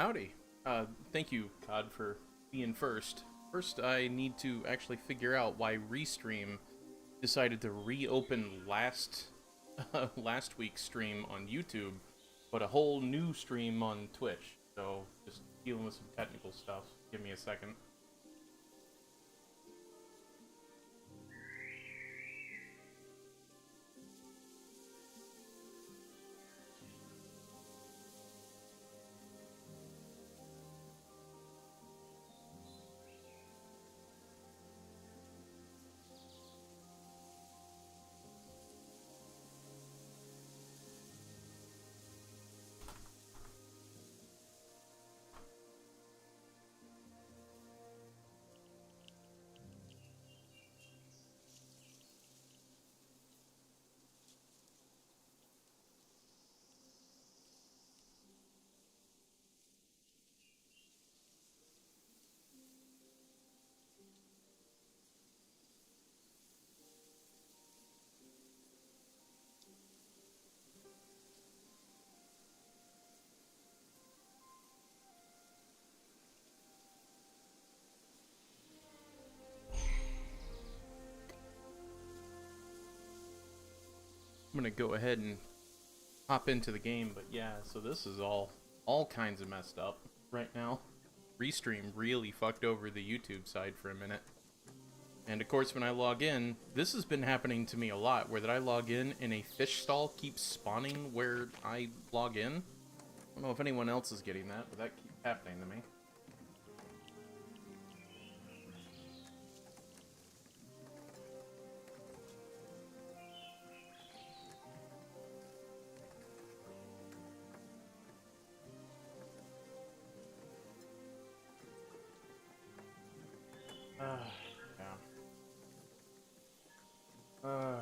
Howdy. Thank you, Todd, for being first. First, I need to actually figure out why Restream decided to reopen last week's stream on YouTube, but a whole new stream on Twitch. So, just dealing with some technical stuff. Give me a second. I'm gonna go ahead and hop into the game, but yeah, so this is all kinds of messed up right now. Restream really fucked over the YouTube side for a minute. And of course, when I log in, this has been happening to me a lot, where that I log in and a fish stall keeps spawning where I log in. I don't know if anyone else is getting that, but that keeps happening to me. Yeah.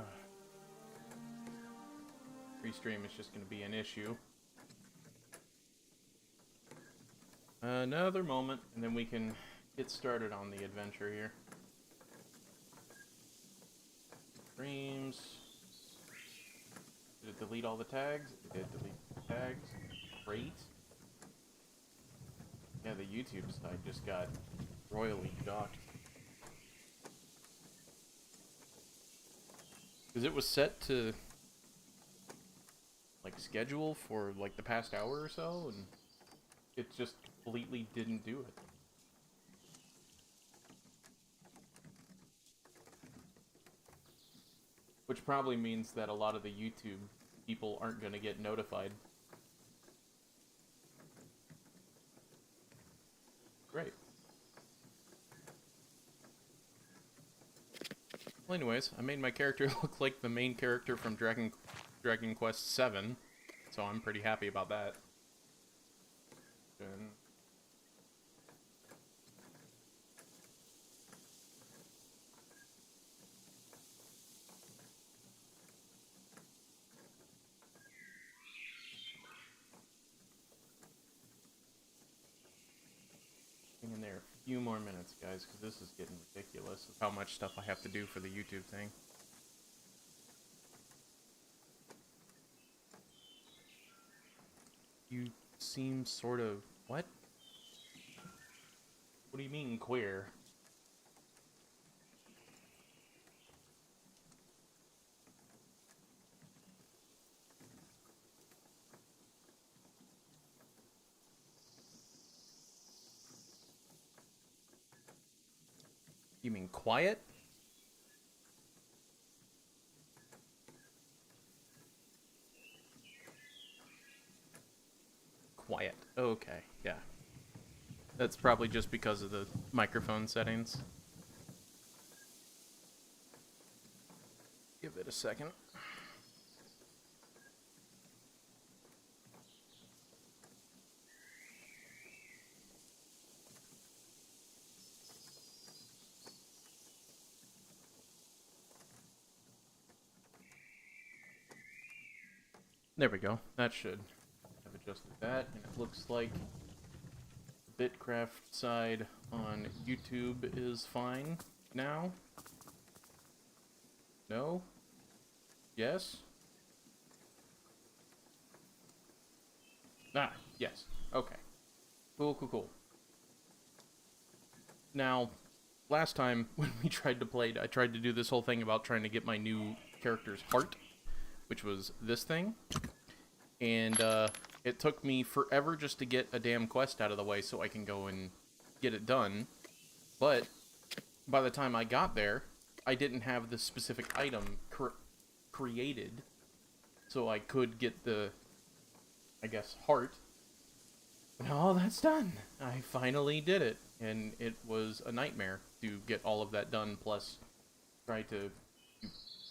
Restream is just going to be an issue. Another moment, and then we can get started on the adventure here. Streams. Did it delete all the tags? It did delete the tags. Great. Yeah, the YouTube side just got royally docked. Because it was set to like schedule for like the past hour or so, and it just completely didn't do it. Which probably means that a lot of the YouTube people aren't going to get notified. Great. Well, anyways, I made my character look like the main character from Dragon Quest VII, so I'm pretty happy about that. And hang in there a few more minutes, guys, because this is getting ridiculous of how much stuff I have to do for the YouTube thing. You seem sort of... What? What do you mean, queer? You mean quiet? Quiet. Okay, yeah. That's probably just because of the microphone settings. Give it a second. There we go. That should have adjusted that, and it looks like the Bitcraft side on YouTube is fine now. No? Yes? Ah, yes. Okay. Cool, cool, cool. Now, last time when we tried to play, I tried to do this whole thing about trying to get my new character's heart, which was this thing. And it took me forever just to get a damn quest out of the way so I can go and get it done. But by the time I got there, I didn't have the specific item created, so I could get the, I guess, heart. And all that's done. I finally did it, and it was a nightmare to get all of that done, plus try to do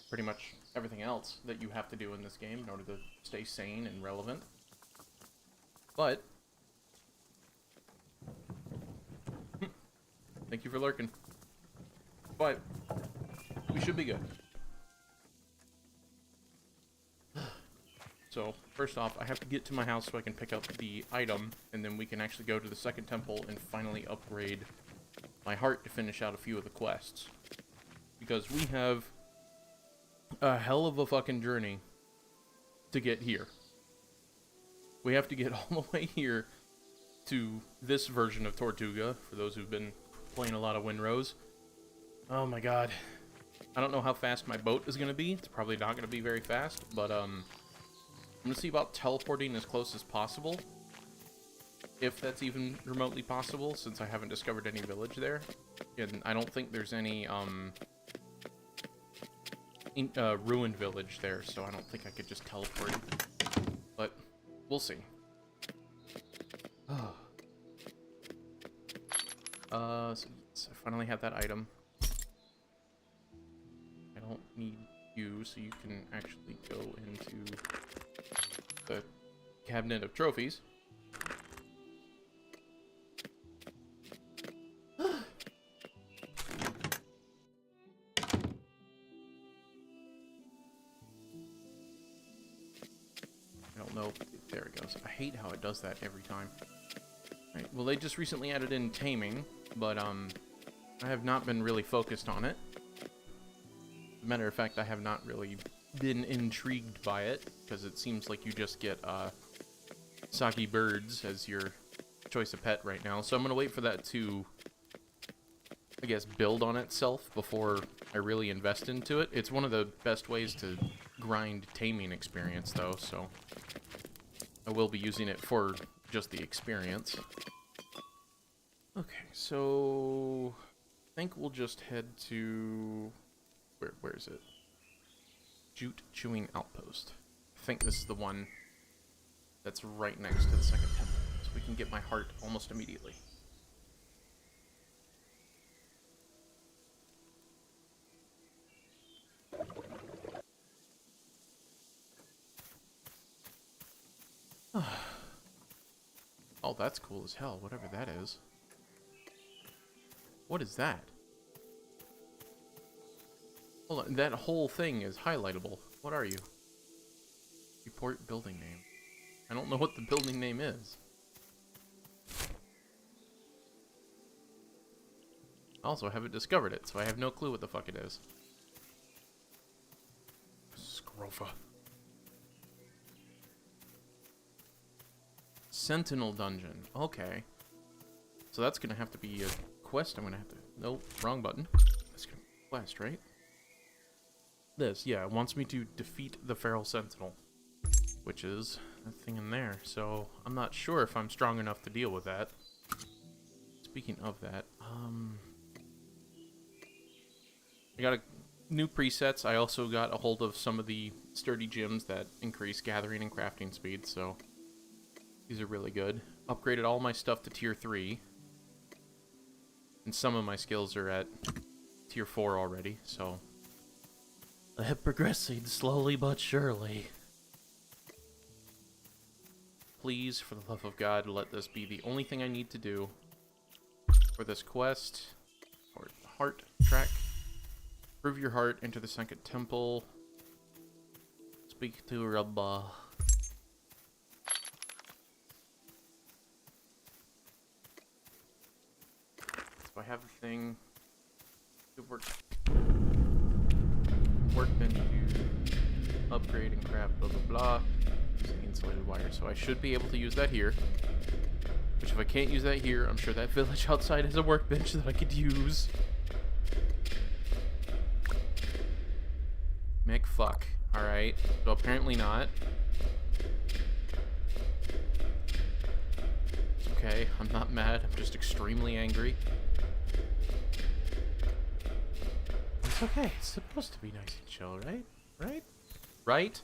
pretty much everything else that you have to do in this game in order to stay sane and relevant. But thank you for lurking. But we should be good. So, first off, I have to get to my house so I can pick up the item, and then we can actually go to the second temple and finally upgrade my heart to finish out a few of the quests. Because we have a hell of a fucking journey to get here. We have to get all the way here to this version of Tortuga, for those who've been playing a lot of Windrose. Oh my god. I don't know how fast my boat is going to be. It's probably not going to be very fast, but I'm going to see about teleporting as close as possible. If that's even remotely possible, since I haven't discovered any village there. And I don't think there's any ruined village there, so I don't think I could just teleport. But we'll see. So yes, I finally have that item. I don't need you, so you can actually go into the cabinet of trophies. There it goes. I hate how it does that every time. Right, well, they just recently added in taming, but I have not been really focused on it. As a matter of fact, I have not really been intrigued by it, because it seems like you just get soggy birds as your choice of pet right now. So I'm going to wait for that to, I guess, build on itself before I really invest into it. It's one of the best ways to grind taming experience, though, so I will be using it for just the experience. Okay, so I think we'll just head to where is it? Jute Chewing Outpost. I think this is the one that's right next to the second temple, so we can get my heart almost immediately. Oh, that's cool as hell, whatever that is. What is that? Hold on, that whole thing is highlightable. What are you? Report building name. I don't know what the building name is. Also, I haven't discovered it, so I have no clue what the fuck it is. Scrofa. Sentinel Dungeon. Okay. So that's gonna have to be a quest I'm gonna have to... Nope, wrong button. That's gonna be a quest, right? This, yeah, it wants me to defeat the Feral Sentinel, which is that thing in there. So I'm not sure if I'm strong enough to deal with that. Speaking of that, I got new presets. I also got a hold of some of the sturdy gems that increase gathering and crafting speed, so these are really good. Upgraded all my stuff to tier 3. And some of my skills are at tier 4 already, so I have progressing slowly but surely. Please, for the love of God, let this be the only thing I need to do for this quest. Or heart track. Prove your heart, enter the second temple. Speak to Rabba. So I have the thing. Good work. Workbench to upgrade and craft, blah blah blah. Using insulated wire, so I should be able to use that here. Which, if if I can't use that here, I'm sure that village outside has a workbench that I could use. Mick, fuck. Alright, so apparently not. It's okay, I'm not mad, I'm just extremely angry. It's okay, it's supposed to be nice and chill, right? Right? Right?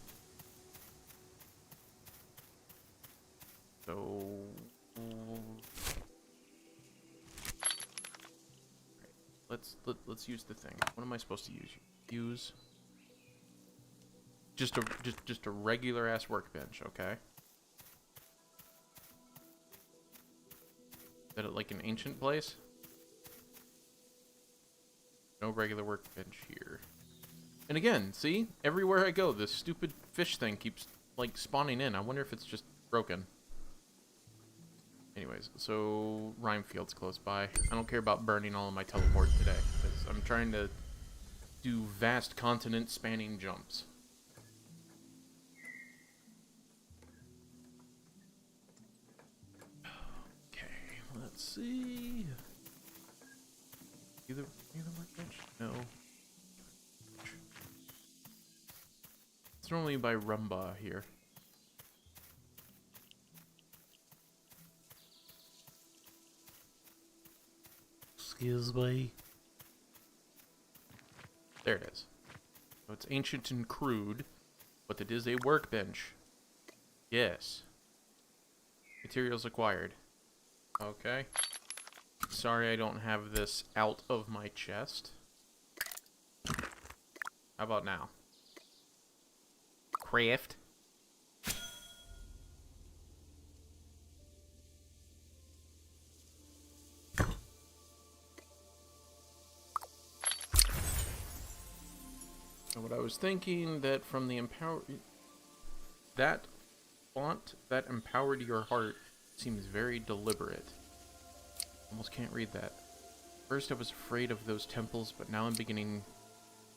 So... Let's use the thing. What am I supposed to use? Use... Just a regular ass workbench, okay? Is that like an ancient place? No regular workbench here. And again, see? Everywhere I go, this stupid fish thing keeps like spawning in. I wonder if it's just broken. Anyways, so Rhyme Field's close by. I don't care about burning all of my teleport today, because I'm trying to do vast continent spanning jumps. Let's see. Either workbench? No. It's normally by Rumba here. Excuse me. There it is. So it's ancient and crude, but it is a workbench. Yes. Materials acquired. Okay. Sorry I don't have this out of my chest. How about now? Craft. And what I was thinking, that from the that font that empowered your heart seems very deliberate. Almost can't read that. First I was afraid of those temples, but now I'm beginning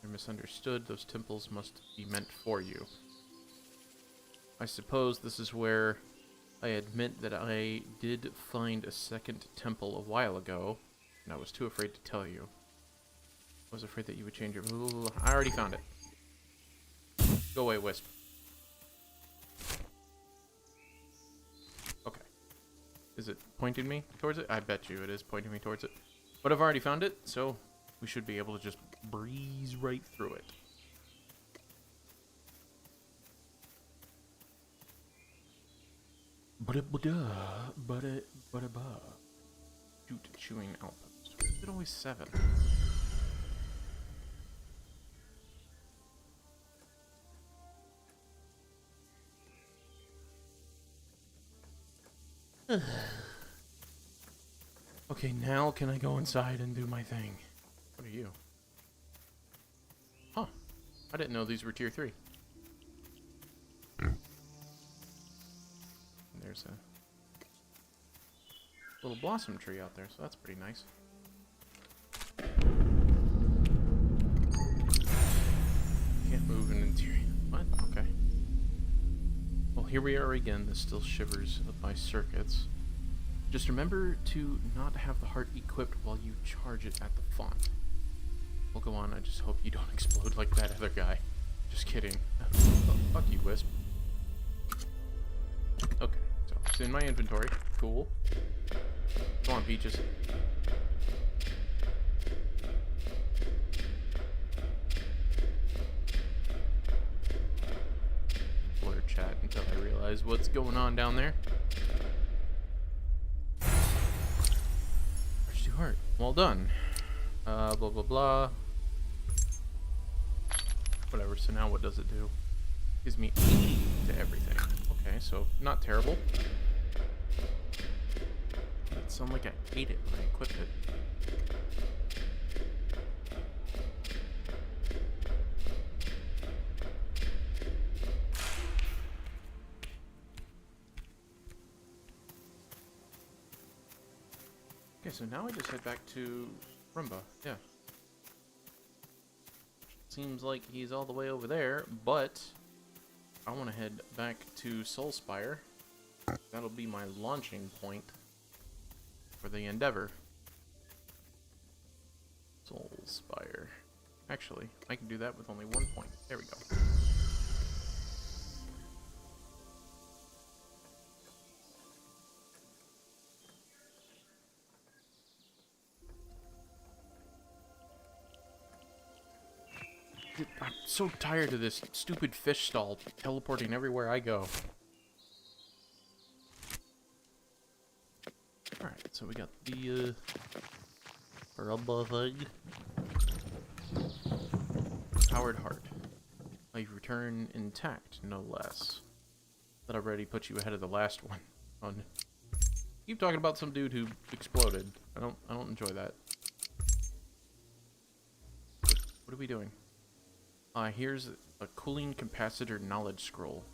to misunderstood. Those temples must be meant for you. I suppose this is where I admit that I did find a second temple a while ago, and I was too afraid to tell you. I was afraid that you would change your... I already found it. Go away, Wisp. Okay. Is it pointing me towards it? I bet you it is pointing me towards it. But I've already found it, so we should be able to just breeze right through it. Shoot, chewing outpost. Why is it always 7? Okay, now can I go inside and do my thing? What are you? Huh. I didn't know these were tier 3. And there's a little blossom tree out there, so that's pretty nice. Can't move in interior. What? Okay. Well, here we are again. This still shivers by circuits. Just remember to not have the heart equipped while you charge it at the font. We'll go on. I just hope you don't explode like that other guy. Just kidding. Oh, fuck you, Wisp. Okay, so it's in my inventory. Cool. Come on, Peaches. Blur chat until I realize what's going on down there. Heart. Well done. Blah, blah, blah. Whatever, so now what does it do? Gives me 80 to everything. Okay, so not terrible. It sounded like I ate it when I equipped it. Okay, so now I just head back to Rumba. Yeah. Seems like he's all the way over there, but I want to head back to Soulspire. That'll be my launching point. for the endeavor. Soul Spire. Actually, I can do that with only 1 point. There we go. I'm so tired of this stupid fish stall teleporting everywhere I go. Alright, so we got the rubber thing. Powered heart. You return intact, no less. That already puts you ahead of the last one. Keep talking about some dude who exploded. I don't enjoy that. What are we doing? Here's a cooling capacitor knowledge scroll.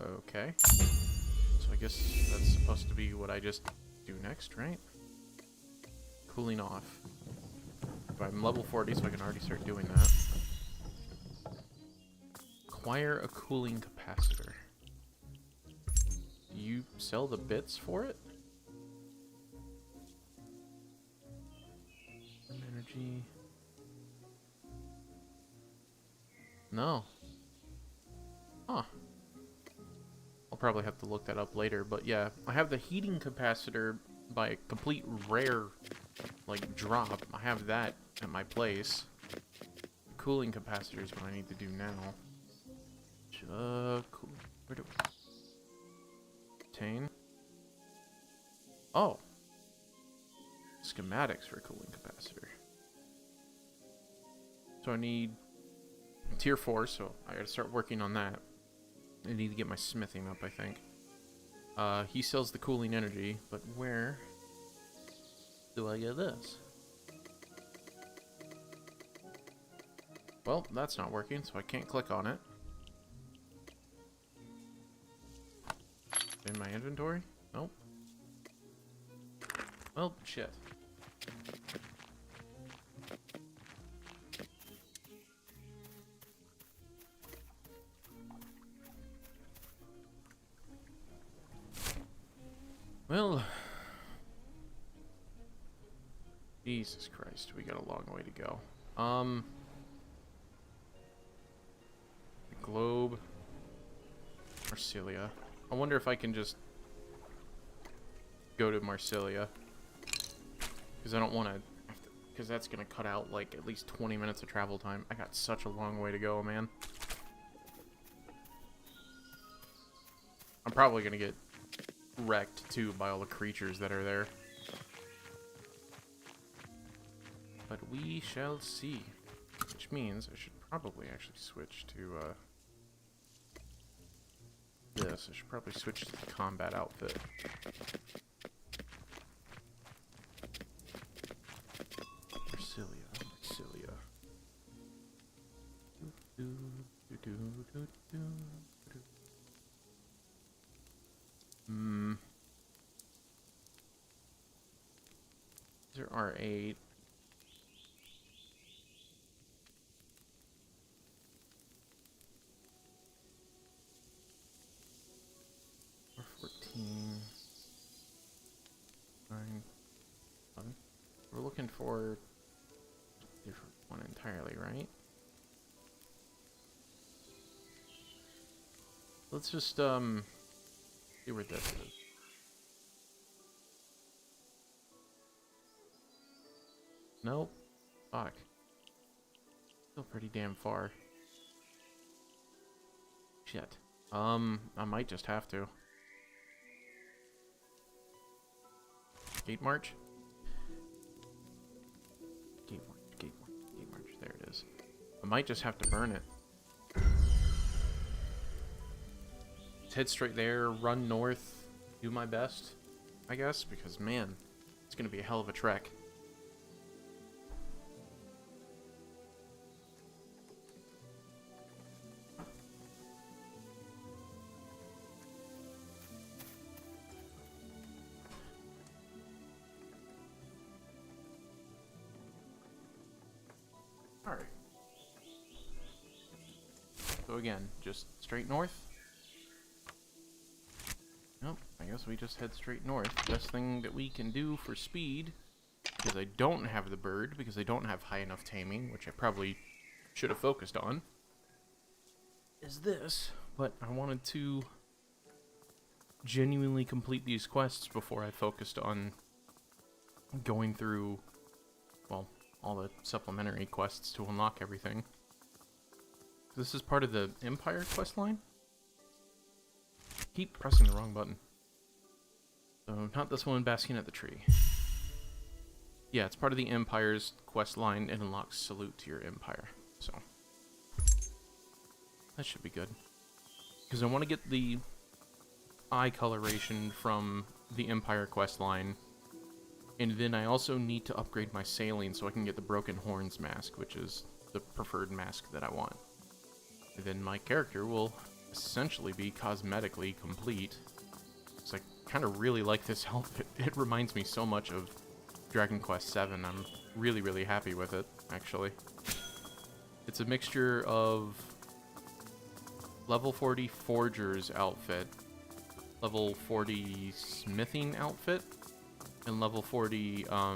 Okay. So I guess that's supposed to be what I just do next, right? Cooling off. I'm level 40, so I can already start doing that. Acquire a cooling capacitor. Do you sell the bits for it? Energy. No. Huh. I'll probably have to look that up later, but yeah, I have the heating capacitor by a complete rare, like, drop. I have that at my place. Cooling capacitor is what I need to do now. Cool. Where do we... Obtain. Oh. Schematics for cooling capacitor. So I need tier 4, so I gotta start working on that. I need to get my smithing up, I think. He sells the cooling energy, but where do I get this? Well, that's not working, so I can't click on it. In my inventory? Nope. Well, shit. Well, Jesus Christ, we got a long way to go. The globe, Marsilia. I wonder if I can just go to Marsilia, because I don't want to, because that's gonna cut out like at least 20 minutes of travel time. I got such a long way to go, man. I'm probably gonna get wrecked too by all the creatures that are there, but we shall see. Which means I should probably actually switch to this. I should probably switch to the combat outfit. Marsilia. These are R8. R14. 9. 11. We're looking for a different one entirely, right? Let's just see where this is. Nope. Fuck. Still pretty damn far. Shit. I might just have to. Gate march? Gate march. There it is. I might just have to burn it. Just head straight there, run north, do my best, I guess, because man, it's gonna be a hell of a trek. So again, just straight north. Nope, I guess we just head straight north. Best thing that we can do for speed, because I don't have the bird, because I don't have high enough taming, which I probably should have focused on, is this. But I wanted to genuinely complete these quests before I focused on going through, well, all the supplementary quests to unlock everything. This is part of the Empire quest line. Keep pressing the wrong button. So, not this one, basking at the tree. Yeah, it's part of the Empire's quest line. It unlocks Salute to your Empire. So, that should be good. Because I want to get the eye coloration from the Empire quest line. And then I also need to upgrade my sailing so I can get the Broken Horns mask, which is the preferred mask that I want. And then my character will essentially be cosmetically complete. So I kind of really like this outfit. It reminds me so much of Dragon Quest VII. I'm really, really happy with it, actually. It's a mixture of level 40 Forger's outfit, level 40 Smithing outfit, and level 40, I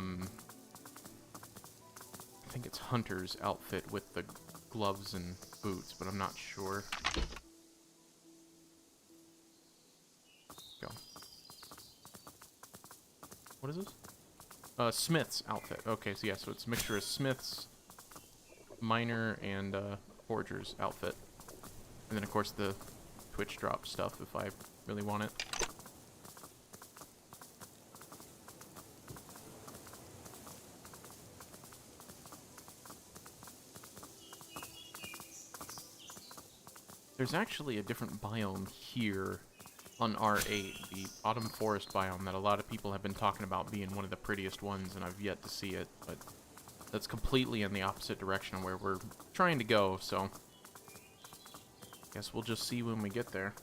think it's Hunter's outfit with the gloves and boots, but I'm not sure. Go. What is this? Smith's outfit. Okay, so yeah, so it's a mixture of Smith's, Miner, and Forger's outfit. And then, of course, the Twitch drop stuff if I really want it. There's actually a different biome here on R8, the Autumn Forest biome, that a lot of people have been talking about being one of the prettiest ones, and I've yet to see it, but that's completely in the opposite direction of where we're trying to go, so guess we'll just see when we get there.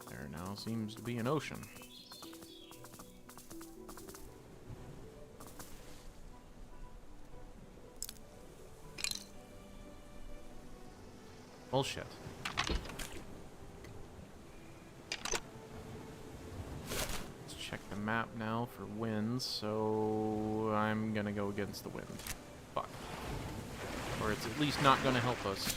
There now seems to be an ocean. Bullshit. Let's check the map now for winds, so I'm gonna go against the wind. Fuck. Or it's at least not gonna help us.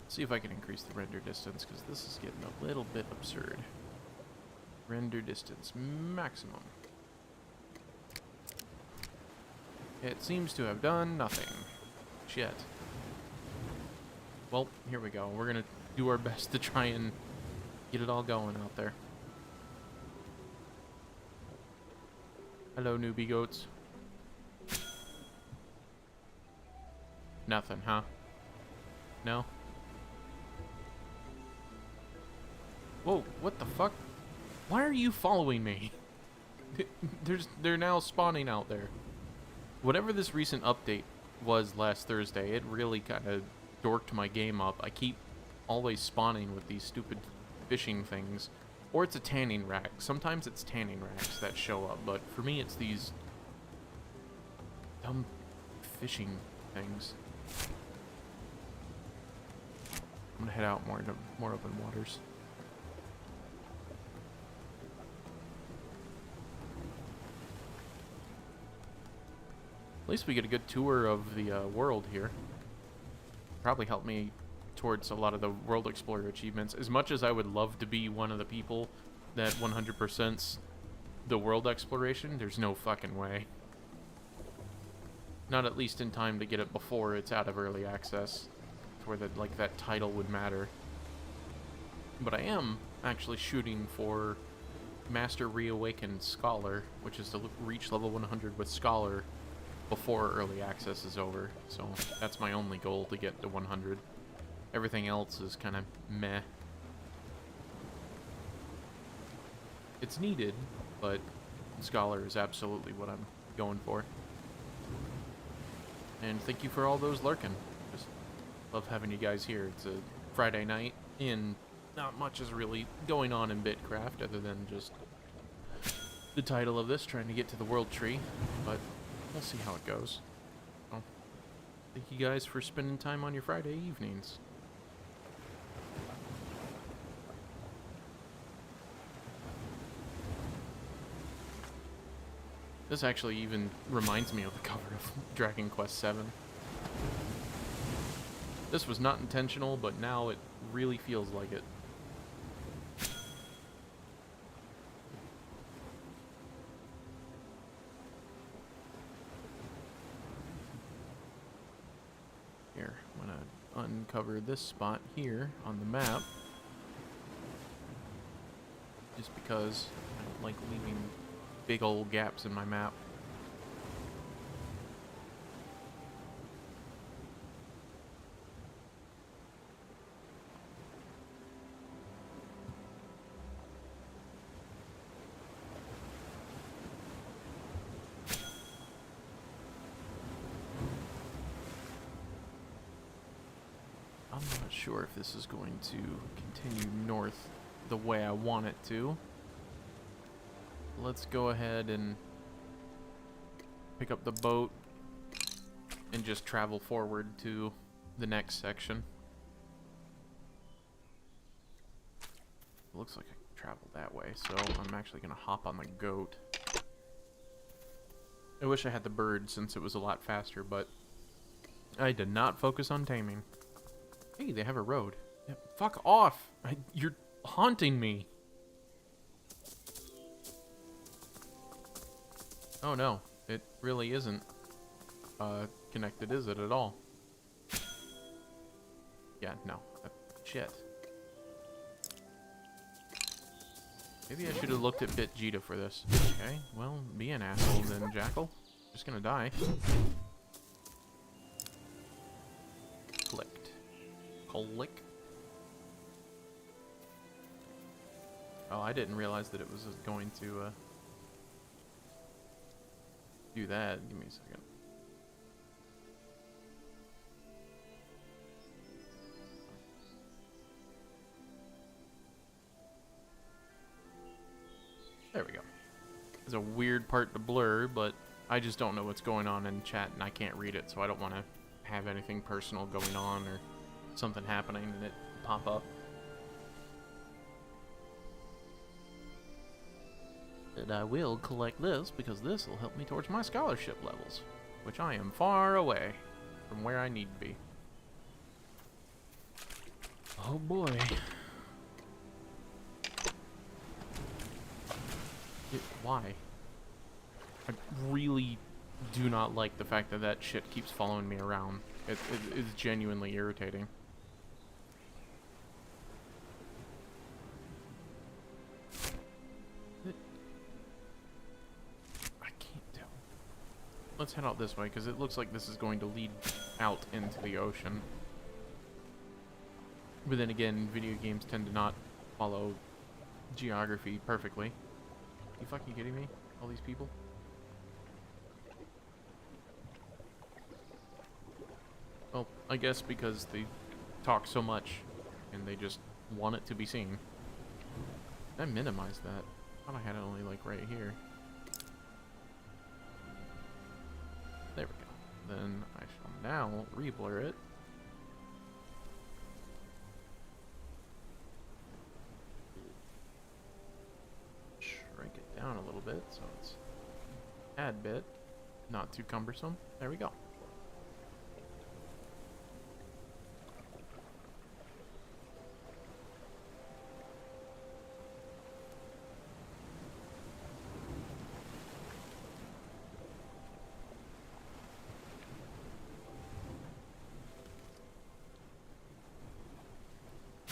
See if I can increase the render distance, because this is getting a little bit absurd. Render distance maximum. It seems to have done nothing. Shit. Well, here we go. We're gonna do our best to try and get it all going out there. Hello, newbie goats. Nothing, huh? No? Whoa, what the fuck? Why are you following me? They're now spawning out there. Whatever this recent update was last Thursday, it really kind of dorked my game up. I keep always spawning with these stupid fishing things. Or it's a tanning rack. Sometimes it's tanning racks that show up, but for me it's these dumb fishing things. I'm gonna head out more into more open waters. At least we get a good tour of the world here. Probably help me towards a lot of the World Explorer achievements. As much as I would love to be one of the people that 100%'s the world exploration, there's no fucking way. Not at least in time to get it before it's out of early access, to where that title would matter. But I am actually shooting for Master Reawakened Scholar, which is to reach level 100 with Scholar before early access is over. So that's my only goal, to get to 100. Everything else is kind of meh. It's needed, but Scholar is absolutely what I'm going for. And thank you for all those lurking. Just love having you guys here. It's a Friday night, and not much is really going on in Bitcraft other than just the title of this, trying to get to the world tree, but we'll see how it goes. Well, thank you guys for spending time on your Friday evenings. This actually even reminds me of the cover of Dragon Quest VII. This was not intentional, but now it really feels like it. Here, I'm gonna uncover this spot here on the map. Just because I don't like leaving big old gaps in my map. I'm not sure if this is going to continue north the way I want it to. Let's go ahead and pick up the boat and just travel forward to the next section. It looks like I can travel that way, so I'm actually going to hop on the goat. I wish I had the bird since it was a lot faster, but I did not focus on taming. Hey, they have a road. Yeah, fuck off! You're haunting me! Oh no, it really isn't connected, is it, at all? Yeah, no. Shit. Maybe I should have looked at Bitjita for this. Okay, well, be an asshole then, Jackal. Just gonna die. Clicked. Click. Oh, I didn't realize that it was going to, do that. Give me a second. There we go. It's a weird part to blur, but I just don't know what's going on in chat and I can't read it, so I don't want to have anything personal going on or something happening and it pop up. And I will collect this because this will help me towards my scholarship levels, which I am far away from where I need to be. Oh boy. Why? I really do not like the fact that that shit keeps following me around. It is genuinely irritating. Let's head out this way, because it looks like this is going to lead out into the ocean. But then again, video games tend to not follow geography perfectly. You fucking kidding me? All these people? Well, I guess because they talk so much, and they just want it to be seen. I minimized that. I thought I had it only, like, right here. There we go. Then I shall now re-blur it. Shrink it down a little bit so it's a tad bit not too cumbersome. There we go.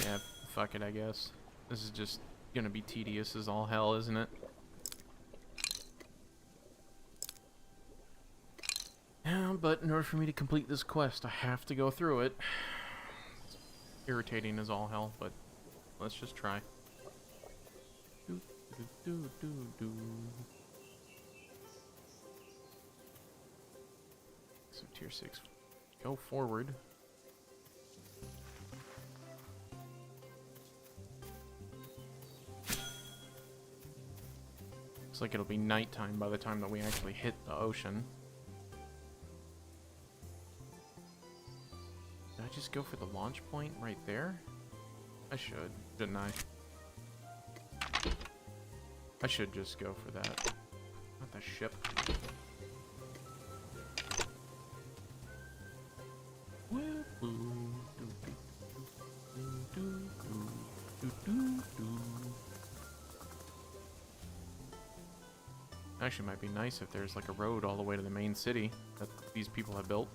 Yeah, fuck it, I guess. This is just gonna be tedious as all hell, isn't it? Yeah, but in order for me to complete this quest, I have to go through it. It's irritating as all hell, but let's just try. So tier 6, go forward. Looks like it'll be nighttime by the time that we actually hit the ocean. Did I just go for the launch point right there? I should, shouldn't I? I should just go for that. Not the ship. Actually, might be nice if there's like a road all the way to the main city that these people have built.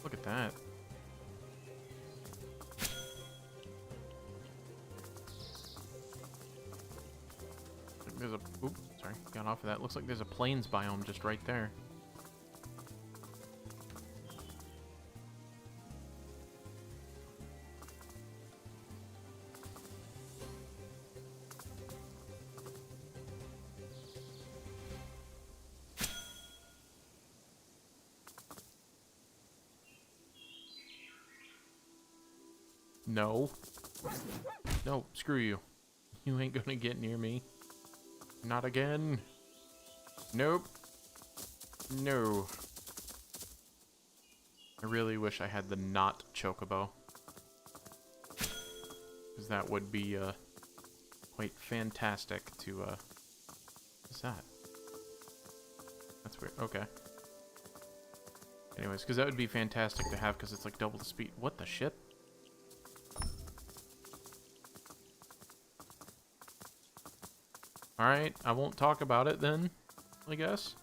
Look at that. There's a... Oop, sorry, got off of that. Looks like there's a plains biome just right there. No. No, screw you. You ain't gonna get near me. Not again. Nope. No. I really wish I had the not chocobo. Because that would be, quite fantastic to, what's that? That's weird. Okay. Anyways, because that would be fantastic to have because it's like double the speed. What the shit? Alright, I won't talk about it then, I guess.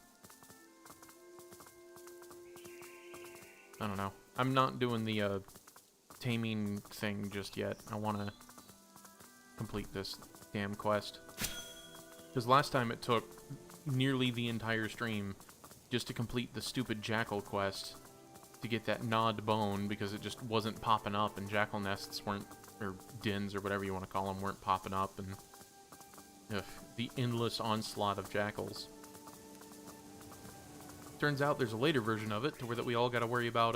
I don't know. I'm not doing the taming thing just yet. I want to complete this damn quest. Because last time it took nearly the entire stream just to complete the stupid jackal quest to get that gnawed bone because it just wasn't popping up and jackal nests weren't, or dens or whatever you want to call them, weren't popping up, and the endless onslaught of jackals. Turns out there's a later version of it to where that we all got to worry about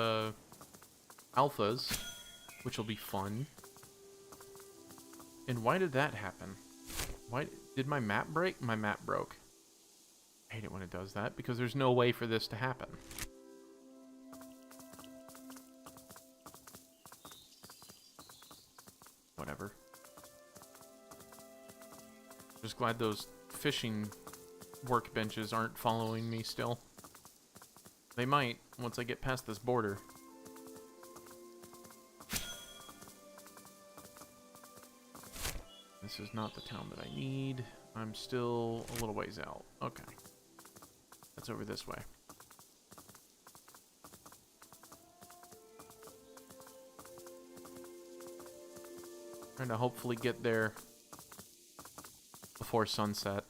alphas, which will be fun. And why did that happen? Why did my map break? My map broke. I hate it when it does that because there's no way for this to happen. Whatever. Just glad those fishing workbenches aren't following me still. They might once I get past this border. This is not the town that I need. I'm still a little ways out. Okay. That's over this way. Trying to hopefully get there before sunset.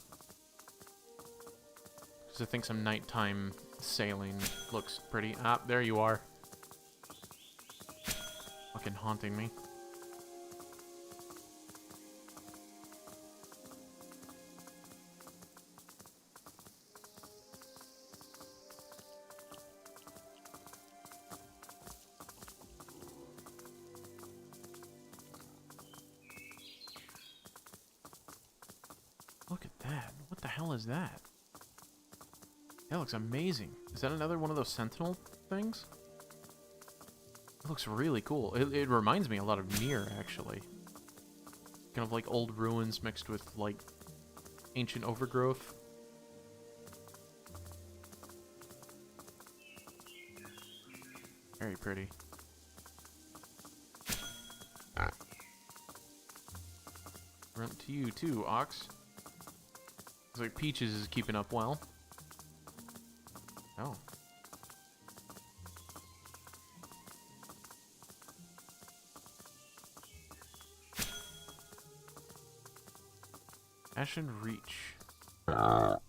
Because I think some nighttime sailing looks pretty... Ah, there you are. Fucking haunting me. Look at that. What the hell is that? That looks amazing. Is that another one of those sentinel things? It looks really cool. It reminds me a lot of Nier, actually. Kind of like old ruins mixed with, like, ancient overgrowth. Very pretty. Run to you too, Ox. Looks like Peaches is keeping up well. Oh. Ashen Reach. The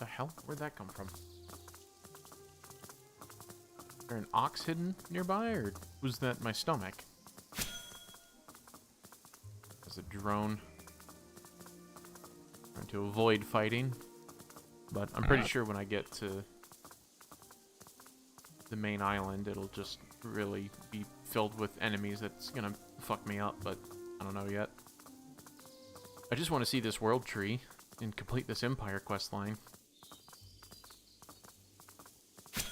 hell? Where'd that come from? Is there an ox hidden nearby, or was that my stomach? There's a drone. Trying to avoid fighting. But I'm pretty sure when I get to the main island, it'll just really be filled with enemies that's gonna fuck me up, but I don't know yet. I just want to see this world tree and complete this Empire quest line. Looks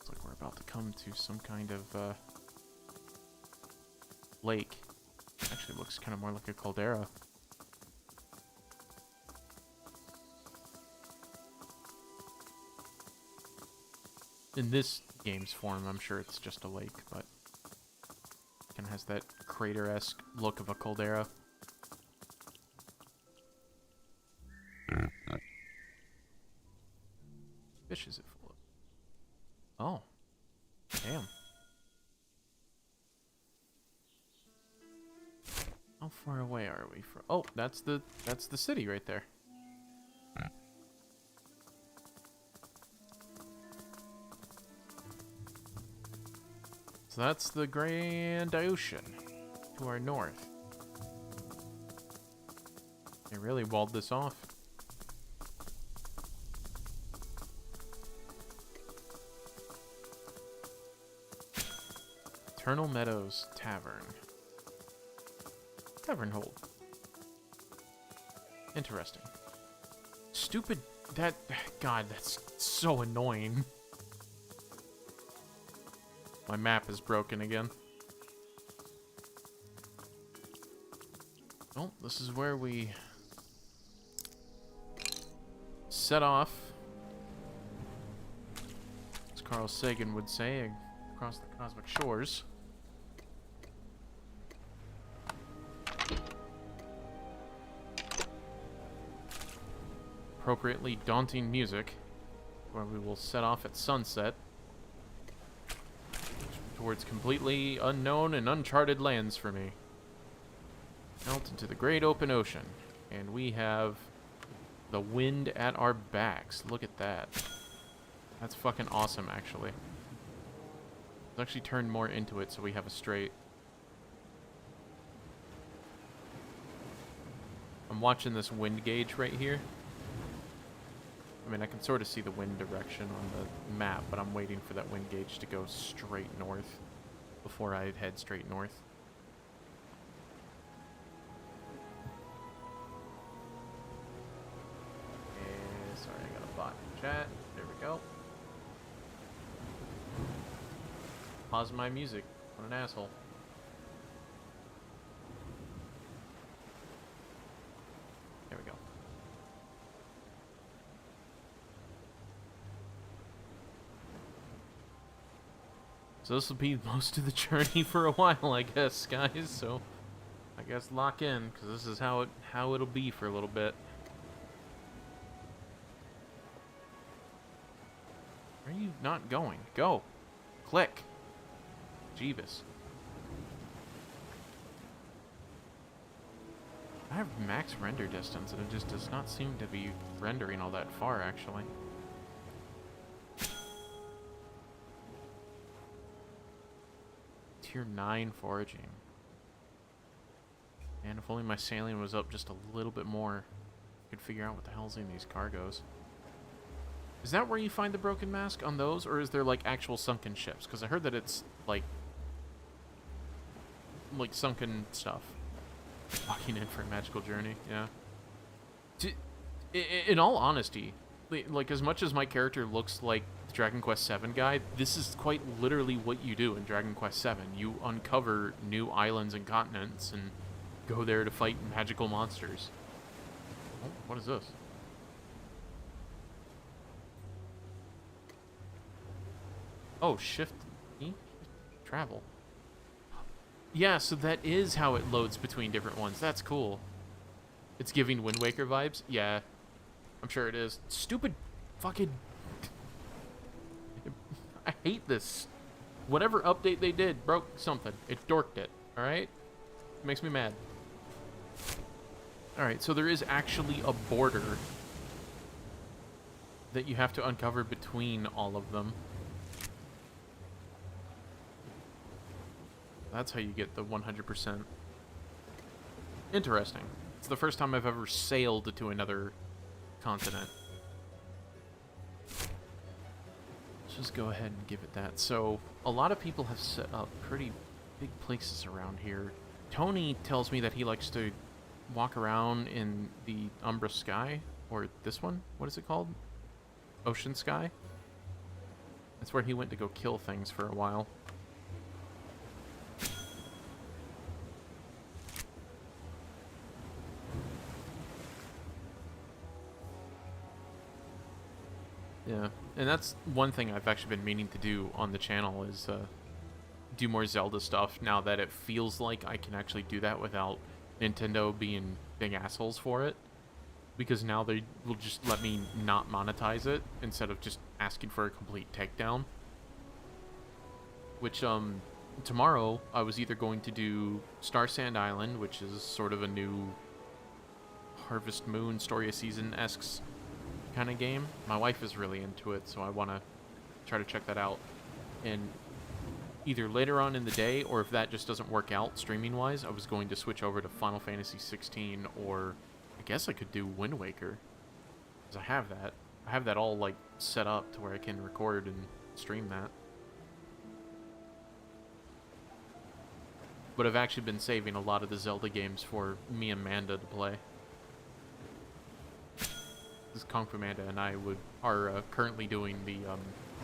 like we're about to come to some kind of lake. Actually looks kind of more like a caldera. In this game's form, I'm sure it's just a lake, but it kind of has that crater-esque look of a caldera. Fish is it full of? Oh. Damn. How far away are we from? Oh, that's the city right there. So that's the Grand Ocean to our north. They really walled this off. Eternal Meadows Tavern. Tavern hold. Interesting. Stupid. God, that's so annoying. My map is broken again. Oh, this is where we set off, as Carl Sagan would say, across the cosmic shores. Appropriately daunting music, where we will set off at sunset towards completely unknown and uncharted lands for me. Out into the great open ocean. And we have the wind at our backs. Look at that. That's fucking awesome, actually. Let's actually turn more into it so we have a straight. I'm watching this wind gauge right here. I mean, I can sort of see the wind direction on the map, but I'm waiting for that wind gauge to go straight north before I head straight north. Sorry, I got a bot in chat. There we go. Pause my music. What an asshole. There we go. So this will be most of the journey for a while, I guess, guys. So I guess lock in, because this is how it'll be for a little bit. Where are you not going? Go. Click. Jeebus. I have max render distance, and it just does not seem to be rendering all that far, actually. Tier 9 foraging. And if only my sailing was up just a little bit more, I could figure out what the hell's in these cargoes. Is that where you find the broken mask on those, or is there like actual sunken ships? Because I heard that it's like sunken stuff. Walking in for a magical journey, yeah. In all honesty, like as much as my character looks like the Dragon Quest VII guy, this is quite literally what you do in Dragon Quest VII. You uncover new islands and continents and go there to fight magical monsters. Oh, what is this? Oh, shift E? Travel. Yeah, so that is how it loads between different ones. That's cool. It's giving Wind Waker vibes? Yeah. I'm sure it is. Stupid fucking... I hate this. Whatever update they did broke something. It dorked it, alright? It makes me mad. Alright, so there is actually a border that you have to uncover between all of them. That's how you get the 100%. Interesting. It's the first time I've ever sailed to another continent. just go ahead and give it that. So, a lot of people have set up pretty big places around here. Tony tells me that he likes to walk around in the Umbra Sky, or this one? What is it called? Ocean Sky? That's where he went to go kill things for a while. Yeah, and that's one thing I've actually been meaning to do on the channel is do more Zelda stuff now that it feels like I can actually do that without Nintendo being big assholes for it. Because now they will just let me not monetize it instead of just asking for a complete takedown. Which, tomorrow I was either going to do Star Sand Island, which is sort of a new Harvest Moon Story of Season-esque kind of game. My wife is really into it, so I want to try to check that out. And either later on in the day, or if that just doesn't work out streaming-wise, I was going to switch over to Final Fantasy 16, or I guess I could do Wind Waker. Because I have that. I have that all, like, set up to where I can record and stream that. But I've actually been saving a lot of the Zelda games for me and Amanda to play. This Kung Fu Amanda and I are currently doing the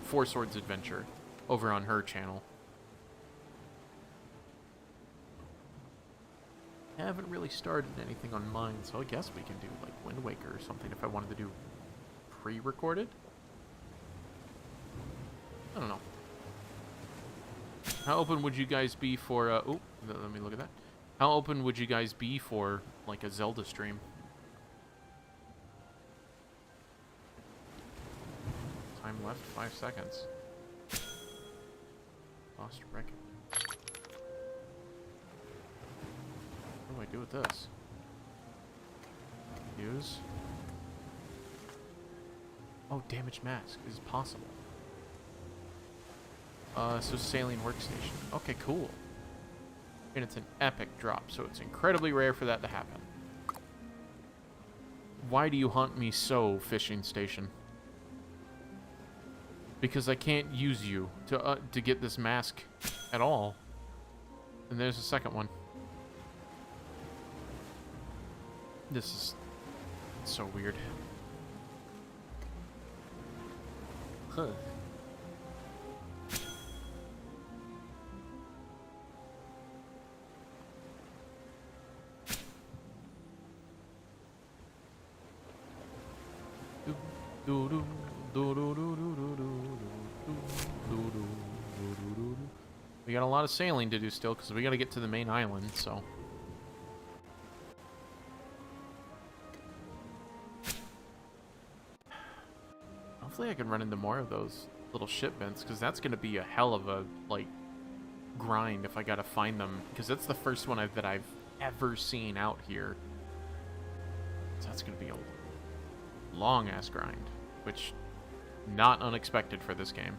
Four Swords Adventure over on her channel. I haven't really started anything on mine, so I guess we can do like Wind Waker or something if I wanted to do pre-recorded. I don't know. How open would you guys be for, oh, let me look at that. How open would you guys be for, like, a Zelda stream? Time left, 5 seconds. Lost record. What do I do with this? Use. Oh, damage mask is possible. So sailing workstation. Okay, cool. And it's an epic drop, so it's incredibly rare for that to happen. Why do you haunt me so, fishing station? Because I can't use you to get this mask at all. And there's a second one. This is so weird. Huh. We got a lot of sailing to do still because we got to get to the main island, so. Hopefully I can run into more of those little shipments because that's going to be a hell of a, like, grind if I got to find them because that's the first one that I've ever seen out here. So that's going to be a long-ass grind, which not unexpected for this game.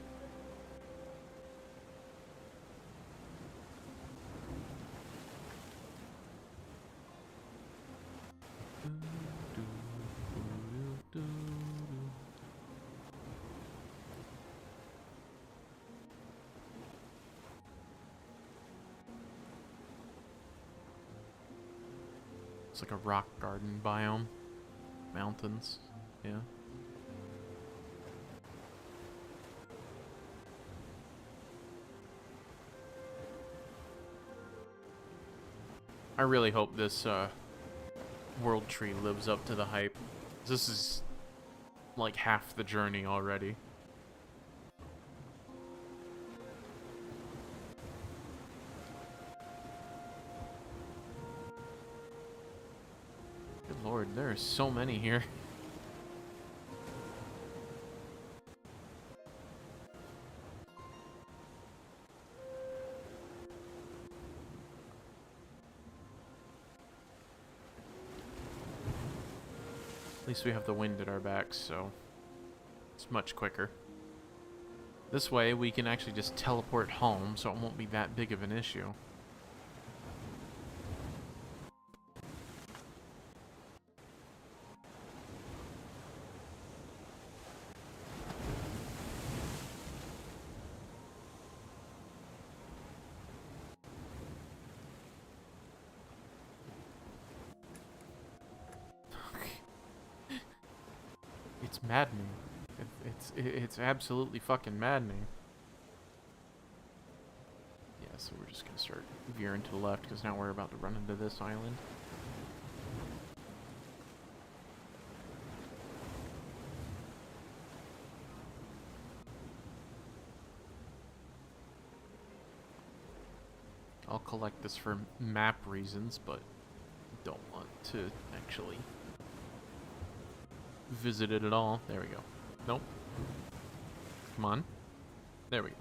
It's like a rock garden biome. Mountains, yeah. I really hope this world tree lives up to the hype. This is like half the journey already. Good lord, there are so many here. At least we have the wind at our backs, so it's much quicker. This way we can actually just teleport home, so it won't be that big of an issue. It's maddening. It's absolutely fucking maddening. Yeah, so we're just gonna start veering to the left because now we're about to run into this island. I'll collect this for map reasons, but don't want to actually visit it at all. There we go. Nope. Come on. There we go.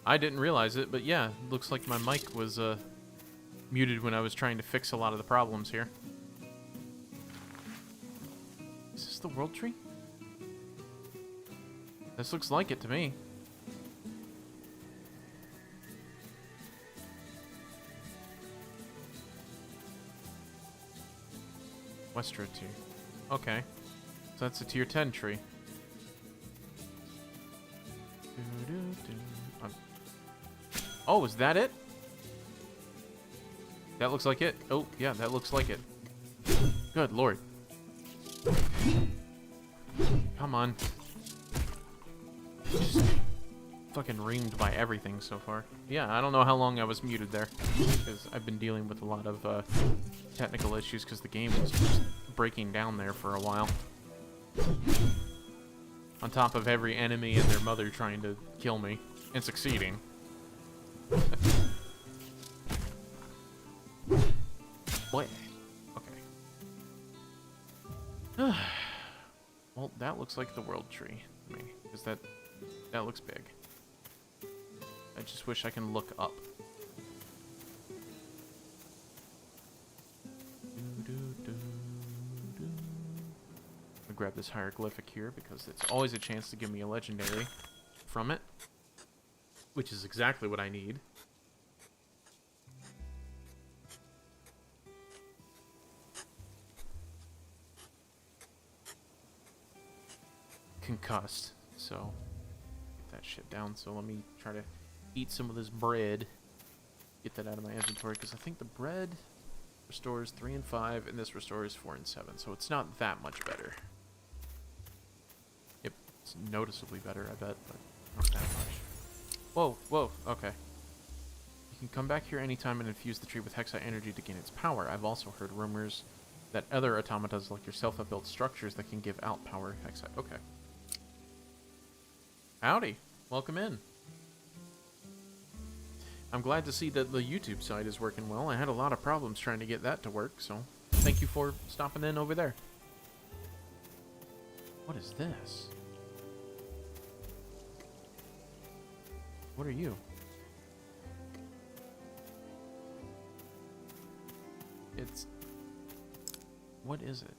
I didn't realize it, but yeah, looks like my mic was muted when I was trying to fix a lot of the problems here. Is this the world tree? This looks like it to me. Westra tier. Okay. So that's a tier 10 tree. Oh, is that it? That looks like it. Oh, yeah, that looks like it. Good lord. Come on. Just fucking reamed by everything so far. Yeah, I don't know how long I was muted there, because I've been dealing with a lot of technical issues because the game was just breaking down there for a while. On top of every enemy and their mother trying to kill me, and succeeding. What? Okay. Well, that looks like the world tree to me, because that looks big. I just wish I can look up. I'll grab this hieroglyphic here because it's always a chance to give me a legendary from it, which is exactly what I need. Concussed, so get that shit down. So let me try to eat some of this bread, get that out of my inventory, because I think the bread restores 3 and 5 and this restores 4 and 7, so it's not that much better. Yep, it's noticeably better, I bet, but not that much. Whoa, okay. You can come back here anytime and infuse the tree with Hexite energy to gain its power. I've also heard rumors that other automatas like yourself have built structures that can give out power Hexite. Okay. Howdy. Welcome in. I'm glad to see that the YouTube side is working well. I had a lot of problems trying to get that to work, so thank you for stopping in over there. What is this? What are you? It's... What is it?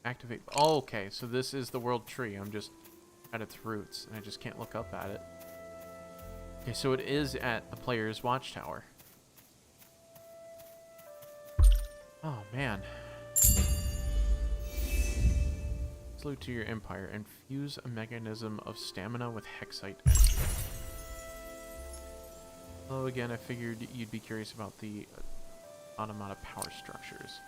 Activate... Oh, okay, so this is the world tree. I'm just at its roots, and I just can't look up at it. Okay, so it is at the player's watchtower. Oh, man. Salute to your empire. Infuse a mechanism of stamina with Hexite energy. Hello again, I figured you'd be curious about the automata power structures.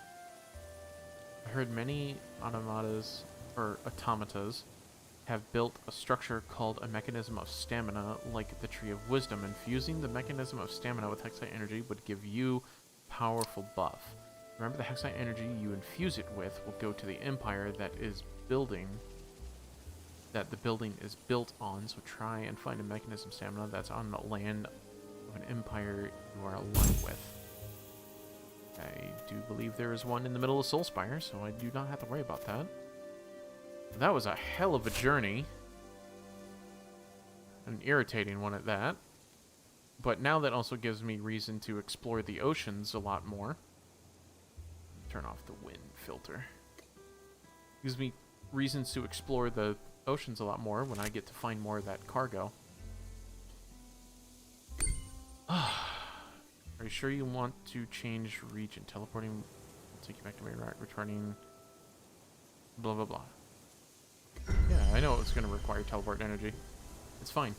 I heard many automatas have built a structure called a mechanism of stamina, like the Tree of Wisdom. Infusing the mechanism of stamina with Hexite energy would give you powerful buff. Remember, the Hexite energy you infuse it with will go to the empire that the building is built on, so try and find a mechanism stamina that's on the land of an empire you are aligned with. I do believe there is one in the middle of Soulspire, so I do not have to worry about that. That was a hell of a journey. An irritating one at that. But now that also gives me reason to explore the oceans a lot more. Turn off the wind filter. Gives me reasons to explore the oceans a lot more when I get to find more of that cargo. Are you sure you want to change region? Teleporting will take you back to where returning. Blah blah blah. Yeah, I know it's going to require teleport energy. It's fine.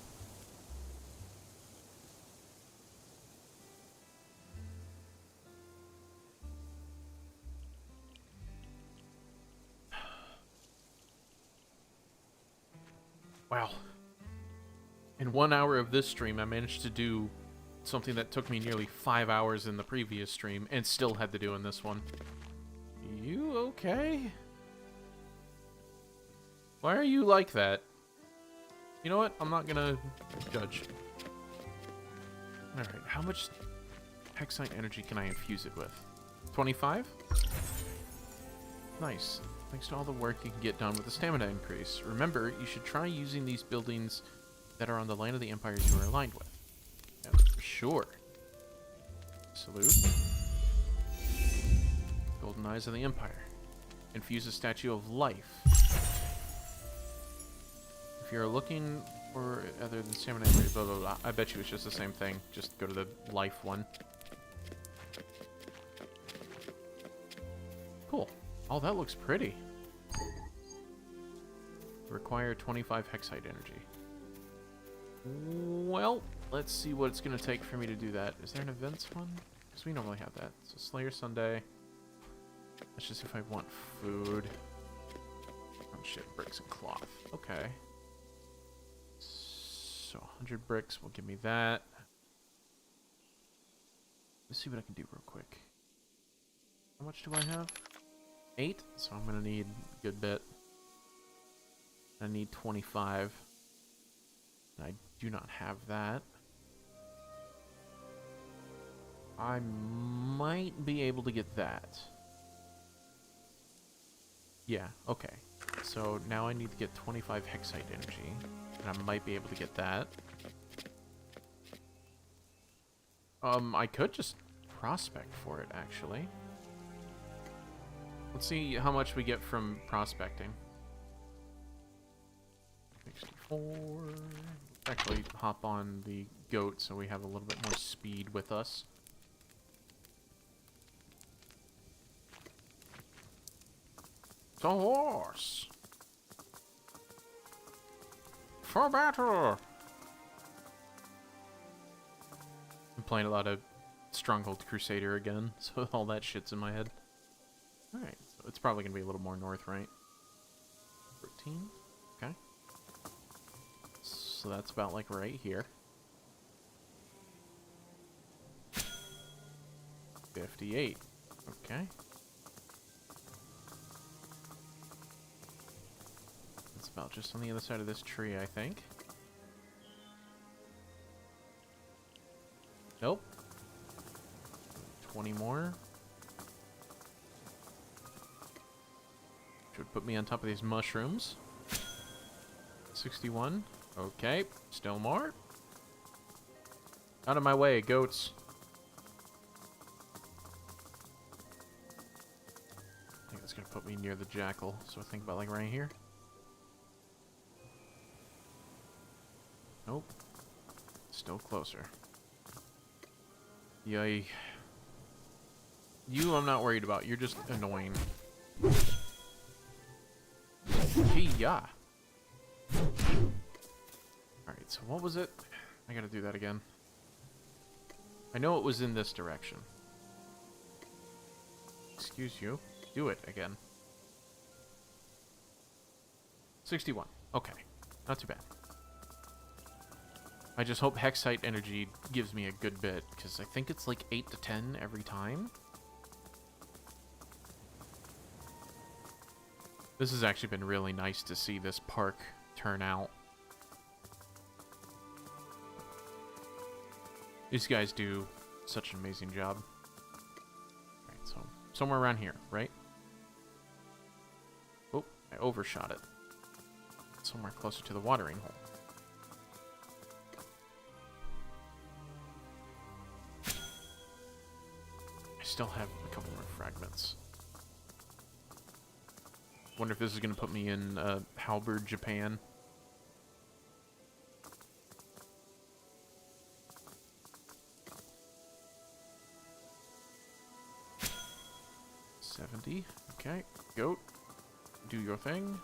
Wow. In 1 hour of this stream, I managed to do something that took me nearly 5 hours in the previous stream and still had to do in this one. You okay? Why are you like that? You know what? I'm not gonna judge. Alright, how much Hexite energy can I infuse it with? 25? Nice. Thanks to all the work you can get done with the stamina increase. Remember, you should try using these buildings that are on the land of the empires you are aligned with. Yeah, for sure. Salute. Golden Eyes of the Empire. Infuse a Statue of Life. If you're looking for other than stamina, blah blah blah. I bet you it's just the same thing. Just go to the life one. Cool. Oh, that looks pretty. Require 25 Hexite energy. Well, let's see what it's going to take for me to do that. Is there an events one? Because we normally have that. So Slayer Sunday. That's just if I want food. Oh shit, bricks and cloth. Okay. So 100 bricks will give me that. Let's see what I can do real quick. How much do I have? 8, so I'm going to need a good bit. I need 25. And I do not have that. I might be able to get that. Yeah, okay. So now I need to get 25 Hexite energy. And I might be able to get that. I could just prospect for it, actually. Let's see how much we get from prospecting. 64. Actually, hop on the goat so we have a little bit more speed with us. The horse! For battle! I'm playing a lot of Stronghold Crusader again, so all that shit's in my head. Alright, so it's probably going to be a little more north, right? 13? Okay. So that's about like right here. 58. Okay. It's about just on the other side of this tree, I think. Nope. 20 more. Which would put me on top of these mushrooms. 61. Okay, still more. Out of my way, goats. I think that's gonna put me near the jackal, so I think about like right here. Nope. Still closer. Yay. You I'm not worried about, you're just annoying. Hey-ya! Alright, so what was it? I gotta do that again. I know it was in this direction. Excuse you. Do it again. 61. Okay. Not too bad. I just hope Hexite energy gives me a good bit, because I think it's like 8 to 10 every time. This has actually been really nice to see this park turn out. These guys do such an amazing job. Alright, so somewhere around here, right? Oh, I overshot it. Somewhere closer to the watering hole. I still have a couple more fragments. Wonder if this is going to put me in Halberd, Japan. $70. Okay, goat. Do your thing.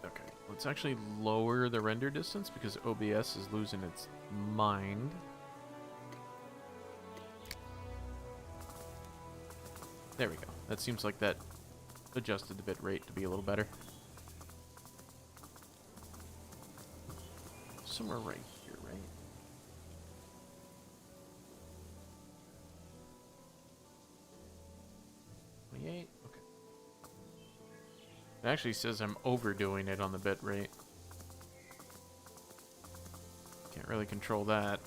Okay, let's actually lower the render distance because OBS is losing its mind. There we go. That seems like that adjusted the bit rate to be a little better. Somewhere right here, right? Okay. It actually says I'm overdoing it on the bit rate. Can't really control that.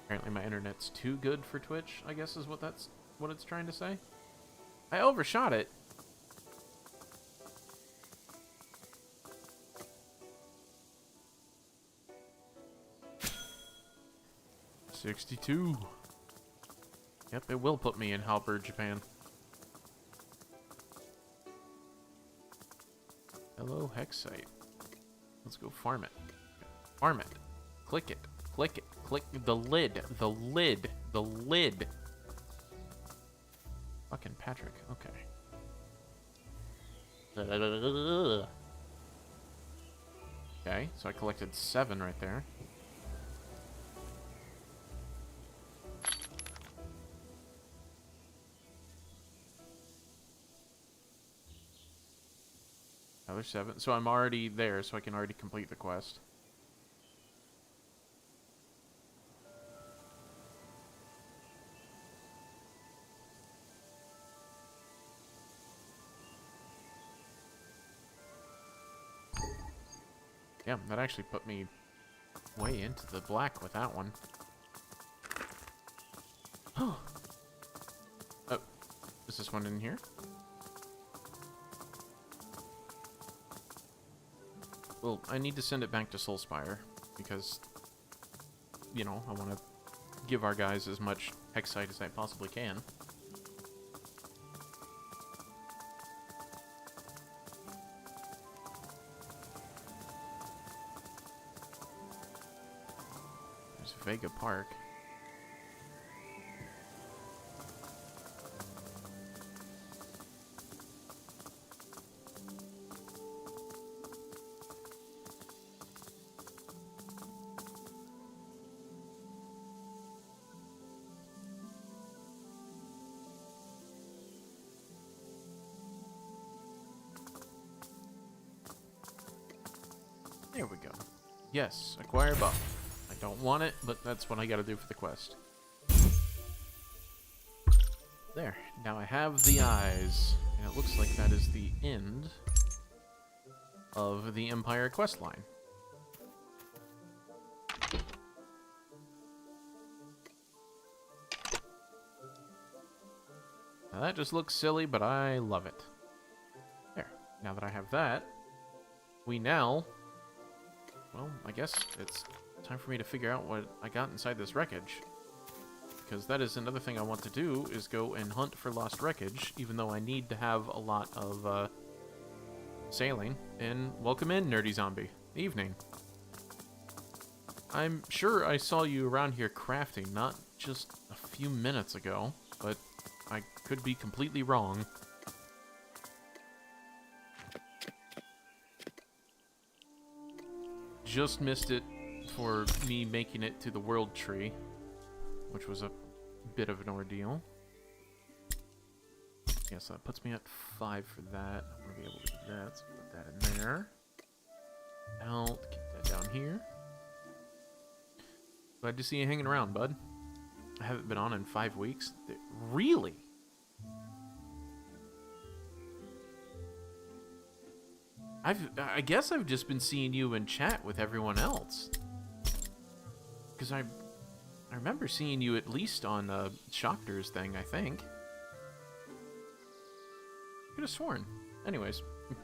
Apparently my internet's too good for Twitch, I guess is what it's trying to say. I overshot it. $62. Yep, it will put me in Halberd, Japan. Hello, hex site. Let's go farm it. Farm it. Click it. Click it. Click the lid. The lid. The lid. Fucking Patrick. Okay. Okay, so I collected 7 right there. Another 7. So I'm already there, so I can already complete the quest. Yeah, that actually put me way into the black with that one. Oh, is this one in here? Well, I need to send it back to Soulspire because, you know, I want to give our guys as much hexite as I possibly can. There's Vega Park. There we go. Yes, acquire buff. I don't want it, but that's what I gotta do for the quest. There. Now I have the eyes. And it looks like that is the end of the Empire quest line. Now that just looks silly, but I love it. There. Now that I have that, we now... Well, I guess it's time for me to figure out what I got inside this wreckage. Because that is another thing I want to do, is go and hunt for lost wreckage, even though I need to have a lot of sailing. And welcome in, Nerdy Zombie. Evening. I'm sure I saw you around here crafting not just a few minutes ago, but I could be completely wrong. Just missed it for me making it to the world tree, which was a bit of an ordeal. Yeah, so that puts me at 5 for that. I'm going to be able to do that, so put that in there. I'll keep that down here. Glad to see you hanging around, bud. I haven't been on in 5 weeks. Really? I guess I've just been seeing you in chat with everyone else. Because I remember seeing you at least on Schachter's thing, I think. Could have sworn. Anyways,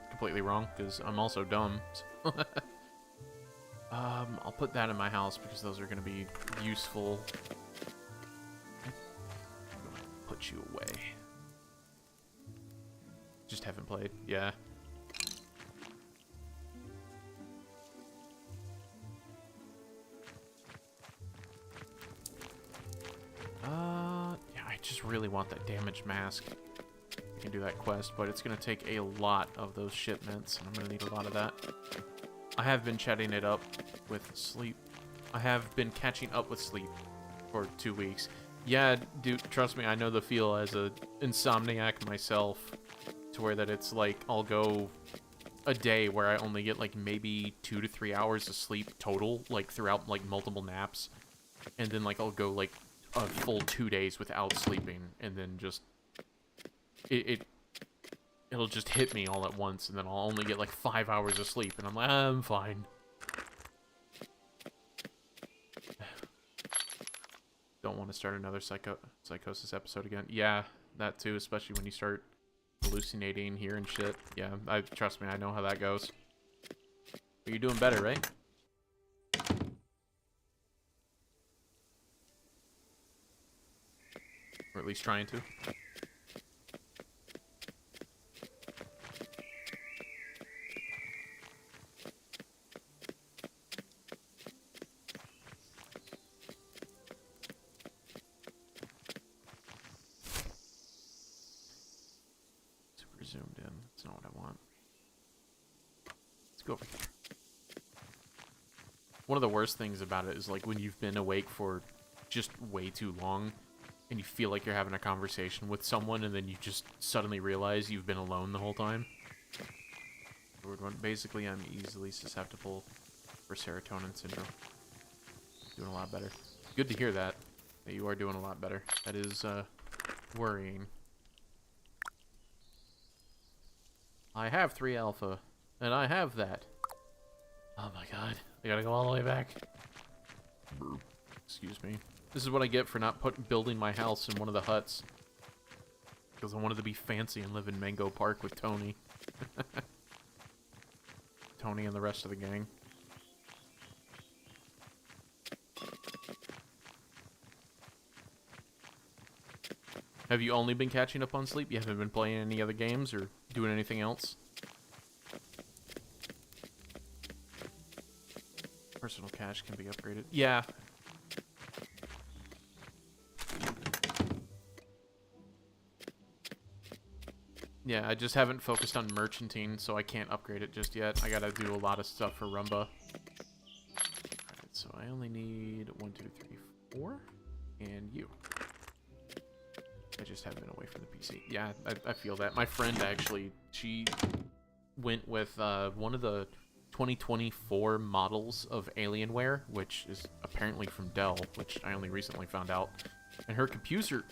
completely wrong, because I'm also dumb. I'll put that in my house because those are going to be useful. Put you away. Just haven't played. Yeah. Yeah, I just really want that damage mask. I can do that quest, but it's going to take a lot of those shipments, and I'm going to need a lot of that. I have been chatting it up with sleep. I have been catching up with sleep for 2 weeks. Yeah, dude, trust me, I know the feel as a insomniac myself, to where that it's like I'll go a day where I only get like maybe 2 to 3 hours of sleep total, like throughout like multiple naps, and then like I'll go like a full 2 days without sleeping, and then just it'll just hit me all at once, and then I'll only get like 5 hours of sleep, and I'm like, I'm fine. Don't want to start another psychosis episode again. Yeah, that too, especially when you start hallucinating here and shit. Yeah, trust me, I know how that goes. But you're doing better, right? Or at least trying to. Super zoomed in. That's not what I want. Let's go over here. One of the worst things about it is like when you've been awake for just way too long and you feel like you're having a conversation with someone and then you just suddenly realize you've been alone the whole time. Word one. Basically, I'm easily susceptible for serotonin syndrome. Doing a lot better. Good to hear that you are doing a lot better. That is worrying. I have 3 alpha, and I have that. Oh my god. I gotta go all the way back. Excuse me. This is what I get for not building my house in one of the huts. Because I wanted to be fancy and live in Mango Park with Tony. Tony and the rest of the gang. Have you only been catching up on sleep? You haven't been playing any other games or doing anything else? Personal cash can be upgraded. Yeah. Yeah, I just haven't focused on merchanting, so I can't upgrade it just yet. I gotta do a lot of stuff for Rumba. Alright, so I only need 1, 2, 3, 4, and you. I just haven't been away from the PC. Yeah, I feel that. My friend, actually, she went with one of the 2024 models of Alienware, which is apparently from Dell, which I only recently found out. And her computer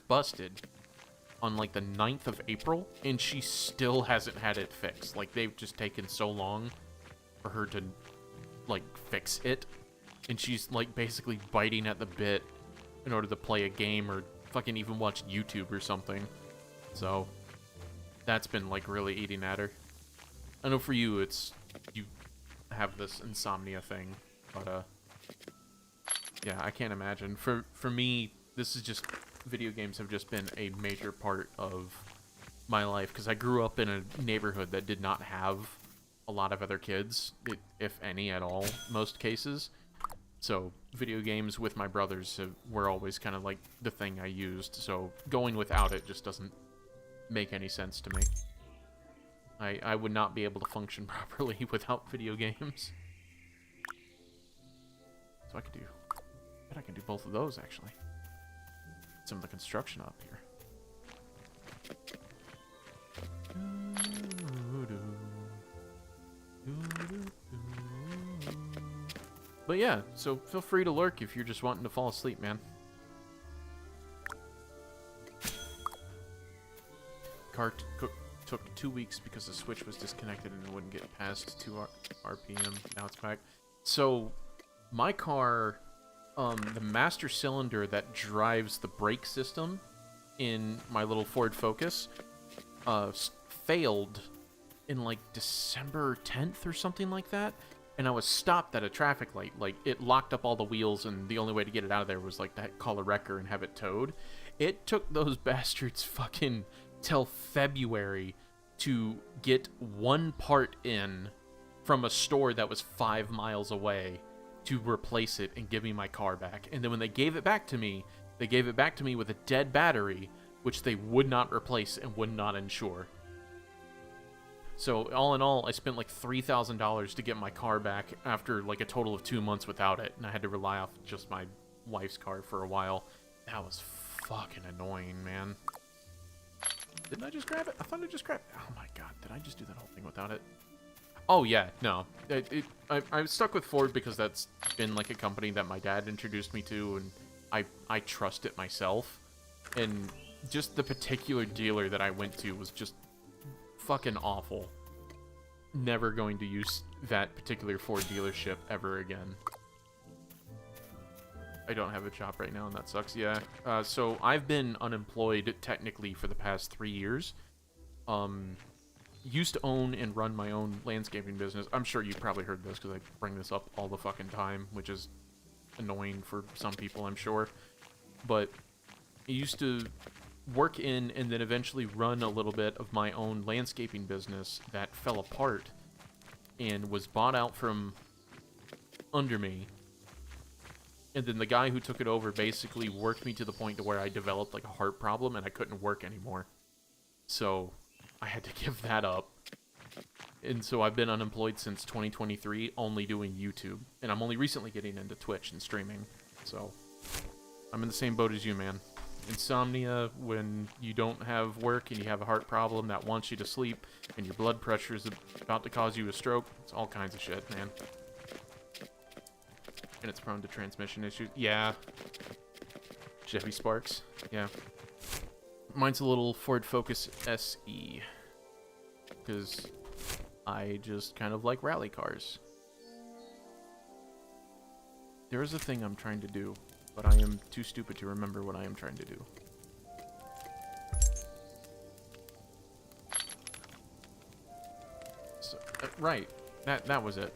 busted on like the 9th of April, and she still hasn't had it fixed. Like, they've just taken so long for her to like fix it, and she's like basically biting at the bit in order to play a game or fucking even watch YouTube or something. So that's been like really eating at her. I know for you, you have this insomnia thing, but yeah, I can't imagine. For me, this is just, video games have just been a major part of my life, because I grew up in a neighborhood that did not have a lot of other kids, if any at all, most cases. So video games with my brothers were always kind of like the thing I used, so going without it just doesn't make any sense to me. I would not be able to function properly without video games. So I can do both of those, actually. Some of the construction up here. But yeah, so feel free to lurk if you're just wanting to fall asleep, man. Car took 2 weeks because the switch was disconnected and it wouldn't get past 2 RPM. Now it's back. So my car, the master cylinder that drives the brake system in my little Ford Focus, failed in like December 10th or something like that. And I was stopped at a traffic light. Like, it locked up all the wheels, and the only way to get it out of there was like to call a wrecker and have it towed. It took those bastards fucking till February to get one part in from a store that was 5 miles away to replace it and give me my car back. And then when they gave it back to me, they gave it back to me with a dead battery, which they would not replace and would not insure. So all in all, I spent like $3,000 to get my car back after like a total of 2 months without it, and I had to rely off just my wife's car for a while. That was fucking annoying, man. Didn't I just grab it? I thought I just grabbed it. Oh my god, did I just do that whole thing without it? Oh yeah, no. I was stuck with Ford because that's been like a company that my dad introduced me to, and I trust it myself. And just the particular dealer that I went to was just fucking awful. Never going to use that particular Ford dealership ever again. I don't have a job right now, and that sucks. Yeah. So I've been unemployed technically for the past 3 years. Used to own and run my own landscaping business. I'm sure you probably heard this because I bring this up all the fucking time, which is annoying for some people, I'm sure. But I used to work in and then eventually run a little bit of my own landscaping business that fell apart and was bought out from under me. And then the guy who took it over basically worked me to the point to where I developed like a heart problem and I couldn't work anymore. So I had to give that up. And so I've been unemployed since 2023, only doing YouTube. And I'm only recently getting into Twitch and streaming. So I'm in the same boat as you, man. Insomnia, when you don't have work and you have a heart problem that wants you to sleep and your blood pressure is about to cause you a stroke. It's all kinds of shit, man. And it's prone to transmission issues. Yeah. Chevy Sparks. Yeah. Mine's a little Ford Focus SE. Because I just kind of like rally cars. There is a thing I'm trying to do, but I am too stupid to remember what I am trying to do. So, right. That was it.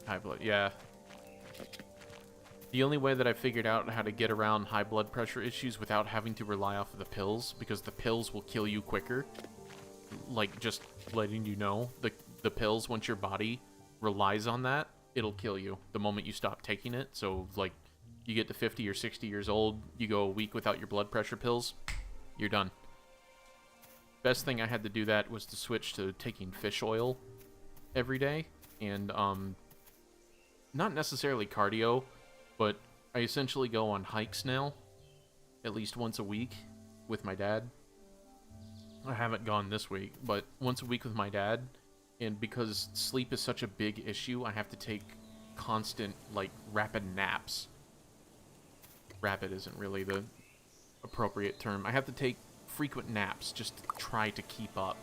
High blood, yeah. The only way that I figured out how to get around high blood pressure issues without having to rely off of the pills, because the pills will kill you quicker. Like, just letting you know, the pills, once your body relies on that, it'll kill you the moment you stop taking it. So, like, you get to 50 or 60 years old, you go a week without your blood pressure pills, you're done. Best thing I had to do that was to switch to taking fish oil every day, and, not necessarily cardio, but I essentially go on hikes now, at least once a week, with my dad. I haven't gone this week, but once a week with my dad, and because sleep is such a big issue, I have to take constant, like, rapid naps. Rapid isn't really the appropriate term. I have to take frequent naps just to try to keep up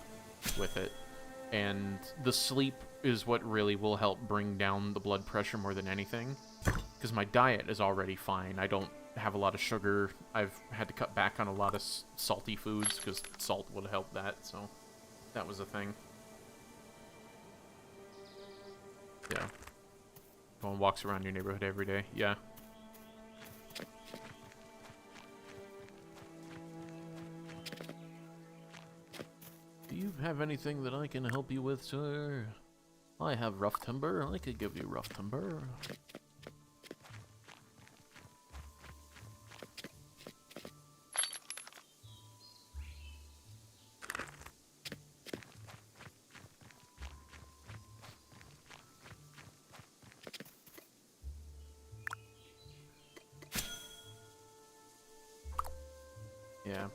with it. And the sleep is what really will help bring down the blood pressure more than anything. Because my diet is already fine. I don't have a lot of sugar. I've had to cut back on a lot of salty foods because salt would help that. So that was a thing. Yeah. Go on walks around your neighborhood every day. Yeah. Do you have anything that I can help you with, sir? I have rough timber. I could give you rough timber. Yeah.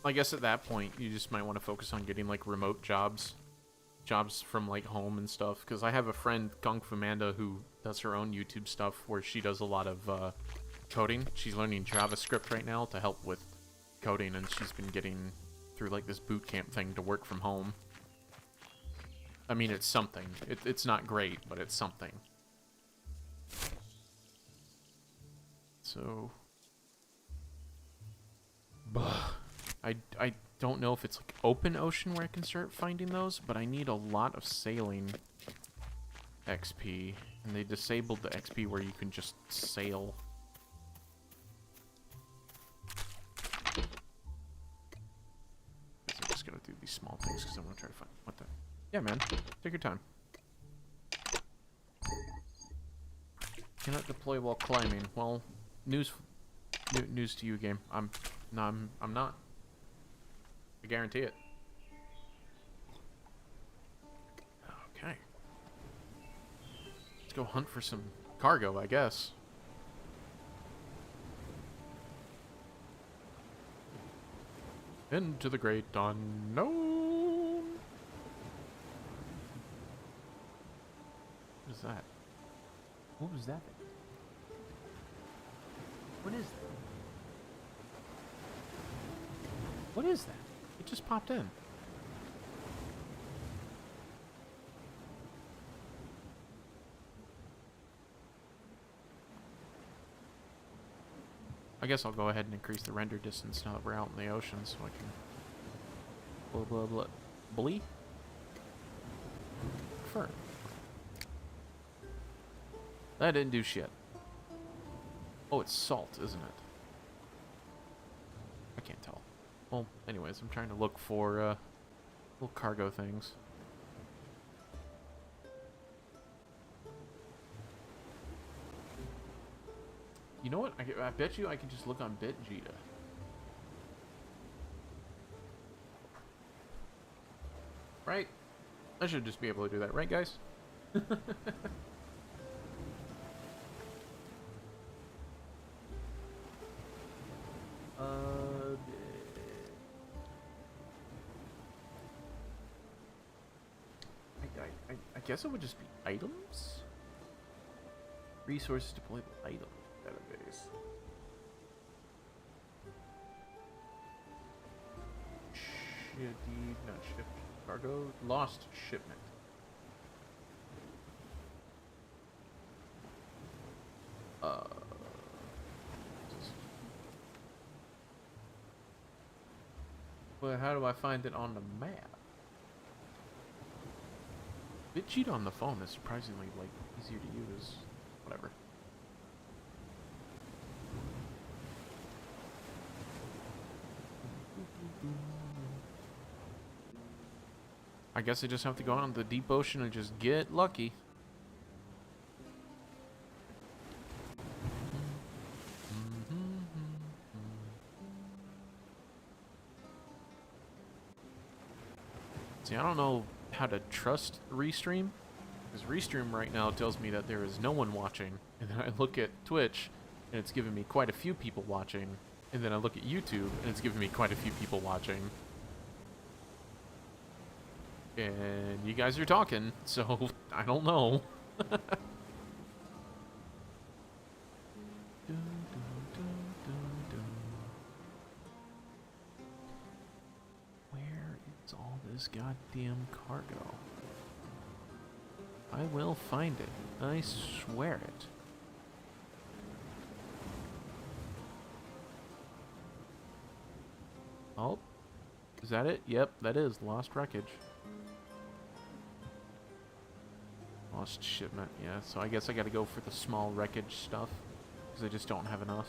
I guess at that point, you just might want to focus on getting, like, remote jobs. Jobs from, like, home and stuff. Because I have a friend, Kung Fu Manda, who does her own YouTube stuff where she does a lot of coding. She's learning JavaScript right now to help with coding, and she's been getting through, like, this boot camp thing to work from home. I mean, it's something. It's not great, but it's something. So... I don't know if it's like open ocean where I can start finding those, but I need a lot of sailing XP, and they disabled the XP where you can just sail. So I'm just gonna do these small things because I want to try to find what the. Yeah, man, take your time. Cannot deploy while climbing. Well, news to you, game. I'm not. I guarantee it. Okay. Let's go hunt for some cargo, I guess. Into the great unknown. What is that? What was that? What is that? What is that? It just popped in. I guess I'll go ahead and increase the render distance now that we're out in the ocean so I can... Blah, blah, blah. Blee? Fur. That didn't do shit. Oh, it's salt, isn't it? I can't tell. Well, anyways, I'm trying to look for little cargo things. You know what? I bet you I can just look on BitJita. Right? I should just be able to do that, right, guys? I guess it would just be items? Resources deployed item database. Not ship. Cargo. Lost shipment. Well, how do I find it on the map? BitCheat on the phone is surprisingly, like, easier to use. Whatever. I guess I just have to go out in the deep ocean and just get lucky. See, I don't know how to trust Restream, because Restream right now tells me that there is no one watching, and then I look at Twitch, and it's giving me quite a few people watching, and then I look at YouTube, and it's giving me quite a few people watching. And you guys are talking, so I don't know. Where is all this goddamn cargo? I will find it. I swear it. Oh, is that it? Yep, that is lost wreckage. Lost shipment, yeah. So I guess I gotta go for the small wreckage stuff, because I just don't have enough.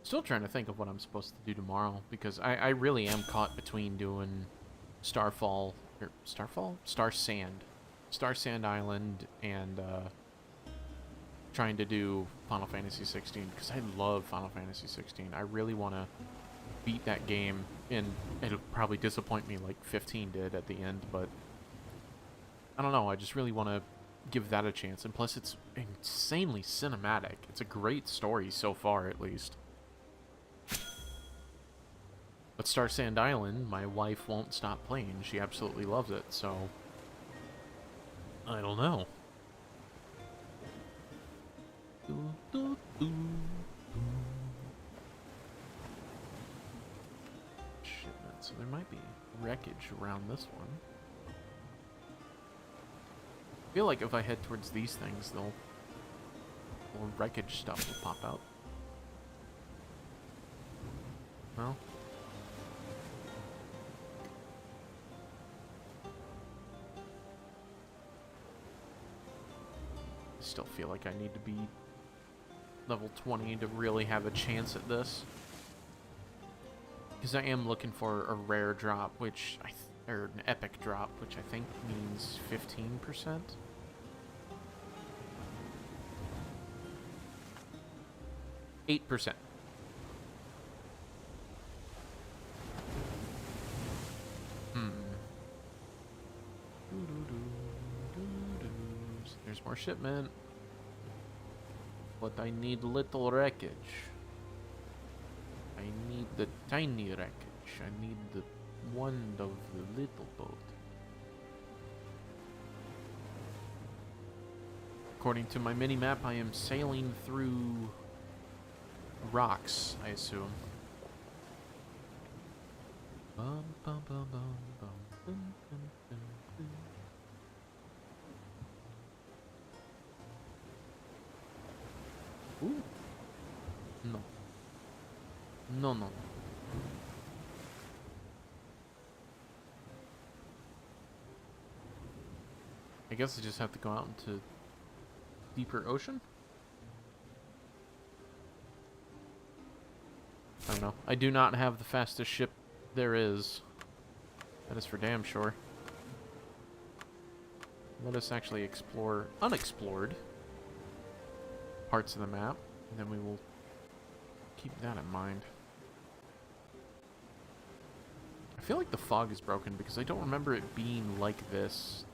Still trying to think of what I'm supposed to do tomorrow, because I really am caught between doing Star Sand Island, and trying to do Final Fantasy 16, because I love Final Fantasy 16. I really want to beat that game, and it'll probably disappoint me like 15 did at the end, but I don't know, I just really want to give that a chance, and plus it's insanely cinematic. It's a great story so far, at least. But Star Sand Island, my wife won't stop playing. She absolutely loves it, so I don't know. Shipment, so there might be wreckage around this one. I feel like if I head towards these things, more wreckage stuff will pop out. No? I still feel like I need to be level 20 to really have a chance at this. Because I am looking for a rare drop, or an epic drop, which I think means 15%. %. There's more shipment. But I need little wreckage. I need the tiny wreckage. I need the one of the little boat. According to my mini-map, I am sailing through rocks, I assume. Bum, bum, bum, bum, bum, bum, bum, bum, bum. Ooh. No. No, no, no. I guess I just have to go out into deeper ocean? I don't know. I do not have the fastest ship there is. That is for damn sure. Let us actually explore unexplored parts of the map, and then we will keep that in mind. I feel like the fog is broken because I don't remember it being like this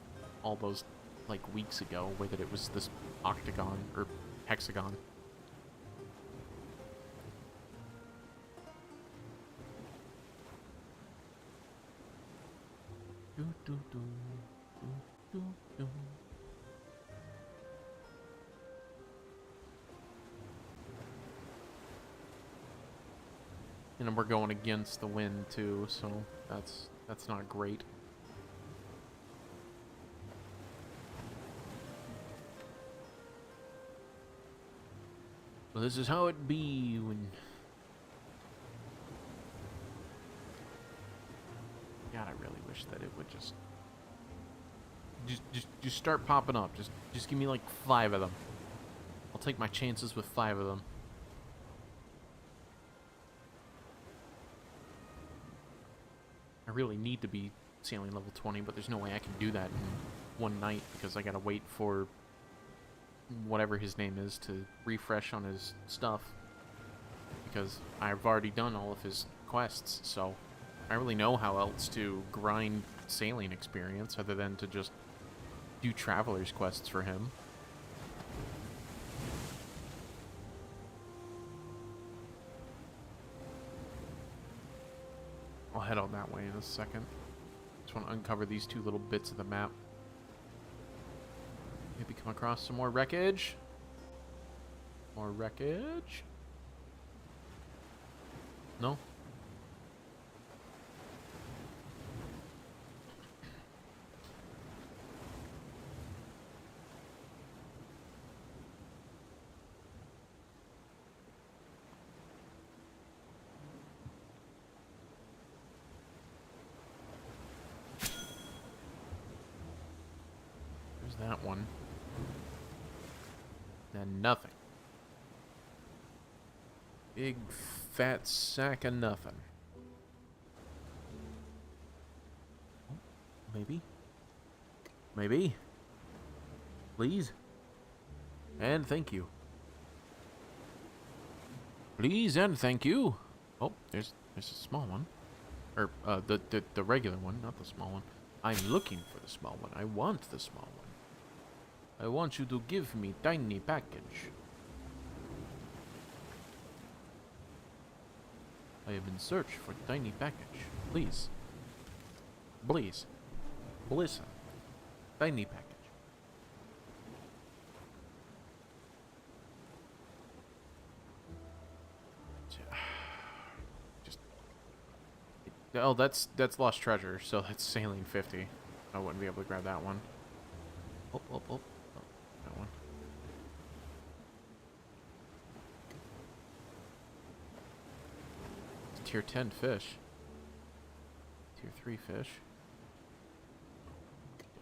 all those like weeks ago, where that it was this octagon or hexagon. And we're going against the wind too, so that's not great. Well, this is how it be when... God, I really wish that it would just start popping up. Just give me like 5 of them. I'll take my chances with 5 of them. I really need to be sailing level 20, but there's no way I can do that in one night because I gotta wait for whatever his name is to refresh on his stuff, because I've already done all of his quests, so I don't really know how else to grind sailing experience other than to just do traveler's quests for him. I'll head out that way in a second. Just want to uncover these 2 little bits of the map. Maybe come across some more wreckage. More wreckage. No? There's that one. And nothing. Big fat sack of nothing. Oh, maybe. Maybe. Please. And thank you. Please and thank you. Oh, there's a small one. Or the regular one, not the small one. I'm looking for the small one. I want the small one. I want you to give me tiny package. I am in search for tiny package. Please. Please. Listen. Tiny package. Oh, that's lost treasure, so that's sailing 50. I wouldn't be able to grab that one. Oh, oh, oh. Oh, that one. It's tier 10 fish. Tier 3 fish.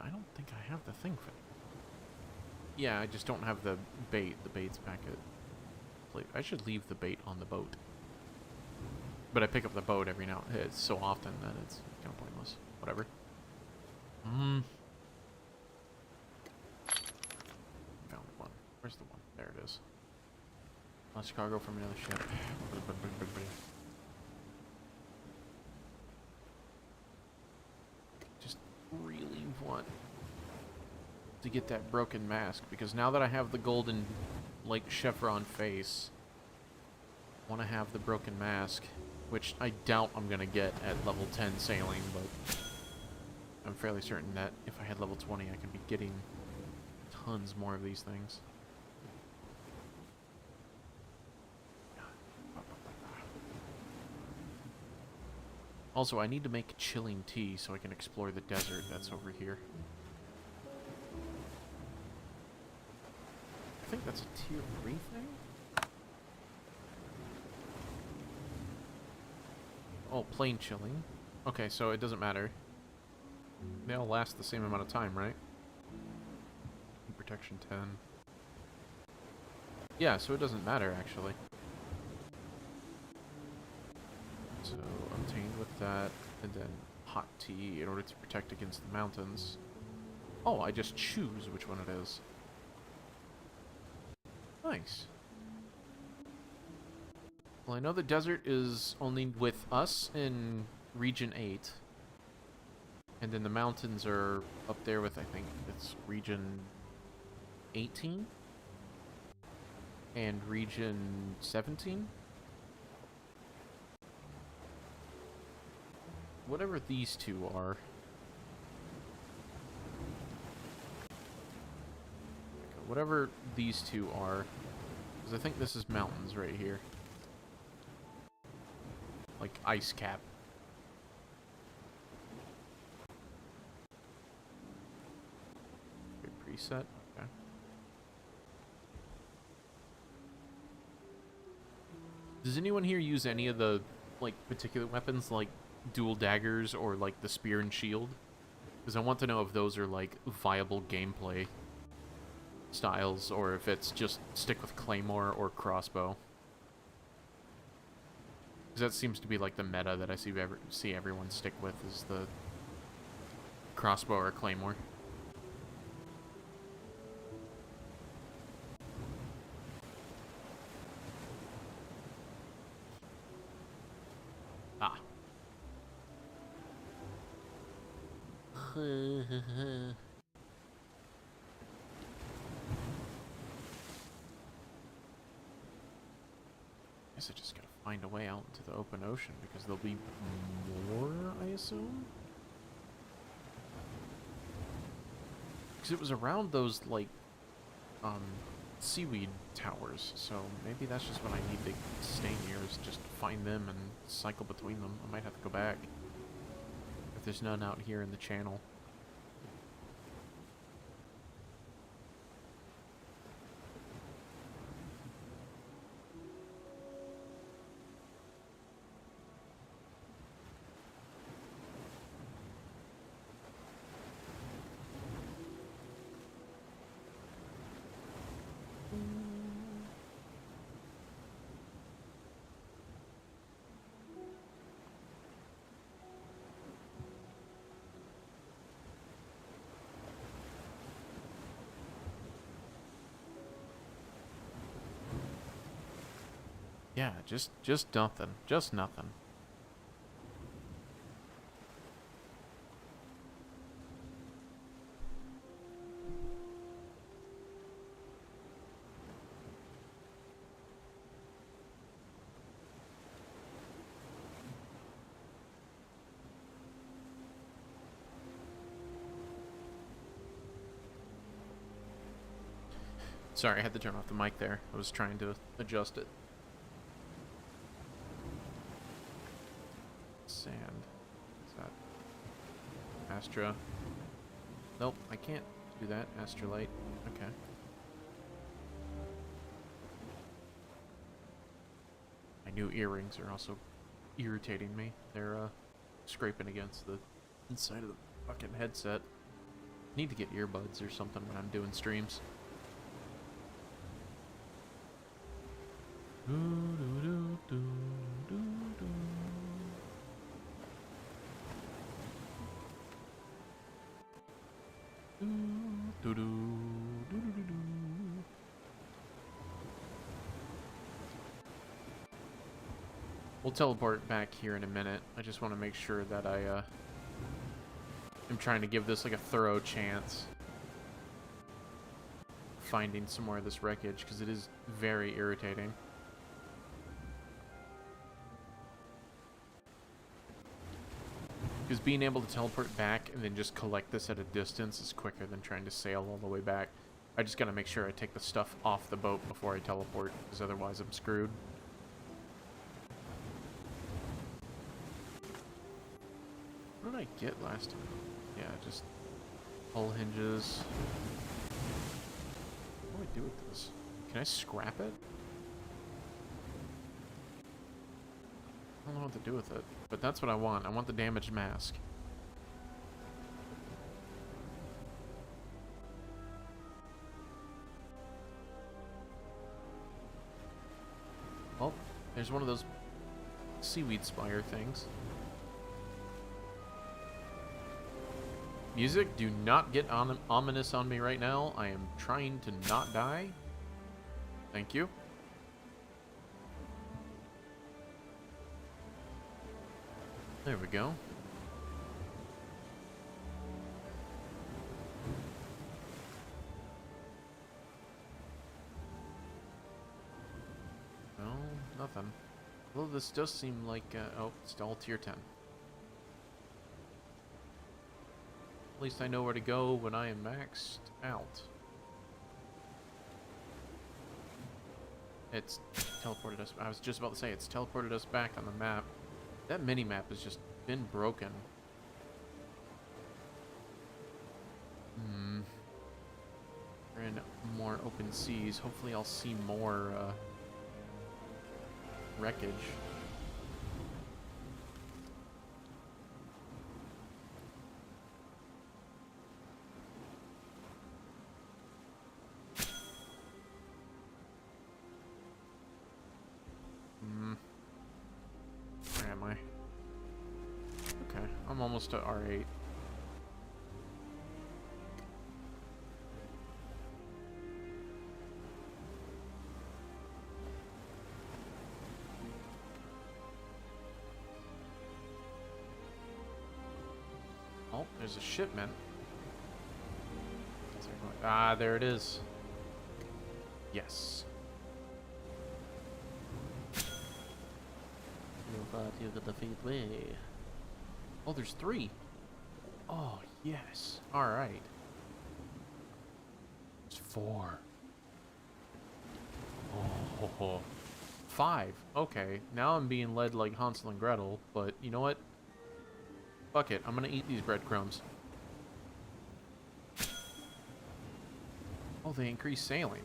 I don't think I have the thing for it. Yeah, I just don't have the bait. The bait's back at... I should leave the bait on the boat. But I pick up the boat every now... It's so often that it's kind of pointless. Whatever. Found one. Where's the one? There it is. Lost cargo from another ship. Just really want to get that broken mask, because now that I have the golden, like, chevron face, I want to have the broken mask, which I doubt I'm going to get at level 10 sailing, but I'm fairly certain that if I had level 20, I could be getting tons more of these things. Also, I need to make chilling tea so I can explore the desert that's over here. I think that's a tier 3 thing? Oh, plain chilling. Okay, so it doesn't matter. They all last the same amount of time, right? Protection 10. Yeah, so it doesn't matter, actually. So, obtained with that, and then hot tea in order to protect against the mountains. Oh, I just choose which one it is. Nice. Well, I know the desert is only with us in Region 8. And then the mountains are up there with, I think, it's Region 18? And Region 17? Whatever these two are. Whatever these two are. Because I think this is mountains right here. Like ice cap. Preset? Okay. Does anyone here use any of the, like, particular weapons, like dual daggers or, like, the spear and shield? Because I want to know if those are, like, viable gameplay styles, or if it's just stick with claymore or crossbow. Because that seems to be, like, the meta that I see everyone stick with, is the crossbow or claymore. Ah. Guess I just gotta find a way out into the open ocean, because there'll be more, I assume? Because it was around those, like, seaweed towers, so maybe that's just what I need to stay near, is just find them and cycle between them. I might have to go back if there's none out here in the channel. Yeah, just nothing. Just nothing. Sorry, I had to turn off the mic there. I was trying to adjust it. Sand. Astra. Nope, I can't do that. Astrolite. Okay. My new earrings are also irritating me. They're scraping against the inside of the fucking headset. Need to get earbuds or something when I'm doing streams. We'll teleport back here in a minute. I just want to make sure that I am trying to give this like a thorough chance finding some more of this wreckage, because it is very irritating. Because being able to teleport back and then just collect this at a distance is quicker than trying to sail all the way back. I just gotta make sure I take the stuff off the boat before I teleport, because otherwise I'm screwed. What did I get last time? Yeah, just hull hinges. What do I do with this? Can I scrap it? I don't know what to do with it, but that's what I want. I want the damaged mask. Oh, there's one of those seaweed spire things. Music, do not get ominous on me right now. I am trying to not die. Thank you. There we go. No, nothing. Well, this does seem like, oh, it's all tier 10. At least I know where to go when I am maxed out. It's teleported us. I was just about to say, it's teleported us back on the map. That mini-map has just been broken. We're in more open seas. Hopefully I'll see more wreckage. Where am I? Okay, I'm almost to R8. Oh, there's a shipment. Ah, there it is. Yes. You thought you could defeat me. Oh, there's 3. Oh, yes. Alright. It's 4. Oh, 5. Okay, now I'm being led like Hansel and Gretel, but you know what? Fuck it, I'm gonna eat these breadcrumbs. Oh, they increase sailing.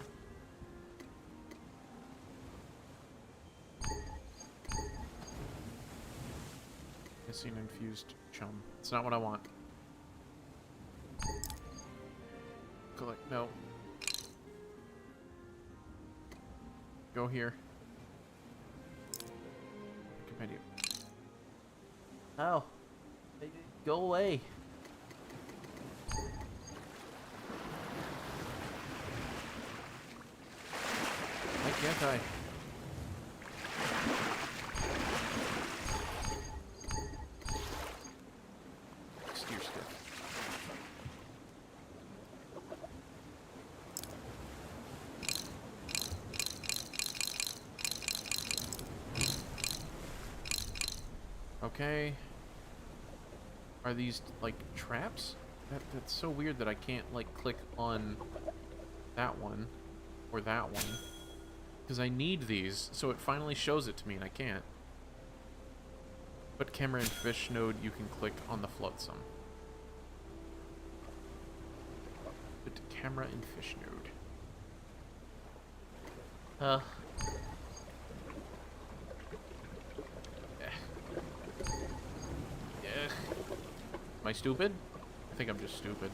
Missing infused chum. It's not what I want. Collect. No. Go here. Compendium. How? Go away. Why can't I? Steer stick. Okay. Are these like traps? That's so weird that I can't like click on that one or that one. Because I need these, so it finally shows it to me and I can't. But camera and fish node, you can click on the flotsam. Put camera in fish node. Uh, Yeah. Am I stupid? I think I'm just stupid.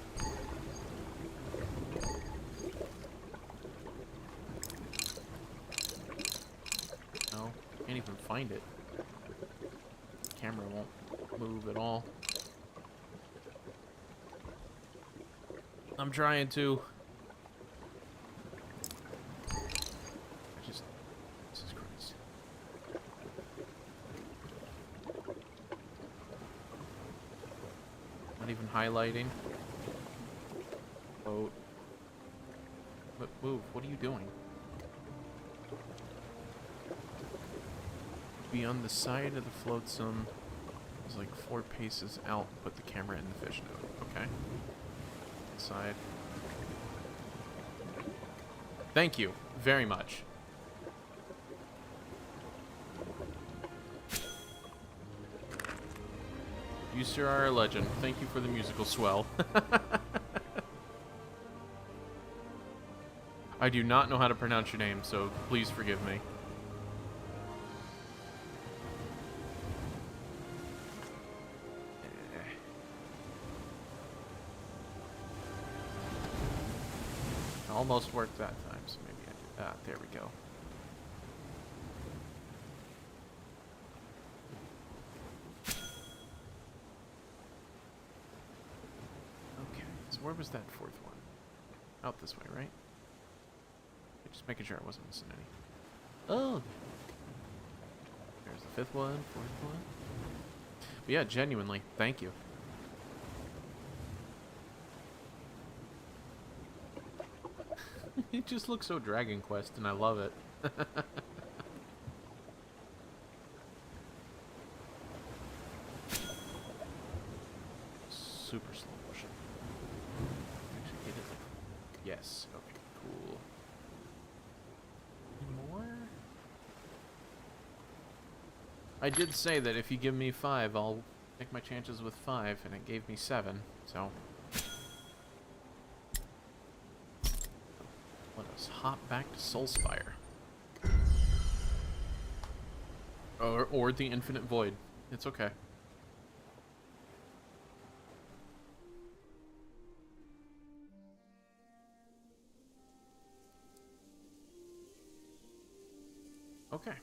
No, can't even find it. Camera won't move at all. I'm trying to. Jesus Christ. Not even highlighting. Boat. Move. What are you doing? Be on the side of the flotsam. It's like 4 paces out. Put the camera in the fish node. Okay. Side. Thank you very much. You, sir, are a legend. Thank you for the musical swell. I do not know how to pronounce your name, so please forgive me. Almost worked that time, so maybe I do that. There we go. Okay, so where was that 4th one? Out this way, right? Just making sure I wasn't missing any. oh, There's the 5th one, 4th one. But yeah, genuinely, thank you. It just looks so Dragon Quest, and I love it. Super slow motion. Actually, hit it. Yes. Okay. Cool. Any more? I did say that if you give me 5, I'll take my chances with 5, and it gave me 7. So. Let us hop back to Soulspire. Or the Infinite Void. It's okay. Okay.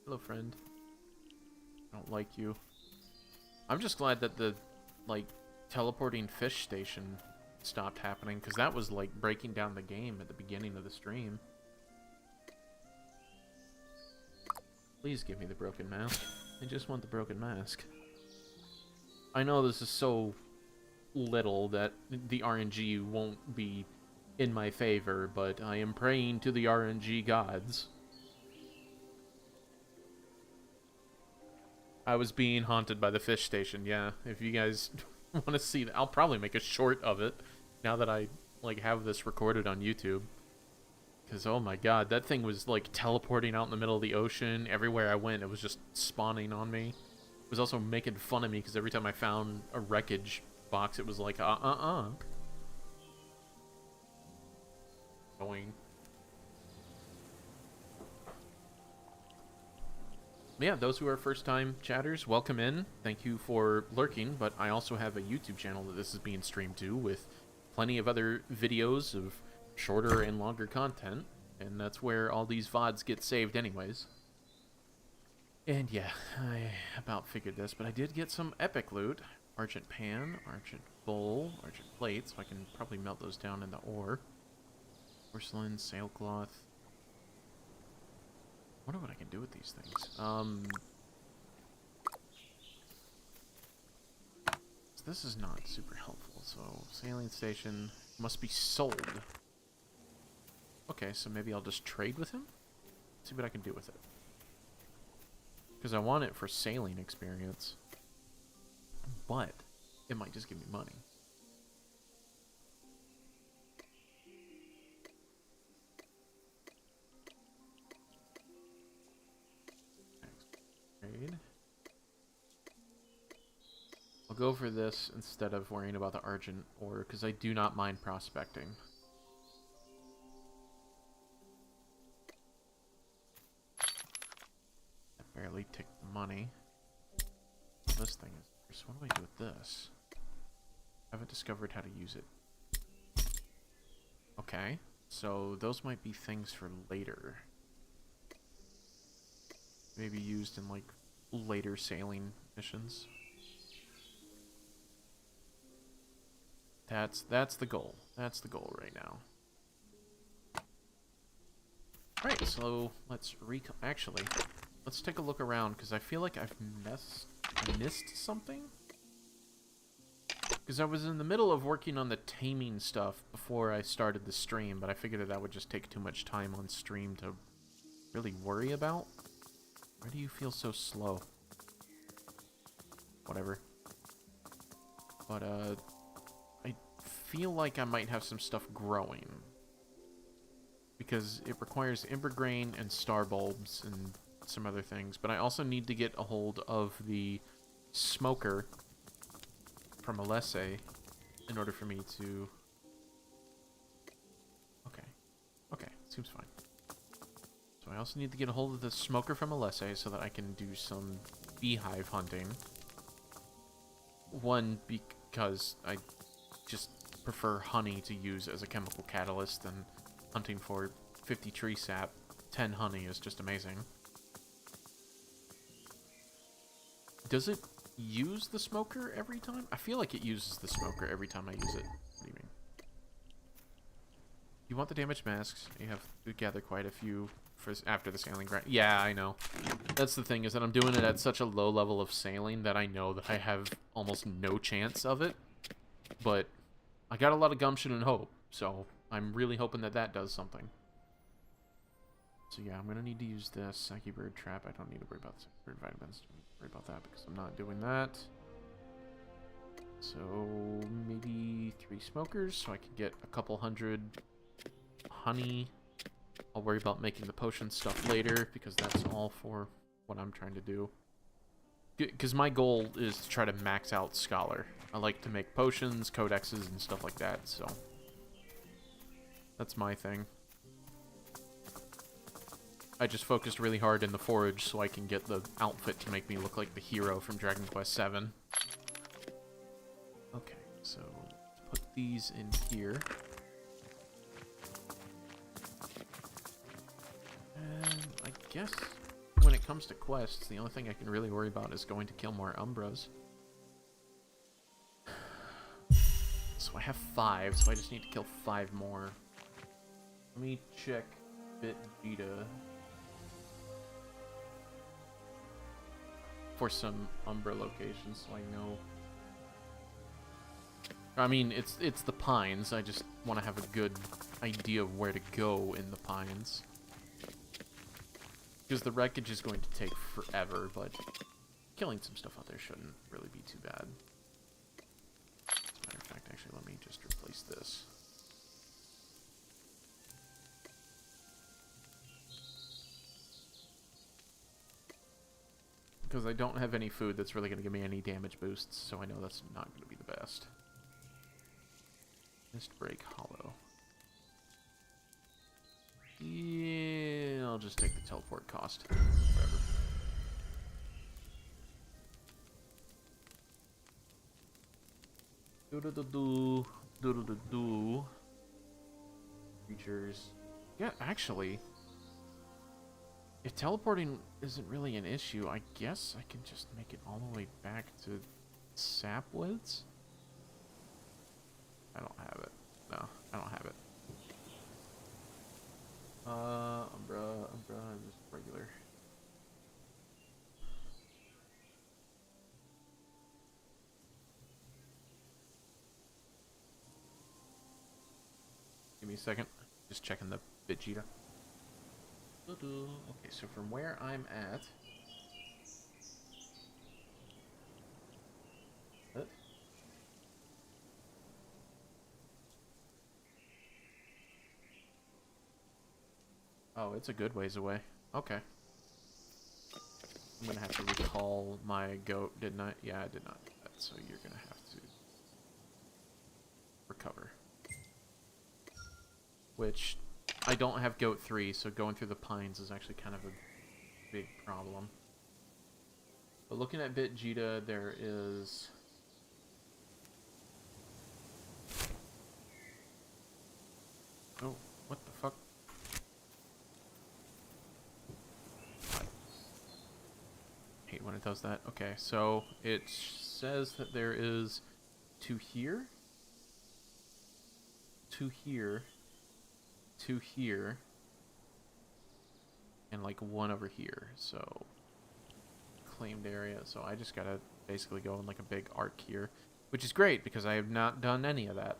Hello, friend. I don't like you. I'm just glad that the, like, teleporting fish station stopped happening, because that was, like, breaking down the game at the beginning of the stream. Please give me the broken mask. I just want the broken mask. I know this is so little that the RNG won't be in my favor, but I am praying to the RNG gods. I was being haunted by the fish station, yeah. If you guys want to see that, I'll probably make a short of it now that I, like, have this recorded on YouTube. Because, oh my god, that thing was, like, teleporting out in the middle of the ocean. Everywhere I went, it was just spawning on me. It was also making fun of me, because every time I found a wreckage box, it was like, Going. Yeah, those who are first-time chatters, welcome in. Thank you for lurking, but I also have a YouTube channel that this is being streamed to with plenty of other videos of shorter and longer content, and that's where all these VODs get saved anyways. And yeah, I about figured this, but I did get some epic loot. Argent pan, argent bowl, argent plate, so I can probably melt those down in the ore. Porcelain, sailcloth. I wonder what I can do with these things. So this is not super helpful. So sailing station must be sold. Okay, so maybe I'll just trade with him. See what I can do with it. Because I want it for sailing experience. But it might just give me money. I'll go for this instead of worrying about the Argent ore, because I do not mind prospecting. I barely take the money. This thing is... What do I do with this? I haven't discovered how to use it. Okay, so those might be things for later. Maybe used in, like, later sailing missions. That's the goal. That's the goal right now. Alright, so let's actually, let's take a look around, because I feel like I've missed something? Because I was in the middle of working on the taming stuff before I started the stream, but I figured that would just take too much time on stream to really worry about. Why do you feel so slow? Whatever. But, I feel like I might have some stuff growing. Because it requires ember grain and star bulbs and some other things. But I also need to get a hold of the smoker from Alesse in order for me to... Okay, seems fine. So I also need to get a hold of the smoker from Alesse so that I can do some beehive hunting. One, because I just prefer honey to use as a chemical catalyst, and hunting for 50 tree sap, 10 honey is just amazing. Does it use the smoker every time? I feel like it uses the smoker every time I use it. What do you mean? You want the damaged masks? You have to gather quite a few for after the sailing grind. Yeah, I know. That's the thing, is that I'm doing it at such a low level of sailing that I know that I have almost no chance of it. But I got a lot of gumption and hope, so I'm really hoping that that does something. So yeah, I'm going to need to use this Saki Bird Trap. I don't need to worry about the Saki Bird Vitamins. I don't need to worry about that because I'm not doing that. So maybe 3 smokers so I can get a couple hundred honey. I'll worry about making the potion stuff later because that's all for what I'm trying to do. Because my goal is to try to max out Scholar. I like to make potions, codexes, and stuff like that, so... That's my thing. I just focused really hard in the forage so I can get the outfit to make me look like the hero from Dragon Quest VII. Okay, so let's put these in here. And I guess when it comes to quests, the only thing I can really worry about is going to kill more Umbras. So I have 5, so I just need to kill 5 more. Let me check Vegeta for some Umbra locations so I know. I mean, it's the Pines. I just want to have a good idea of where to go in the Pines. Because the wreckage is going to take forever, but killing some stuff out there shouldn't really be too bad. As a matter of fact, actually, let me just replace this. Because I don't have any food that's really going to give me any damage boosts, so I know that's not going to be the best. Mist Break Hollow. Yeah, I'll just take the teleport cost. Whatever. Do-do-do-do. Do-do-do-do. Creatures. Yeah, actually, if teleporting isn't really an issue, I guess I can just make it all the way back to Sapwoods? I don't have it. No, I don't have it. Umbra, just regular. Give me a second. Just checking the Vegeta. Okay, so from where I'm at... What? Oh, it's a good ways away. Okay. I'm gonna have to recall my goat, didn't I? Yeah, I did not do that. so you're gonna have to recover. Which, I don't have Goat 3, so going through the pines is actually kind of a big problem. But looking at Bitjita, there is... Oh, what the fuck? I hate when it does that. Okay, so it says that there is 2 here, 2 here, 2 here, and like 1 over here. So claimed area. So I just gotta basically go in like a big arc here, which is great because I have not done any of that.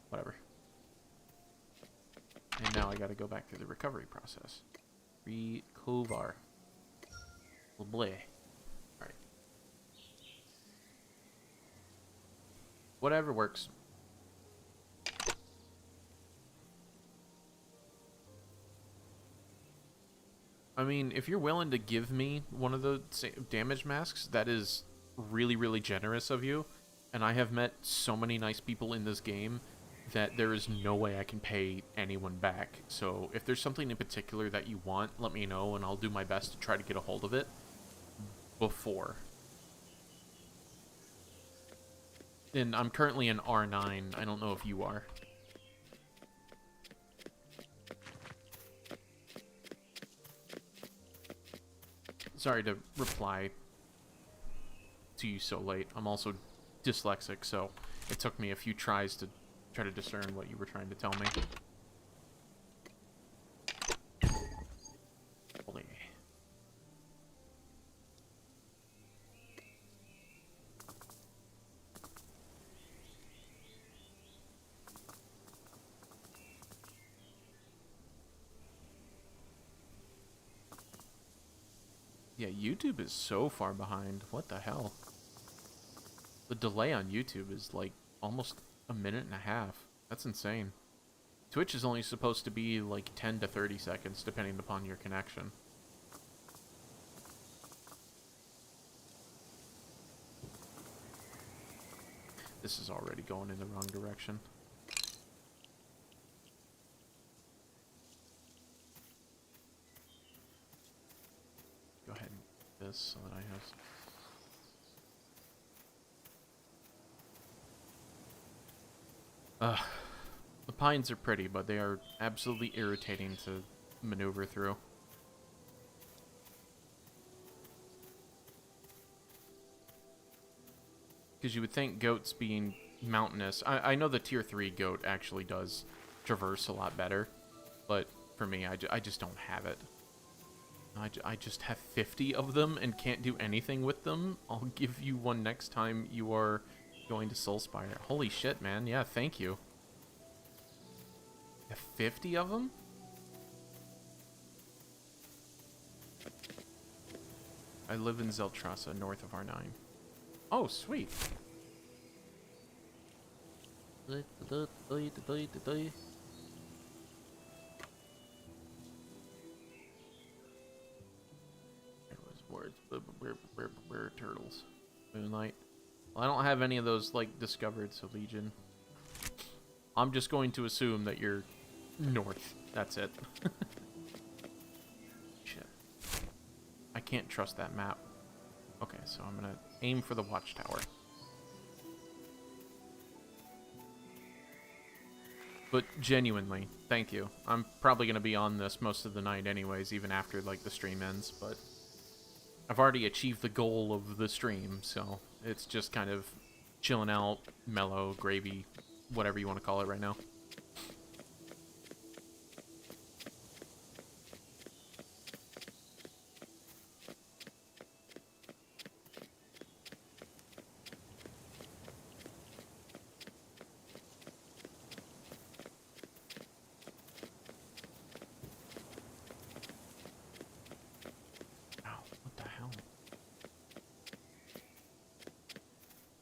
Whatever. And now I gotta go back through the recovery process. Recover. Bleh. Alright. Whatever works. I mean, if you're willing to give me one of the damage masks, that is really, really generous of you. And I have met so many nice people in this game that there is no way I can pay anyone back. So if there's something in particular that you want, let me know, and I'll do my best to try to get a hold of it before. And I'm currently in R9. I don't know if you are. Sorry to reply to you so late. I'm also dyslexic, so it took me a few tries to try to discern what you were trying to tell me. Holy. Yeah, YouTube is so far behind. What the hell? The delay on YouTube is like almost a minute and a half. That's insane. Twitch is only supposed to be like 10 to 30 seconds depending upon your connection. This is already going in the wrong direction. Go ahead and do this so that I have some. The pines are pretty, but they are absolutely irritating to maneuver through. Because you would think goats being mountainous... I know the tier 3 goat actually does traverse a lot better, but for me, I just don't have it. I just have 50 of them and can't do anything with them. I'll give you one next time you are going to Soulspire. Holy shit, man. Yeah, thank you. You have 50 of them? I live in Zeltrasa, north of R9. Oh, sweet. Where turtles? Moonlight. Well, I don't have any of those, like, discovered, so Legion. I'm just going to assume that you're north. That's it. Shit. I can't trust that map. Okay, so I'm gonna aim for the watchtower. But genuinely, thank you. I'm probably gonna be on this most of the night anyways, even after, like, the stream ends, but I've already achieved the goal of the stream, so it's just kind of chilling out, mellow, gravy, whatever you want to call it right now.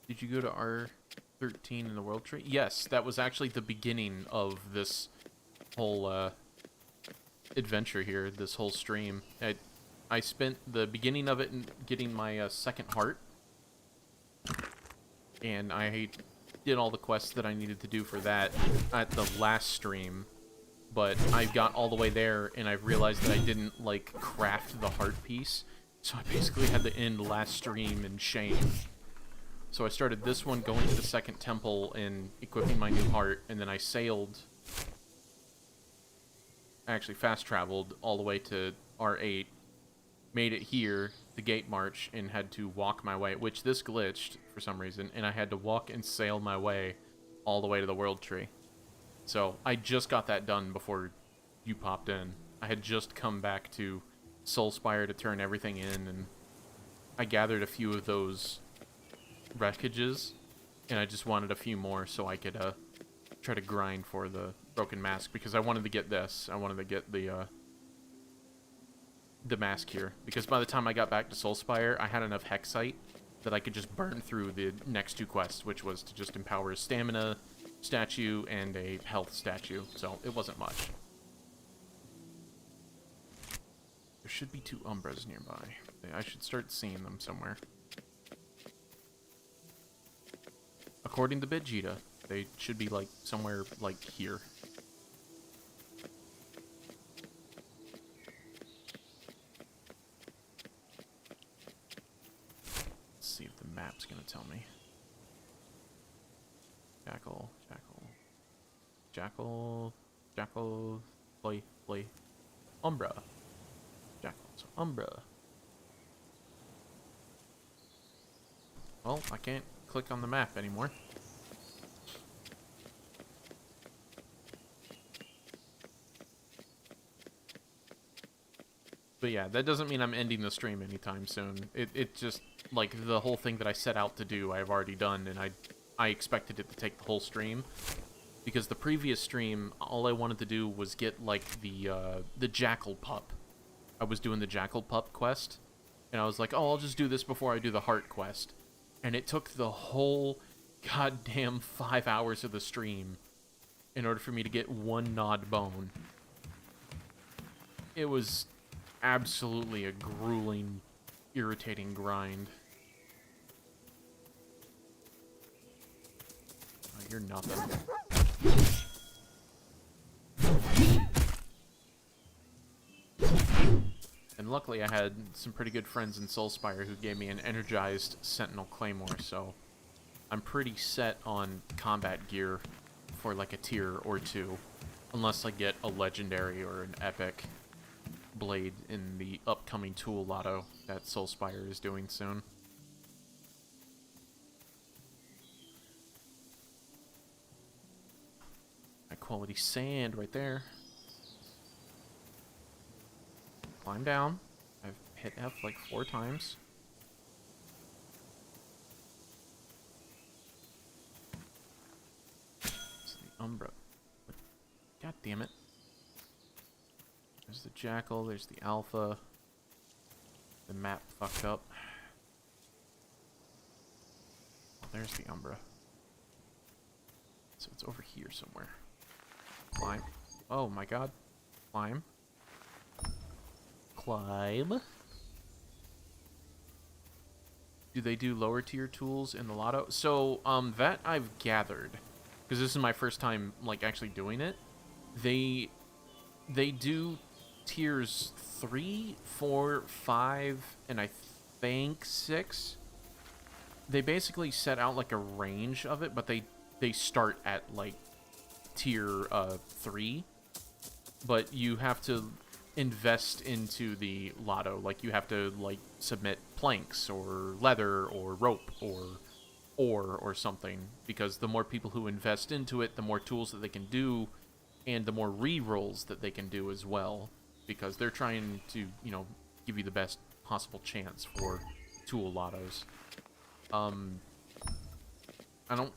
Did you go to R13 in the World Tree? Yes, that was actually the beginning of this whole adventure here, this whole stream. I I spent the beginning of it in getting my second heart. And I did all the quests that I needed to do for that at the last stream. But I got all the way there, and I realized that I didn't, like, craft the heart piece. So I basically had to end last stream in shame. So I started this one, going to the second temple, and equipping my new heart, and then I sailed... actually fast-traveled all the way to R8, made it here, the gate march, and had to walk my way, which this glitched for some reason, and I had to walk and sail my way all the way to the world tree. So I just got that done before you popped in. I had just come back to Soulspire to turn everything in, and I gathered a few of those wreckages, and I just wanted a few more so I could try to grind for the broken mask, because I wanted to get this. I wanted to get the mask here, because by the time I got back to Soulspire, I had enough Hexite that I could just burn through the next two quests, which was to just empower a stamina statue and a health statue, so it wasn't much. There should be 2 Umbras nearby. I should start seeing them somewhere. According to Vegeta, they should be, like, somewhere, like, here. Let's see if the map's gonna tell me. Jackal, Jackal, Jackal, Jackal, play, Umbra. Jackal, so Umbra. Well, I can't click on the map anymore. But yeah, that doesn't mean I'm ending the stream anytime soon. It just, like, the whole thing that I set out to do, I've already done, and I expected it to take the whole stream. Because the previous stream, all I wanted to do was get, like, the Jackal Pup. I was doing the Jackal Pup quest, and I was like, oh, I'll just do this before I do the Heart quest. And it took the whole goddamn 5 hours of the stream in order for me to get one Nod Bone. It was absolutely a grueling, irritating grind. Oh, you're nothing. And luckily I had some pretty good friends in Soulspire who gave me an energized Sentinel Claymore, so I'm pretty set on combat gear for like a tier or 2. Unless I get a legendary or an epic blade in the upcoming tool lotto that Soulspire is doing soon. High quality sand right there. Climb down. I've hit F like 4 times. It's the Umbra. God damn it. There's the Jackal, there's the Alpha. The map fucked up. Oh, there's the Umbra. So it's over here somewhere. Climb. Oh my god. Climb. Climb. Do they do lower tier tools in the lotto? So, that I've gathered. Because this is my first time, like, actually doing it. They do tiers 3, 4, 5, and I think 6. They basically set out, like, a range of it, but they start at, like, tier 3. But you have to invest into the lotto. Like, you have to, like, submit planks or leather or rope or ore or something, because the more people who invest into it, the more tools that they can do, and the more re-rolls that they can do as well, because they're trying to, you know, give you the best possible chance for tool lottos. I don't,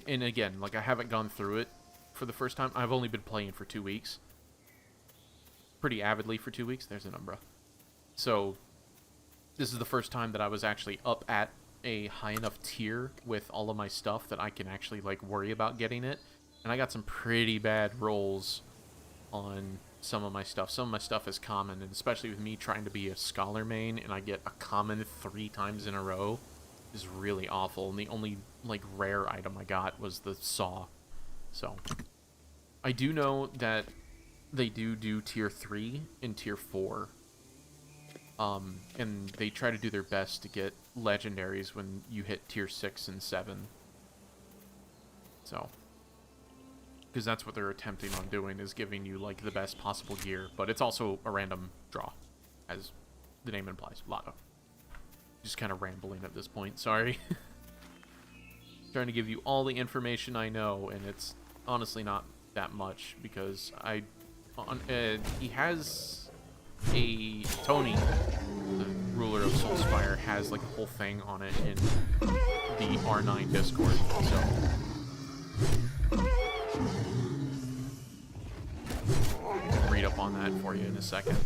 and again, like, I haven't gone through it for the first time. I've only been playing for 2 weeks. Pretty avidly for 2 weeks. There's an Umbra. So, this is the first time that I was actually up at a high enough tier with all of my stuff that I can actually, like, worry about getting it. And I got some pretty bad rolls on some of my stuff. Some of my stuff is common, and especially with me trying to be a scholar main, and I get a common 3 times in a row, is really awful. And the only, like, rare item I got was the saw. So, I do know that they do tier 3 and tier 4. And they try to do their best to get legendaries when you hit tier 6 and 7. So, because that's what they're attempting on doing, is giving you, like, the best possible gear. But it's also a random draw, as the name implies. Lotto. Just kind of rambling at this point, sorry. Trying to give you all the information I know, and it's honestly not that much, because he has a Tony, the ruler of Soulspire, has like a whole thing on it in the R9 Discord, so read up on that for you in a second.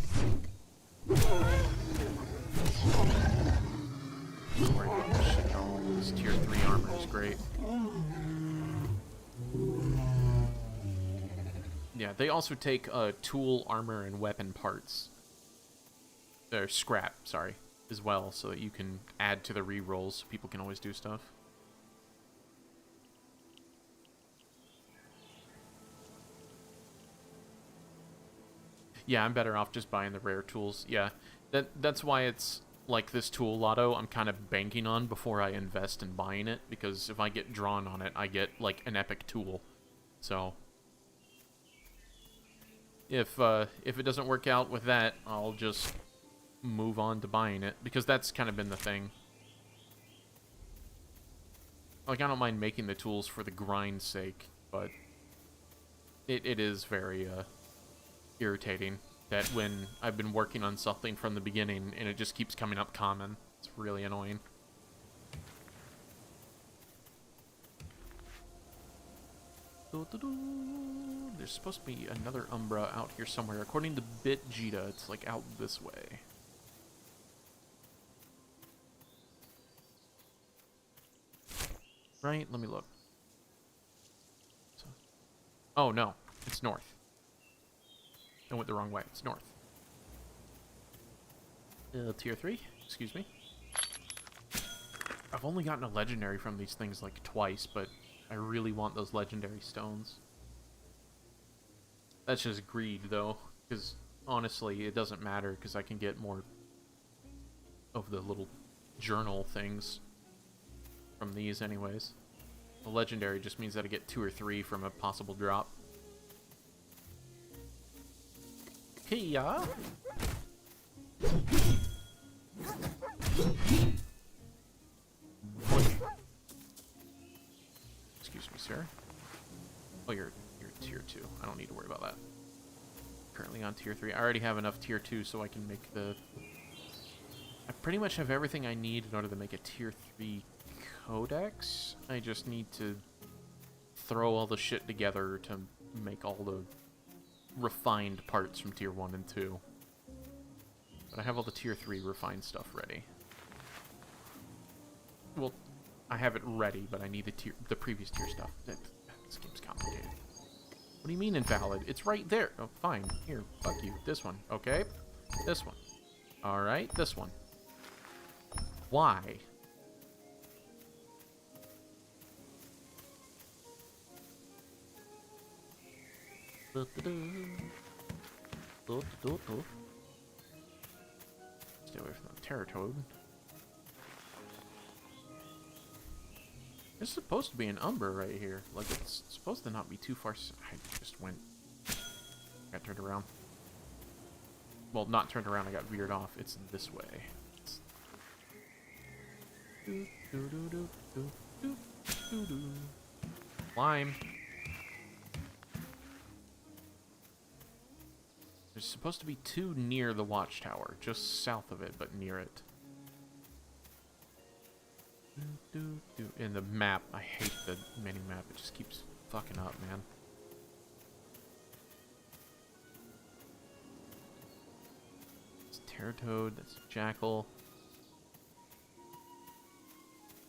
Don't worry about this shit, though. This tier 3 armor is great. Yeah, they also take tool, armor, and weapon parts. Or scrap, sorry, as well, so that you can add to the rerolls, so people can always do stuff. Yeah, I'm better off just buying the rare tools. Yeah, that's why it's like this tool lotto I'm kind of banking on before I invest in buying it, because if I get drawn on it, I get like an epic tool. So if it doesn't work out with that, I'll just move on to buying it, because that's kind of been the thing. Like, I don't mind making the tools for the grind's sake, but it is very irritating that when I've been working on something from the beginning and it just keeps coming up common. It's really annoying. There's supposed to be another Umbra out here somewhere. According to Bitcraft, it's like out this way. Right? Let me look. Oh, no. It's north. I went the wrong way. It's north. Tier 3? Excuse me. I've only gotten a legendary from these things like twice, but I really want those legendary stones. That's just greed, though, because honestly, it doesn't matter, because I can get more of the little journal things from these anyways. The legendary just means that I get 2 or 3 from a possible drop. Kia! Excuse me, sir. Oh, you're tier 2. I don't need to worry about that. Currently on tier 3. I already have enough tier 2 so I can make the... I pretty much have everything I need in order to make a tier 3 codex. I just need to throw all the shit together to make all the refined parts from tier 1 and 2. But I have all the tier 3 refined stuff ready. Well, I have it ready, but I need the previous tier stuff. This game's complicated. What do you mean invalid? It's right there. Oh, fine. Here, fuck you. This one, okay? This one. Alright, this one. Why? Stay away from the Terratoad. There's supposed to be an Umber right here. Like, it's supposed to not be too far. I just went... got turned around. Well, not turned around, I got veered off. It's this way. It's... Climb. There's supposed to be 2 near the watchtower, just south of it, but near it. In the map, I hate the mini-map, it just keeps fucking up, man. It's Terratoad, that's Jackal.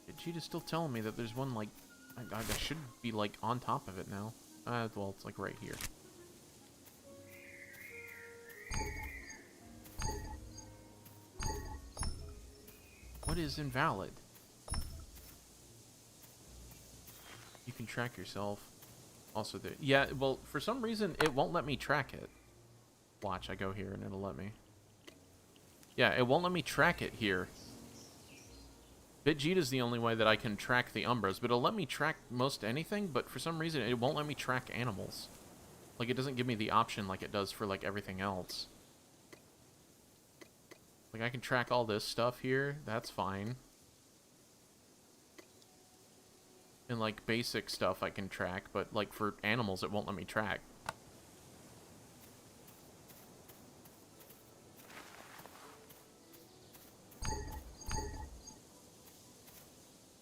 Vegeta's still telling me that there's one, like, I should be, like, on top of it now. Well, it's, like, right here. is invalid? You can track yourself. Also, yeah, well, for some reason, it won't let me track it. Watch, I go here and it'll let me. Yeah, it won't let me track it here. Bitjita's the only way that I can track the Umbras, but it'll let me track most anything, but for some reason, it won't let me track animals. Like, it doesn't give me the option like it does for, like, everything else. Like, I can track all this stuff here. That's fine. And, like, basic stuff I can track, but, like, for animals, it won't let me track.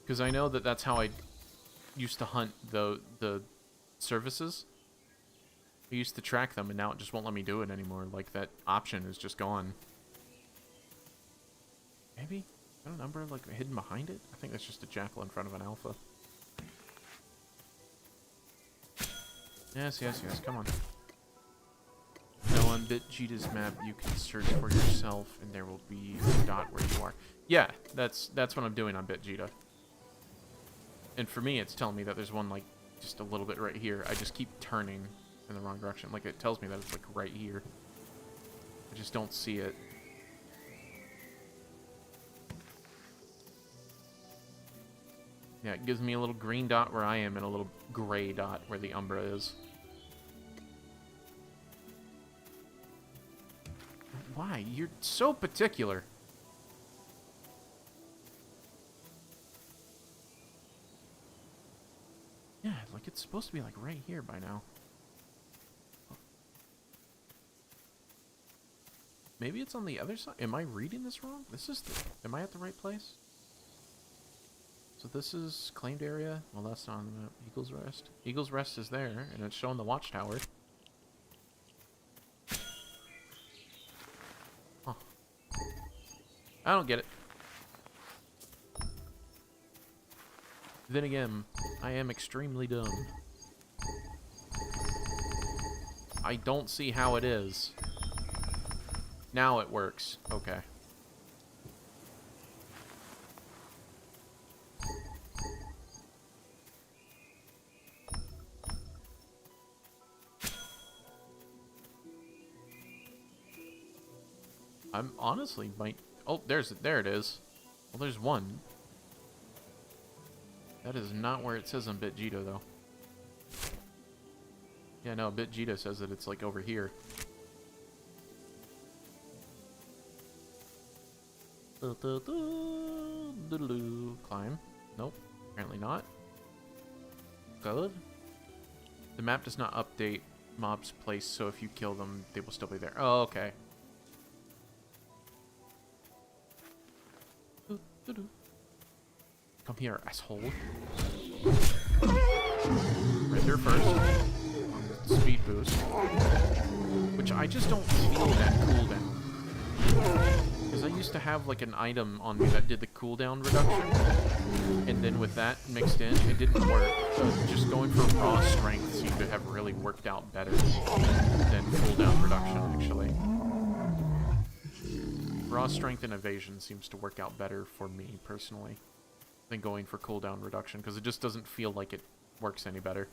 Because I know that that's how I used to hunt the services. I used to track them, and now it just won't let me do it anymore. Like, that option is just gone. Maybe? Is that a number, like, hidden behind it? I think that's just a jackal in front of an alpha. Yes, yes, yes, come on. No, on Bitjita's map, you can search for yourself, and there will be a dot where you are. Yeah, that's what I'm doing on Bitjita. And for me, it's telling me that there's one, like, just a little bit right here. I just keep turning in the wrong direction. Like, it tells me that it's, like, right here. I just don't see it. Yeah, it gives me a little green dot where I am and a little gray dot where the Umbra is. Why? You're so particular. Yeah, like it's supposed to be like right here by now. Maybe it's on the other side. Am I reading this wrong? This is am I at the right place? So this is claimed area. Well, that's not on the map. Eagle's Rest. Eagle's Rest is there, and it's showing the watchtower. Huh. I don't get it. Then again, I am extremely dumb. I don't see how it is. Now it works. Okay. I'm honestly might... Oh, there it is. Well, there's one. That is not where it says on Bitjita, though. Yeah, no, Bitjita says that it's, like, over here. Climb. Nope, apparently not. Good. The map does not update mobs' place, so if you kill them, they will still be there. Oh, okay. Come here, asshole. Render first. Speed boost. Which I just don't feel that cooldown. Because I used to have like an item on me that did the cooldown reduction. And then with that mixed in, it didn't work. Just going for raw strength seemed to have really worked out better than cooldown reduction, actually. Raw strength and evasion seems to work out better for me, personally, than going for cooldown reduction, because it just doesn't feel like it works any better.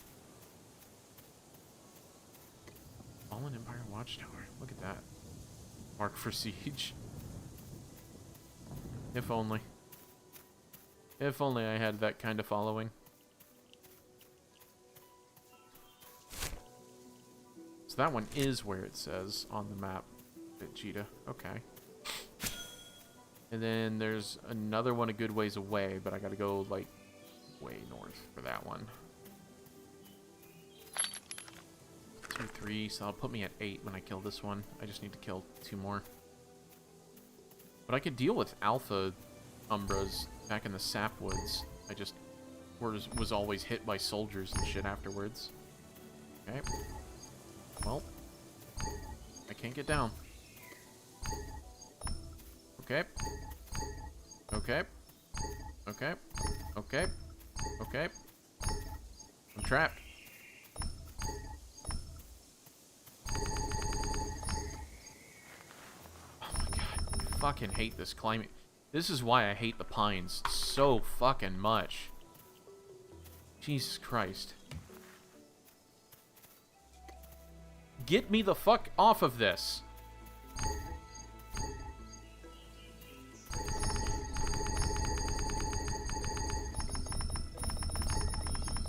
Fallen Empire Watchtower. Look at that. Mark for siege. If only. If only I had that kind of following. So that one is where it says on the map. Bitjita. Okay. And then there's another one a good ways away, but I gotta go, like, way north for that one. 2, 3, so that'll put me at 8 when I kill this one. I just need to kill 2 more. But I could deal with alpha Umbras back in the Sapwoods. I just was always hit by soldiers and shit afterwards. Okay. Well, I can't get down. Okay. Okay. Okay. Okay. Okay. I'm trapped. Oh my god. I fucking hate this climbing. This is why I hate the pines so fucking much. Jesus Christ. Get me the fuck off of this.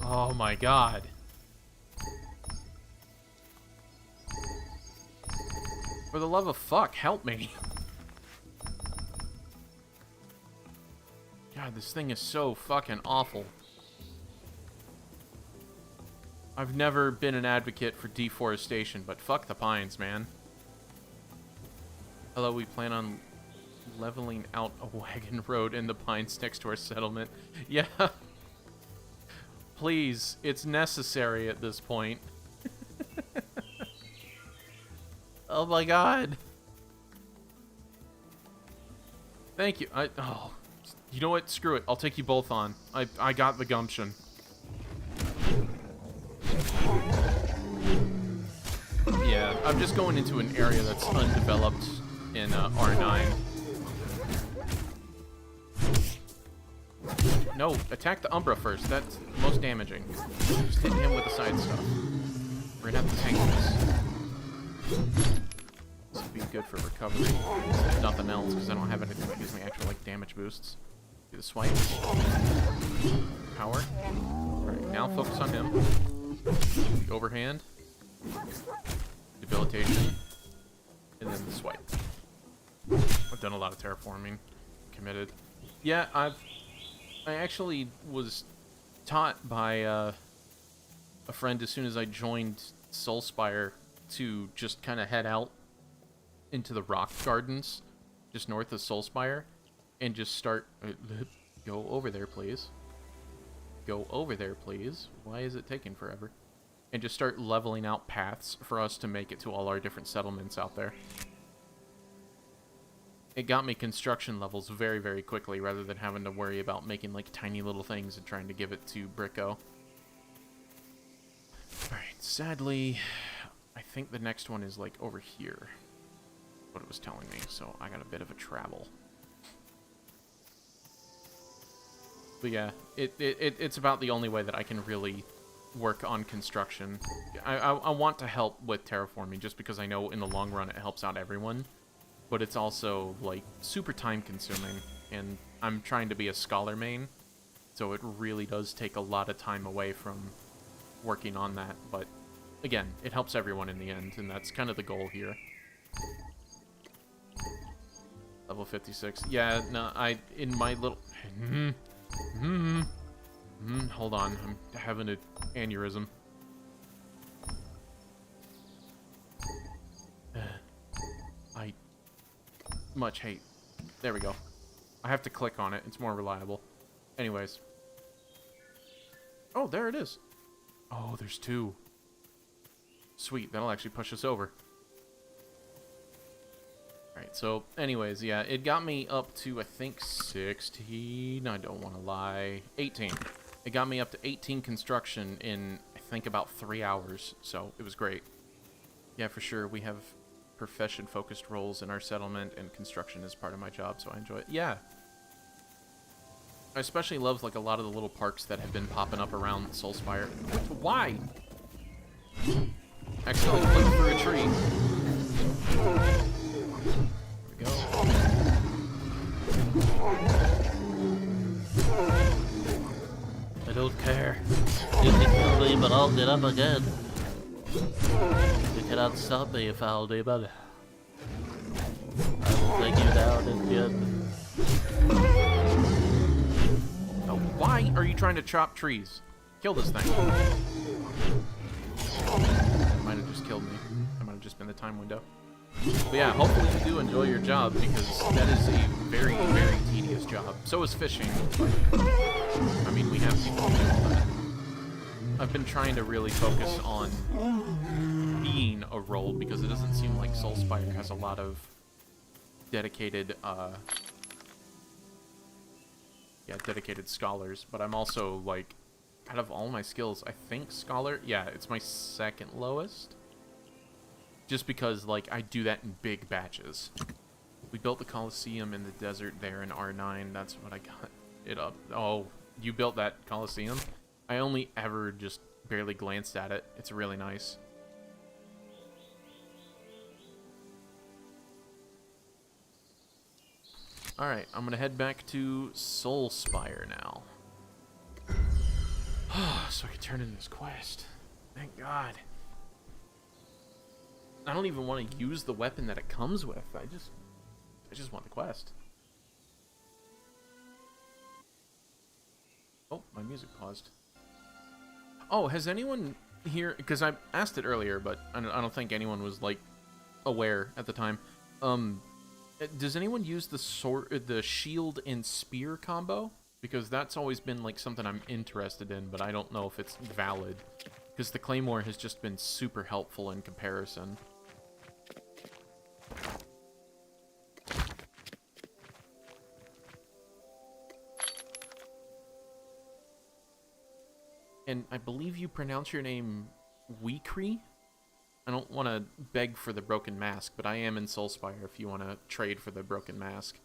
Oh my god. For the love of fuck, help me. God, this thing is so fucking awful. I've never been an advocate for deforestation, but fuck the pines, man. Hello, we plan on leveling out a wagon road in the pines next to our settlement. Yeah. Please, it's necessary at this point. Oh my god. Thank you. You know what? Screw it. I'll take you both on. I got the gumption. Yeah, I'm just going into an area that's undeveloped in R9. No, attack the Umbra first. That's most damaging. Just hit him with the side stuff. We're gonna have to tank this. This would be good for recovery. If nothing else, because I don't have anything that gives me actual like damage boosts. Do the swipe. Power. Alright, now focus on him. The overhand. Debilitation. And then the swipe. I've done a lot of terraforming. Committed. Yeah, I actually was taught by a friend as soon as I joined Soulspire to just kind of head out into the rock gardens just north of Soulspire and just start... go over there, please. Go over there, please. Why is it taking forever? And just start leveling out paths for us to make it to all our different settlements out there. It got me construction levels very, very quickly rather than having to worry about making like tiny little things and trying to give it to Bricko. Alright, sadly, I think the next one is like over here. What it was telling me, so I got a bit of a travel. But yeah, it's about the only way that I can really work on construction. I want to help with terraforming just because I know in the long run it helps out everyone. But it's also, like, super time-consuming, and I'm trying to be a scholar main, so it really does take a lot of time away from working on that. But, again, it helps everyone in the end, and that's kind of the goal here. Level 56. Yeah, no, in my little... hold on, I'm having an aneurysm. Much hate. There we go. I have to click on it. It's more reliable. Anyways. Oh, there it is. Oh, there's two. Sweet. That'll actually push us over. Alright, so anyways, yeah, it got me up to, I think, 16. I don't want to lie. 18. It got me up to 18 construction in, I think, about 3 hours. So it was great. Yeah, for sure. We have profession-focused roles in our settlement, and construction is part of my job, so I enjoy it. Yeah. I especially love, like, a lot of the little parks that have been popping up around Soulspire. Why? Accidentally flipped through a tree. There we go. I don't care. You can kill me, but I'll get up again. You cannot stop me, foul demon. I will take you down again. Oh, why are you trying to chop trees? Kill this thing. That might have just killed me. That might have just been the time window. But yeah, hopefully you do enjoy your job, because that is a very, very tedious job. So is fishing. But, I mean, we have people who do all that. I've been trying to really focus on being a role, because it doesn't seem like Soulspire has a lot of dedicated, dedicated scholars. But I'm also, like, out of all my skills, I think Scholar, yeah, it's my second lowest. Just because, like, I do that in big batches. We built the Colosseum in the desert there in R9. That's what I got it up. Oh, you built that Colosseum? I only ever just barely glanced at it. It's really nice. Alright, I'm gonna head back to Soulspire now. So I can turn in this quest. Thank God. I don't even want to use the weapon that it comes with. I just want the quest. Oh, my music paused. Oh, has anyone here... Because I asked it earlier, but I don't think anyone was, like, aware at the time. Does anyone use the shield and spear combo? Because that's always been, like, something I'm interested in, but I don't know if it's valid. Because the Claymore has just been super helpful in comparison. And I believe you pronounce your name Weekry? I don't want to beg for the Broken Mask, but I am in Soulspire if you want to trade for the Broken Mask.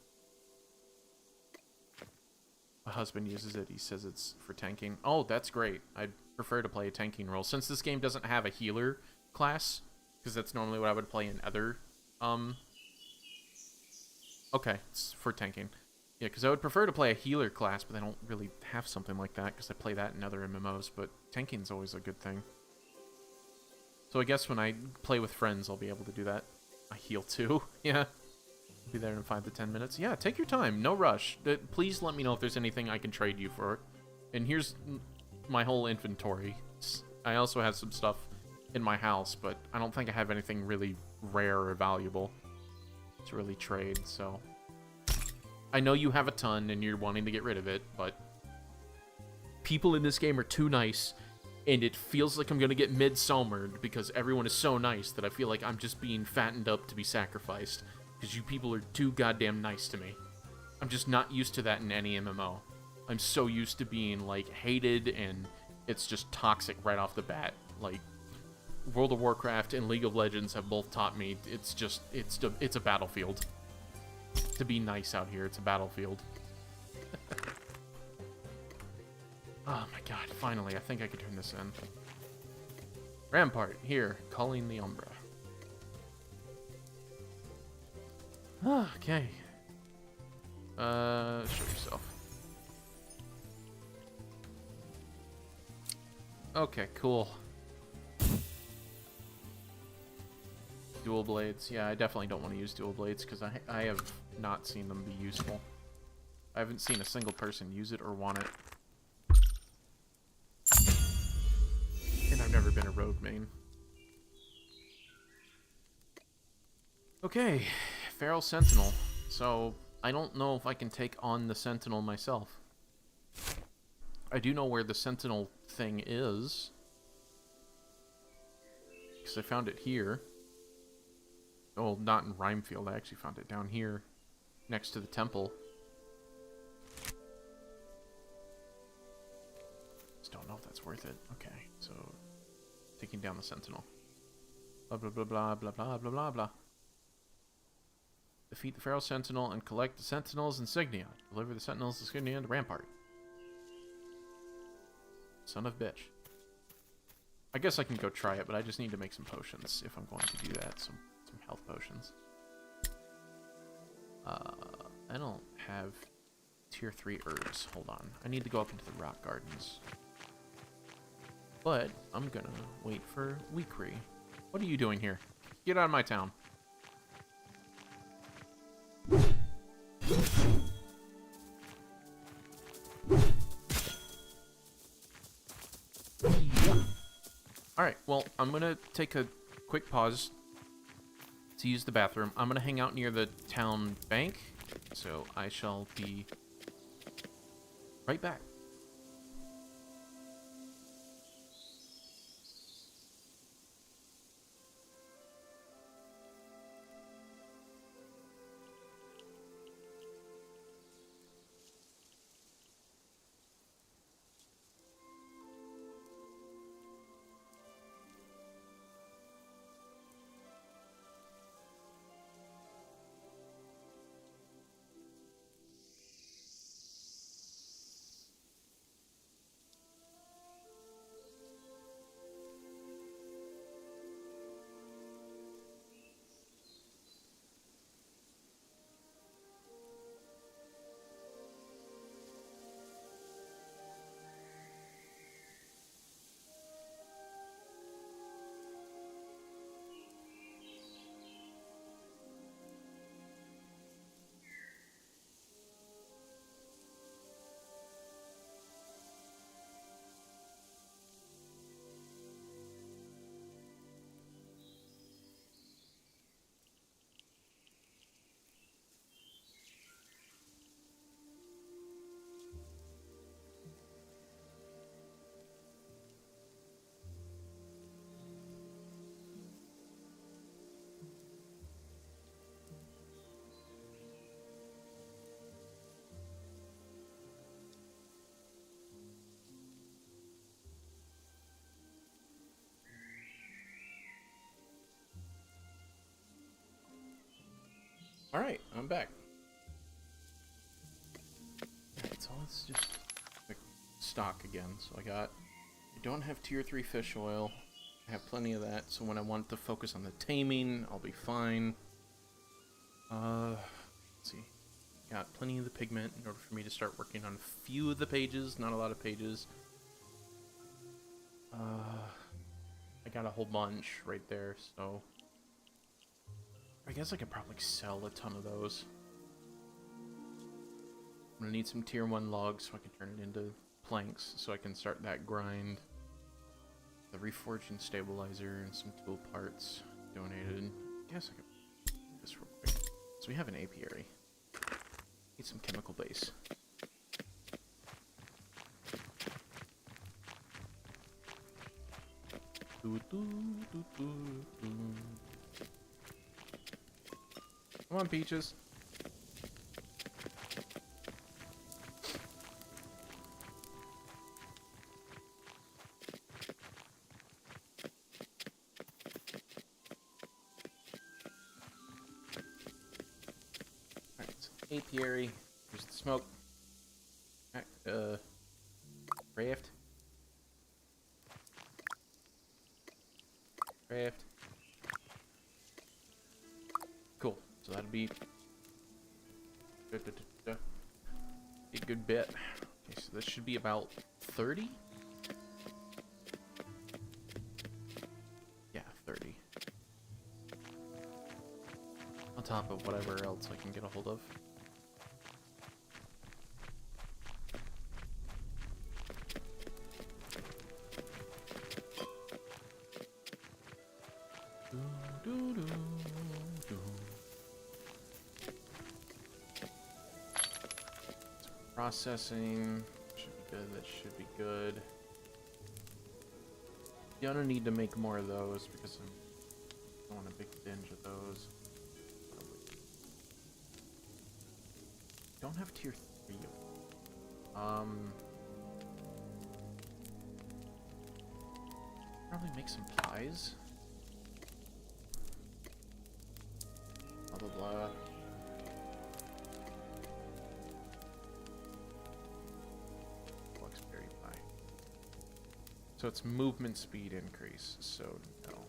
My husband uses it. He says it's for tanking. Oh, that's great. I'd prefer to play a tanking role. Since this game doesn't have a healer class, because that's normally what I would play in other... Okay, it's for tanking. Yeah, because I would prefer to play a healer class, but I don't really have something like that, because I play that in other MMOs, but tanking's always a good thing. So I guess when I play with friends, I'll be able to do that. I heal too. Yeah. Be there in 5 to 10 minutes. Yeah, take your time. No rush. Please let me know if there's anything I can trade you for. And here's my whole inventory. I also have some stuff in my house, but I don't think I have anything really rare or valuable to really trade, so... I know you have a ton and you're wanting to get rid of it, but people in this game are too nice, and it feels like I'm going to get mid-sommered because everyone is so nice that I feel like I'm just being fattened up to be sacrificed because you people are too goddamn nice to me. I'm just not used to that in any MMO. I'm so used to being, like, hated, and it's just toxic right off the bat. Like, World of Warcraft and League of Legends have both taught me it's a battlefield. To be nice out here, it's a battlefield. Oh my god, finally, I think I can turn this in. Rampart, here, calling the Umbra. Okay. Show yourself. Okay, cool. Dual blades. Yeah, I definitely don't want to use dual blades because I have not seen them be useful. I haven't seen a single person use it or want it. And I've never been a rogue main. Okay, Feral Sentinel. So, I don't know if I can take on the Sentinel myself. I do know where the Sentinel thing is. Because I found it here. Oh, not in Rhymefield. I actually found it down here, next to the temple. Just don't know if that's worth it. Okay, so taking down the Sentinel. Blah blah blah blah blah blah blah blah blah. Defeat the Feral Sentinel and collect the Sentinel's insignia. Deliver the Sentinel's insignia to Rampart. Son of bitch. I guess I can go try it, but I just need to make some potions if I'm going to do that. Some health potions. I don't have tier 3 herbs. Hold on. I need to go up into the rock gardens. But I'm gonna wait for Weekry. What are you doing here? Get out of my town. Alright, well, I'm gonna take a quick pause to use the bathroom. I'm gonna hang out near the town bank, so I shall be right back. Alright, I'm back. Alright, so let's just stock again. So I don't have tier 3 fish oil. I have plenty of that, so when I want to focus on the taming, I'll be fine. Let's see. Got plenty of the pigment in order for me to start working on a few of the pages, not a lot of pages. I got a whole bunch right there, so I guess I could probably sell a ton of those. I'm gonna need some tier 1 logs so I can turn it into planks, so I can start that grind. The reforging stabilizer and some tool parts donated. I guess I could do this real quick. So we have an apiary. Need some chemical base. Come on, Peaches. Alright, so apiary. Here's the smoke. Craft. Craft. Cool. So that'd be a good bit. Okay, so this should be about 30. Yeah, 30. On top of whatever else I can get a hold of. Processing should be good. That should be good. You're gonna need to make more of those because I want a big binge of those. Don't have tier 3 of them. Probably make some pies. Blah blah blah. Blackberry pie. So it's movement speed increase, so no.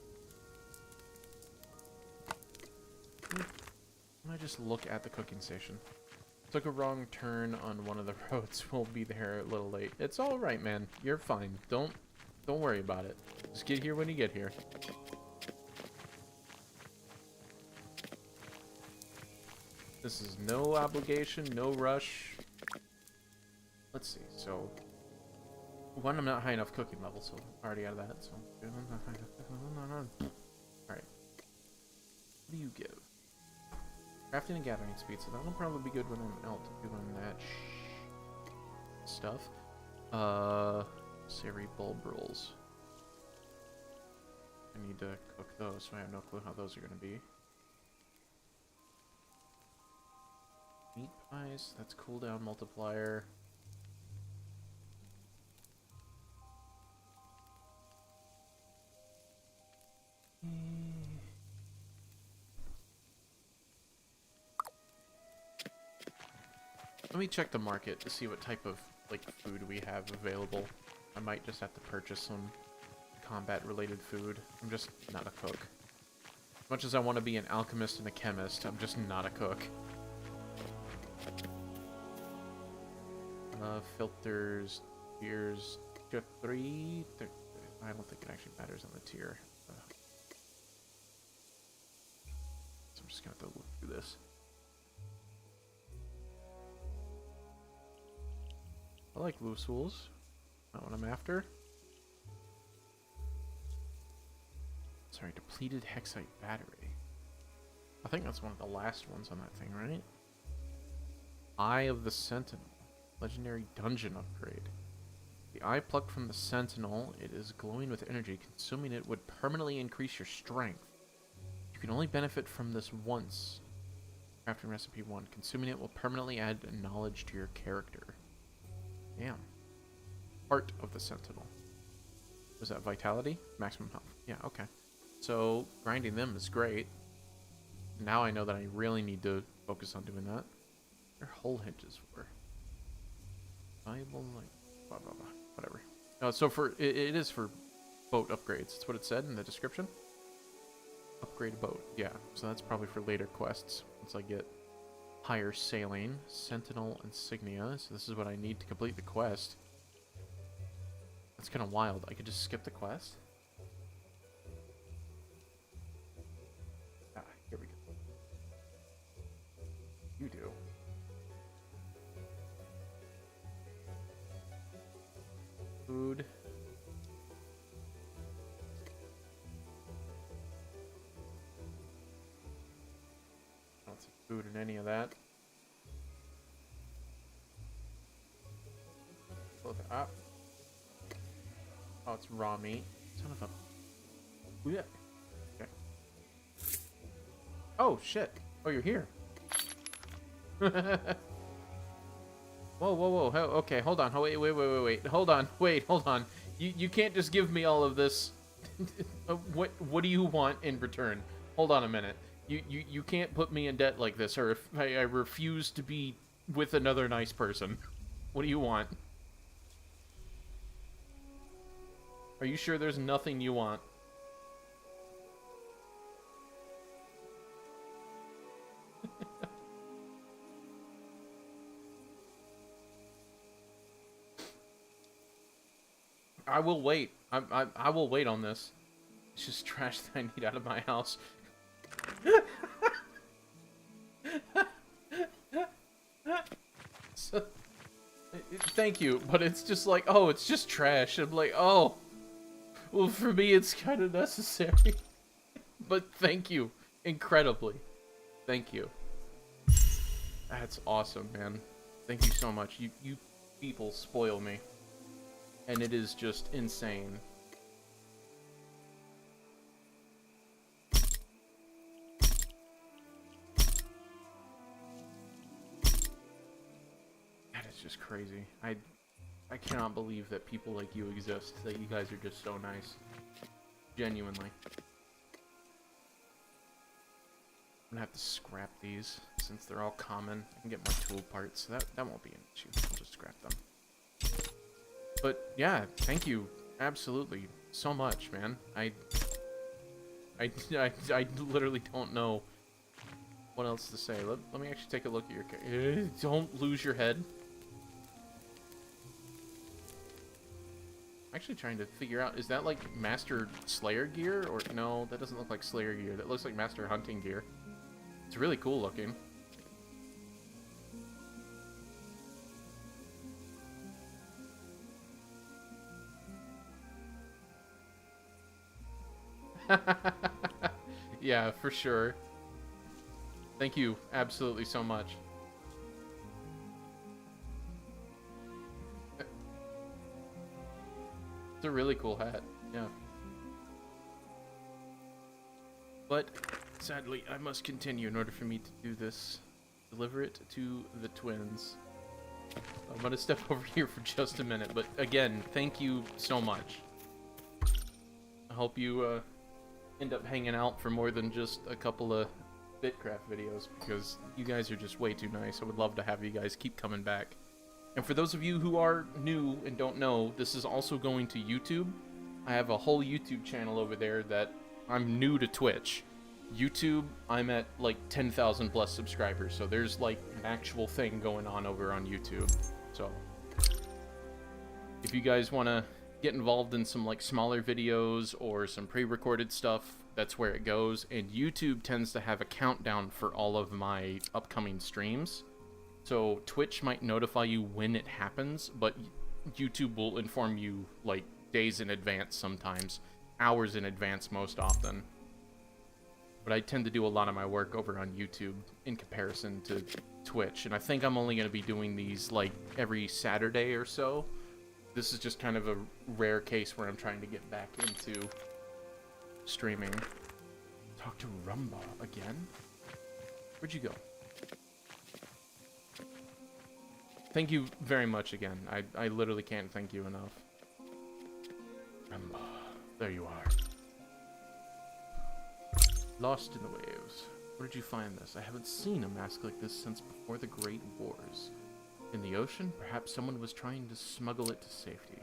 I just look at the cooking station. Took a wrong turn on one of the roads. We'll be there a little late. It's all right, man. You're fine. Don't worry about it. Just get here when you get here. This is no obligation, no rush. Let's see. So, one, I'm not high enough cooking level, so I'm already out of that. So, all right. What do you give? Crafting and gathering speed, so that'll probably be good when I'm out doing that stuff. Savory bulb rolls. I need to cook those, so I have no clue how those are going to be. Meat pies, that's cooldown multiplier. Let me check the market to see what type of food we have available. I might just have to purchase some combat related food. I'm just not a cook. As much as I want to be an alchemist and a chemist, I'm just not a cook. Filters, tiers, tier 3. I don't think it actually matters on the tier. So I'm just gonna have to look through this. I like loose wools. Not what I'm after. Sorry, depleted hexite battery. I think that's one of the last ones on that thing, right? Eye of the Sentinel. Legendary dungeon upgrade. The eye plucked from the Sentinel. It is glowing with energy. Consuming it would permanently increase your strength. You can only benefit from this once. Crafting recipe 1. Consuming it will permanently add knowledge to your character. Damn. Heart of the Sentinel. Was that vitality? Maximum health. Yeah, okay. So, grinding them is great. Now I know that I really need to focus on doing that. What are hull hinges for? Valuable, like, blah, blah, blah. Whatever. So it is for boat upgrades. That's what it said in the description. Upgrade a boat. Yeah, so that's probably for later quests. Once I get higher sailing, Sentinel insignia. So this is what I need to complete the quest. That's kind of wild. I could just skip the quest. Ah, here we go. You do. Food. I don't see food in any of that. Look up. Oh, it's raw meat. Son of a... Yeah. Okay. Oh, shit. Oh, you're here. Whoa, whoa, whoa. Okay, hold on. Wait. Hold on. Hold on. You can't just give me all of this. What do you want in return? Hold on a minute. You can't put me in debt like this, or if I refuse to be with another nice person. What do you want? Are you sure there's nothing you want? I will wait. I will wait on this. It's just trash that I need out of my house. So, thank you, but it's just like, oh, it's just trash. I'm like, oh, well, for me, it's kind of necessary. But thank you, incredibly. Thank you. That's awesome, man. Thank you so much. You people spoil me. And it is just insane. That is just crazy. I cannot believe that people like you exist. That you guys are just so nice. Genuinely. I'm gonna have to scrap these since they're all common. I can get more tool parts, so that won't be an issue. I'll just scrap them. But yeah, thank you, absolutely, so much, man. I literally don't know what else to say. Let me actually take a look at your. Don't lose your head. I'm actually trying to figure out, is that like Master Slayer gear, or no? That doesn't look like Slayer gear. That looks like Master Hunting gear. It's really cool looking. Yeah, for sure. Thank you absolutely so much. It's a really cool hat, yeah. But sadly, I must continue in order for me to do this. Deliver it to the twins. I'm gonna step over here for just a minute, but again, thank you so much. I hope you end up hanging out for more than just a couple of Bitcraft videos, because you guys are just way too nice. I would love to have you guys keep coming back. And for those of you who are new and don't know, this is also going to YouTube. I have a whole YouTube channel over there that I'm new to Twitch. YouTube, I'm at like 10,000 plus subscribers, so there's like an actual thing going on over on YouTube. So if you guys want to get involved in some like smaller videos or some pre-recorded stuff, that's where it goes. And YouTube tends to have a countdown for all of my upcoming streams. So Twitch might notify you when it happens, but YouTube will inform you like days in advance sometimes, hours in advance most often. But I tend to do a lot of my work over on YouTube in comparison to Twitch, and I think I'm only going to be doing these like every Saturday or so. This is just kind of a rare case where I'm trying to get back into streaming. Talk to Rumba again? Where'd you go? Thank you very much again. I literally can't thank you enough. Rumba, there you are. Lost in the waves. Where did you find this? I haven't seen a mask like this since before the Great Wars. In the ocean? Perhaps someone was trying to smuggle it to safety.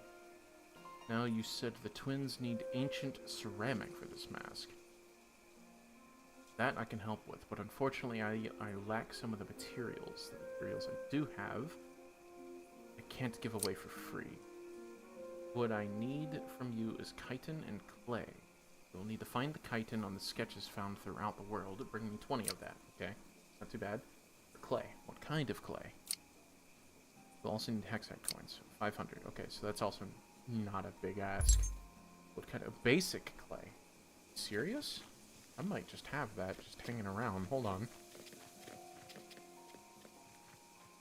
Now you said the twins need ancient ceramic for this mask. That I can help with, but unfortunately I lack some of the materials. The materials I do have, I can't give away for free. What I need from you is chitin and clay. You'll need to find the chitin on the sketches found throughout the world. Bring me 20 of that, okay? Not too bad. For clay. What kind of clay? We'll also need hexite coins. 500. Okay, so that's also not a big ask. What kind of basic clay? Serious? I might just have that just hanging around. Hold on.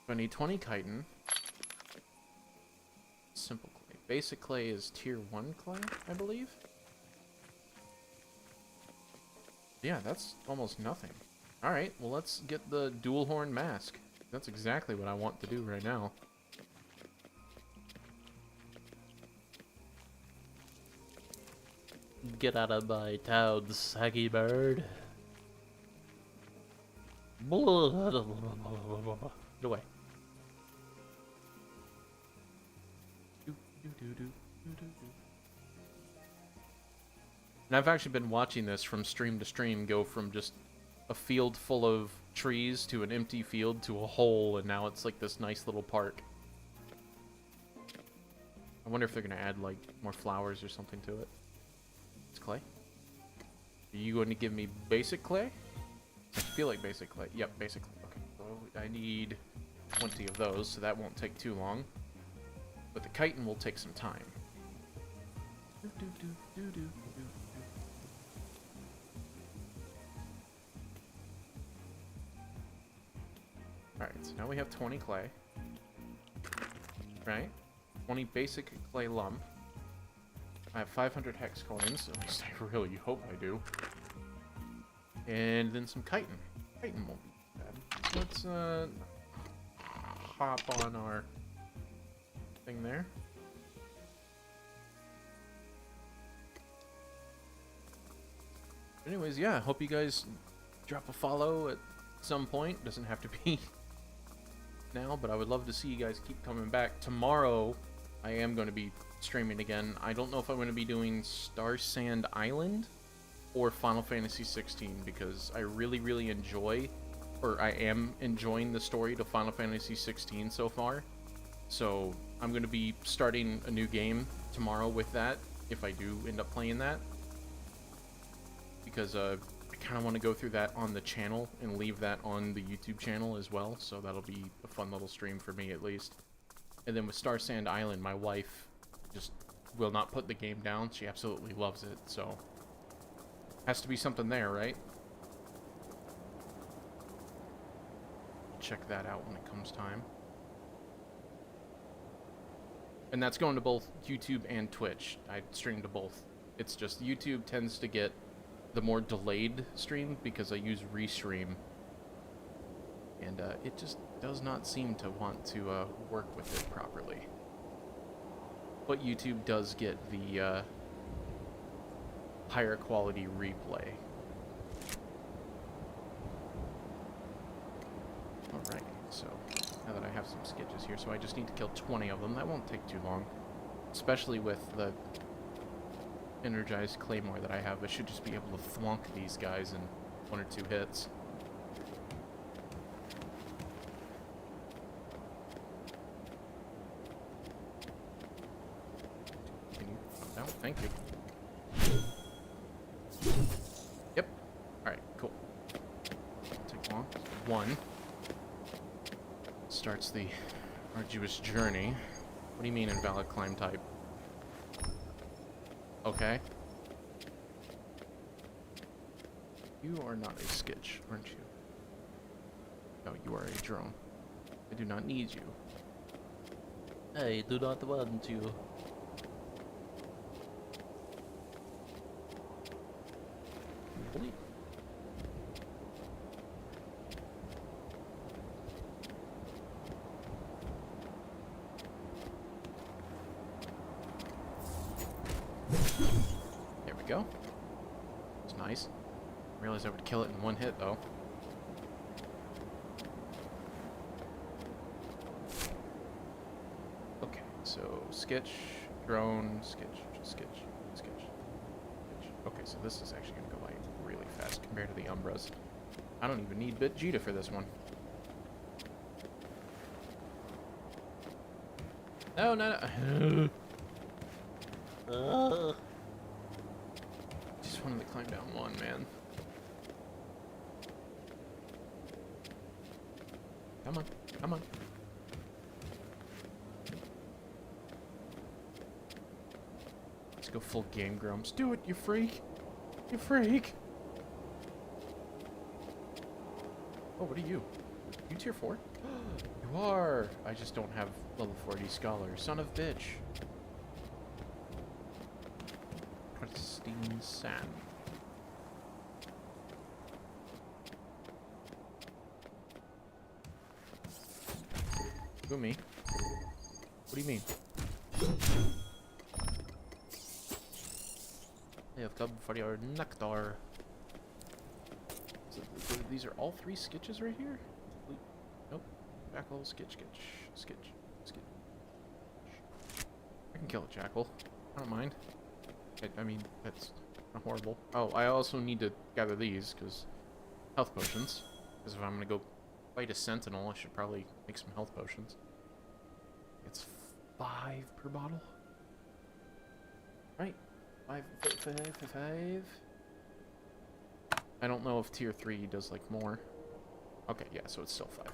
So I need 20 chitin. Simple clay. Basic clay is tier 1 clay, I believe. Yeah, that's almost nothing. Alright, well let's get the dual horn mask. That's exactly what I want to do right now. Get out of my town, saggy bird. Get away. And I've actually been watching this from stream to stream go from just a field full of trees to an empty field to a hole, and now it's like this nice little park. I wonder if they're going to add like more flowers or something to it. It's clay. Are you going to give me basic clay? I feel like basic clay. Yep, basic clay. Okay, so I need 20 of those, so that won't take too long. But the chitin will take some time. Alright, so now we have 20 clay. Right? 20 basic clay lump. I have 500 hex coins, at least I really hope I do. And then some chitin. Chitin won't be bad. Let's hop on our thing there. Anyways, yeah, hope you guys drop a follow at some point. Doesn't have to be now, but I would love to see you guys keep coming back. Tomorrow, I am going to be streaming again. I don't know if I'm going to be doing Star Sand Island or Final Fantasy 16 because I really enjoy, or I am enjoying the story to Final Fantasy 16 so far. So I'm going to be starting a new game tomorrow with that, if I do end up playing that. Because I kind of want to go through that on the channel and leave that on the YouTube channel as well. So that'll be a fun little stream for me at least. And then with Star Sand Island, my wife just will not put the game down. She absolutely loves it, so has to be something there, right? Check that out when it comes time. And that's going to both YouTube and Twitch. I stream to both. It's just YouTube tends to get the more delayed stream because I use Restream. And it just does not seem to want to work with it properly. But YouTube does get the higher quality replay. Alright, so now that I have some sketches here, so I just need to kill 20 of them. That won't take too long. Especially with the energized claymore that I have. I should just be able to thwonk these guys in 1 or 2 hits. No, thank you. Yep. Alright, cool. Won't take long. 1 starts the arduous journey. What do you mean invalid climb type? Okay. You are not a sketch, aren't you? No, you are a drone. I do not need you. I do not want you. Bleep. There we go. It's nice. Realized I would kill it in 1 hit though. sketch, drone, sketch, sketch, sketch, sketch. Okay, so this is actually gonna go by really fast compared to the Umbras. I don't even need Vegeta for this one. No, no, no. Just wanted to climb down one, man. Come on, come on. Let's go full Game Grumps. Do it, you freak! You freak! Oh, what are you? You tier 4? You are! I just don't have level 40 Scholar. Son of bitch. Pristine sand. Who, me? What do you mean? I have come for your nectar. So these are all 3 sketches right here? Nope. Jackal, sketch, sketch, sketch, sketch. I can kill a jackal. I don't mind. I mean, that's not horrible. Oh, I also need to gather these, because health potions. Because if I'm going to go fight a sentinel, I should probably make some health potions. It's 5 per bottle. Right. 5. I don't know if tier 3 does like more. Okay, yeah, so it's still 5.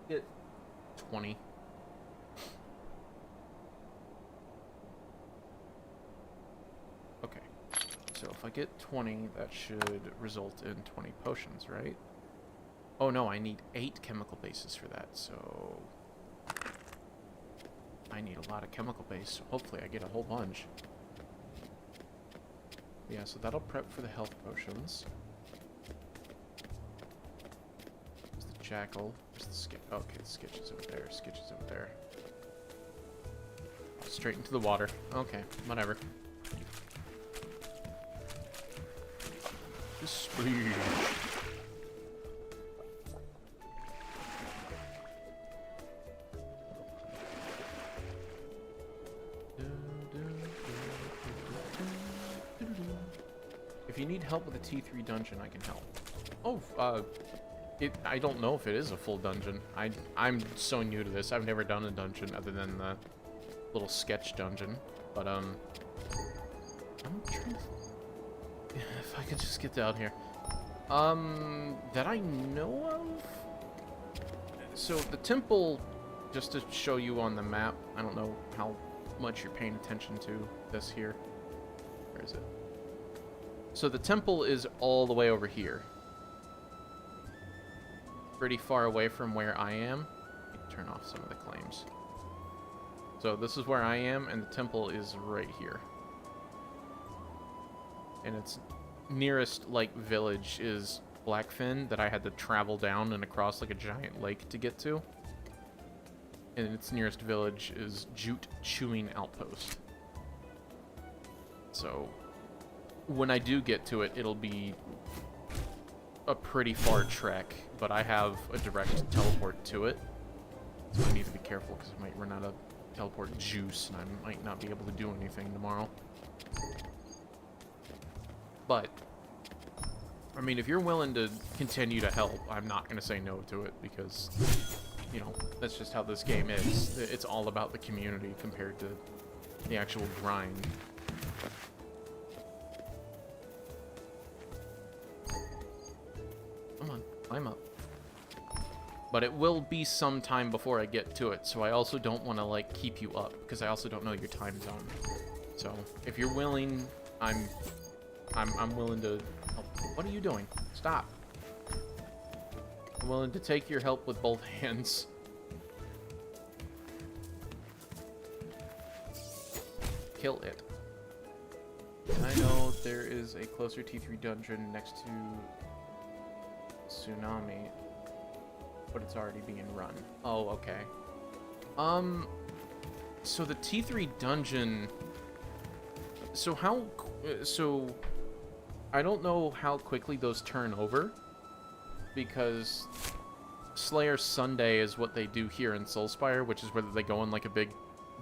Get 20. Okay. So if I get 20, that should result in 20 potions, right? Oh no, I need 8 chemical bases for that, so I need a lot of chemical base, so hopefully I get a whole bunch. Yeah, so that'll prep for the health potions. There's the jackal. Where's the sketch? Oh, okay, the sketch is over there. Sketch is over there. Straight into the water. Okay, whatever. Speed. If you need help with a T3 dungeon, I can help. Oh, I don't know if it is a full dungeon. I'm so new to this. I've never done a dungeon other than the little sketch dungeon. But, I'm trying to... If I could just get down here. That I know of? So, the temple, just to show you on the map, I don't know how much you're paying attention to this here. Where is it? So the temple is all the way over here. Pretty far away from where I am. Let me turn off some of the claims. So this is where I am, and the temple is right here. And its nearest, like, village is Blackfin, that I had to travel down and across, like, a giant lake to get to. And its nearest village is Jute Chewing Outpost. So when I do get to it, it'll be a pretty far trek, but I have a direct teleport to it. So I need to be careful because I might run out of teleport juice and I might not be able to do anything tomorrow. But, I mean, if you're willing to continue to help, I'm not going to say no to it because, you know, that's just how this game is. It's all about the community compared to the actual grind. Come on, climb up. But it will be some time before I get to it, so I also don't want to, like, keep you up, because I also don't know your time zone. So, if you're willing, I'm willing to help. What are you doing? Stop. I'm willing to take your help with both hands. Kill it. I know there is a closer T3 dungeon next to Tsunami, but it's already being run. Oh, okay. So the T3 dungeon So how... So... I don't know how quickly those turn over, because Slayer Sunday is what they do here in Soulspire, which is where they go on like a big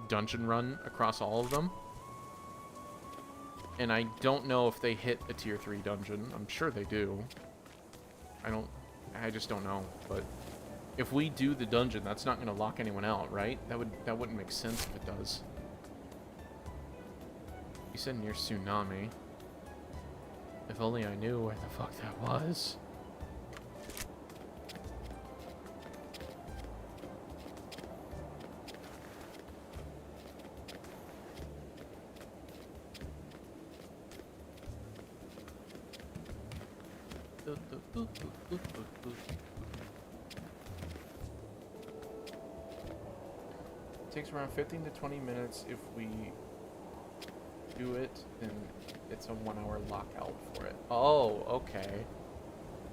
dungeon run across all of them. And I don't know if they hit a tier 3 dungeon. I'm sure they do. I just don't know. But if we do the dungeon, that's not going to lock anyone out, right? That wouldn't make sense if it does. You said near Tsunami. If only I knew where the fuck that was. It takes around 15 to 20 minutes if we do it, then it's a 1 hour lockout for it. Oh, okay.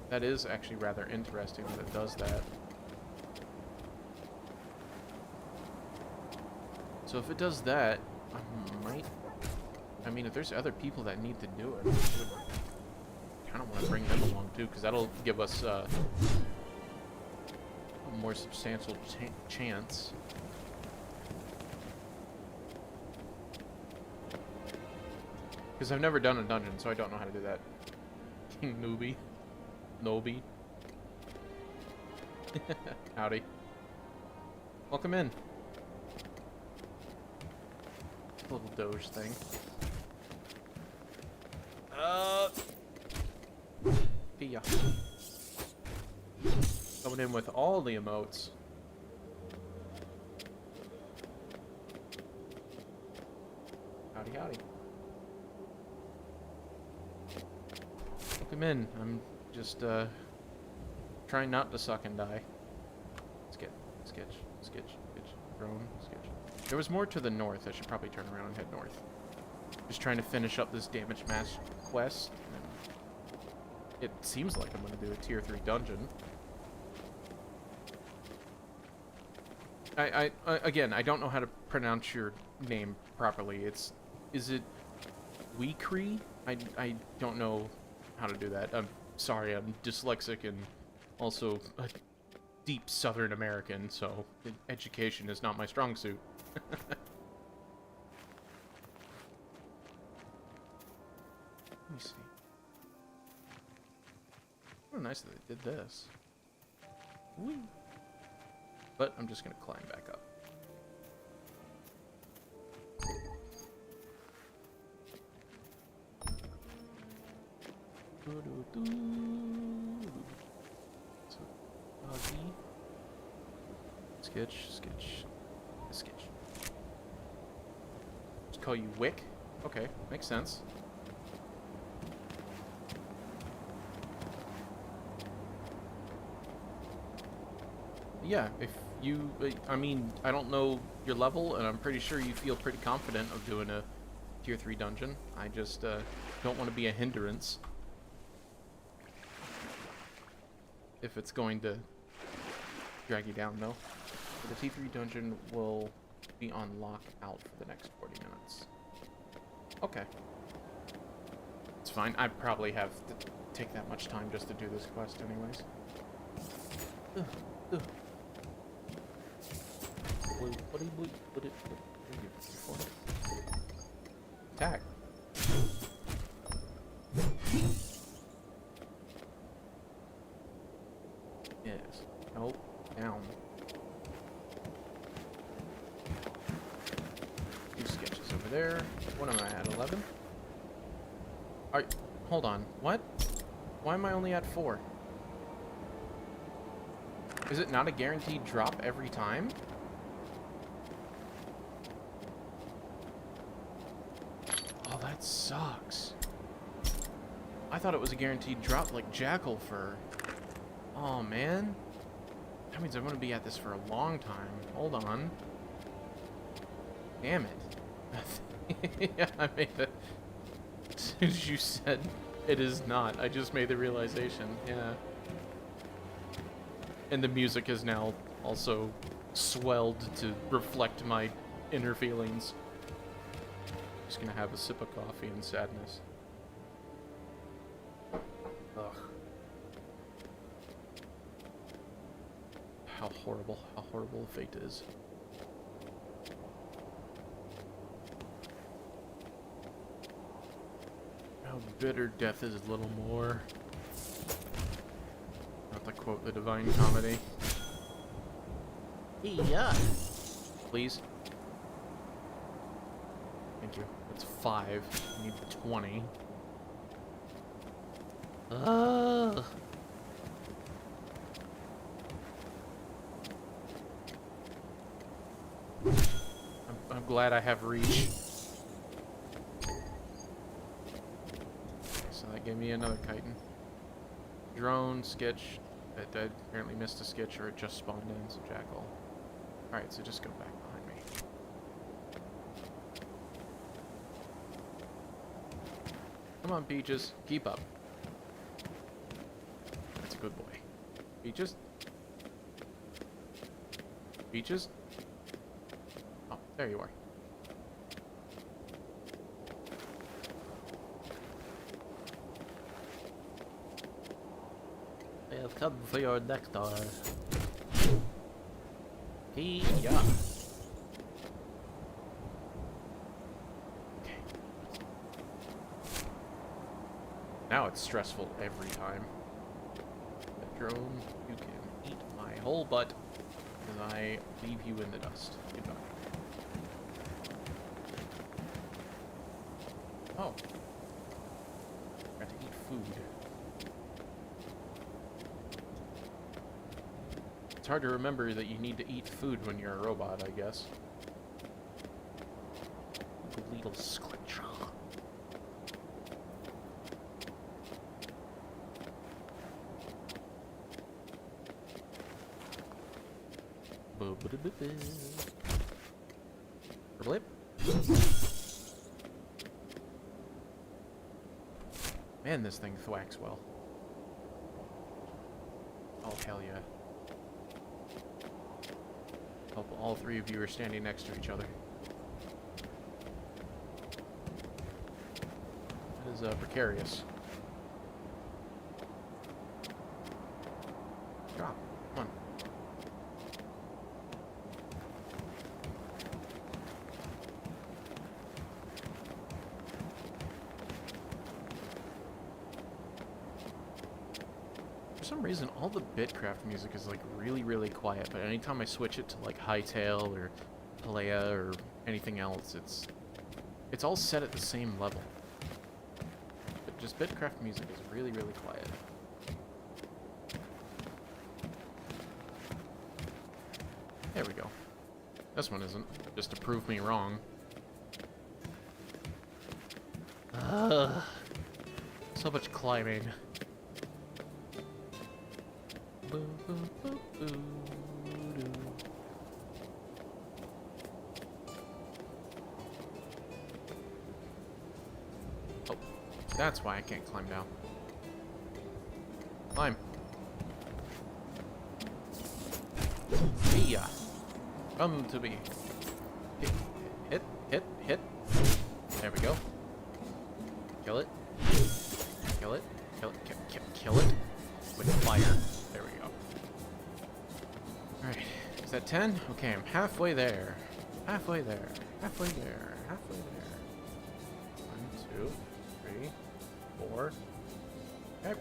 That is actually rather interesting that it does that. So if it does that, I mean, if there's other people that need to do it, I kind of want to bring them along too, because that'll give us a more substantial chance. Because I've never done a dungeon, so I don't know how to do that. King Newbie. Nobi. Howdy. Welcome in. Little Doge thing. Pia. Coming in with all the emotes. Howdy, howdy. Welcome in. I'm just, trying not to suck and die. Sketch, drone, sketch. There was more to the north. I should probably turn around and head north. Just trying to finish up this damage mass quest. It seems like I'm going to do a tier 3 dungeon. Again, I don't know how to pronounce your name properly. Is it Weekree? I don't know how to do that. I'm sorry, I'm dyslexic and also a deep Southern American, so education is not my strong suit. Let me see. Oh, nice that they did this. Whee! But I'm just gonna climb back up. So, Huggy. Sketch. Just call you Wick. Okay, makes sense. Yeah, if you, I mean, I don't know your level, and I'm pretty sure you feel pretty confident of doing a tier 3 dungeon. I just don't want to be a hindrance if it's going to drag you down, though. The T3 dungeon will be on lockout for the next 40 minutes. Okay. It's fine. I probably have to take that much time just to do this quest anyways. Ugh. Attack. Yes. Nope. Down. Two sketches over there. What am I at? 11? Hold on. What? Why am I only at 4? Is it not a guaranteed drop every time? Oh, that sucks. I thought it was a guaranteed drop like Jackal Fur. Oh, man. That means I'm going to be at this for a long time. Hold on. Damn it. Yeah, I made it. As soon as you said it is not, I just made the realization. Yeah. And the music is now also swelled to reflect my inner feelings. Just gonna have a sip of coffee in sadness. Ugh. How horrible fate is. How bitter death is a little more. Not to quote the Divine Comedy. Yeah. Please. Thank you. That's 5. I need 20. I'm glad I have reach. So that gave me another chitin. Drone, sketch. That apparently missed a sketch or it just spawned in, so jackal. Alright, so just go back behind me. Come on, Peaches. Keep up. That's a good boy. Peaches? Peaches? Oh, there you are. I have come for your nectar. Yeah. Okay. Now it's stressful every time. Drone, you can eat my whole butt as I leave you in the dust. Goodbye. Oh. Got to eat food. It's hard to remember that you need to eat food when you're a robot, I guess. Little scratch. Blip. Man, this thing thwacks well. Oh, hell yeah. Hope all 3 of you are standing next to each other. That is precarious. Drop. Come on. For some reason, all the Bitcraft music is like really quiet, but anytime I switch it to like Hightail or Palea or anything else, it's all set at the same level. But just Bitcraft music is really quiet. There we go. This one isn't, just to prove me wrong. So much climbing. Oh, that's why I can't climb down. Climb. Yeah. Come to me. Hit. There we go. Kill it. Kill it. Kill it. With fire. There we go. Alright. Is that 10? Okay, I'm halfway there. Halfway there. 1, 2, 3, 4. Okay.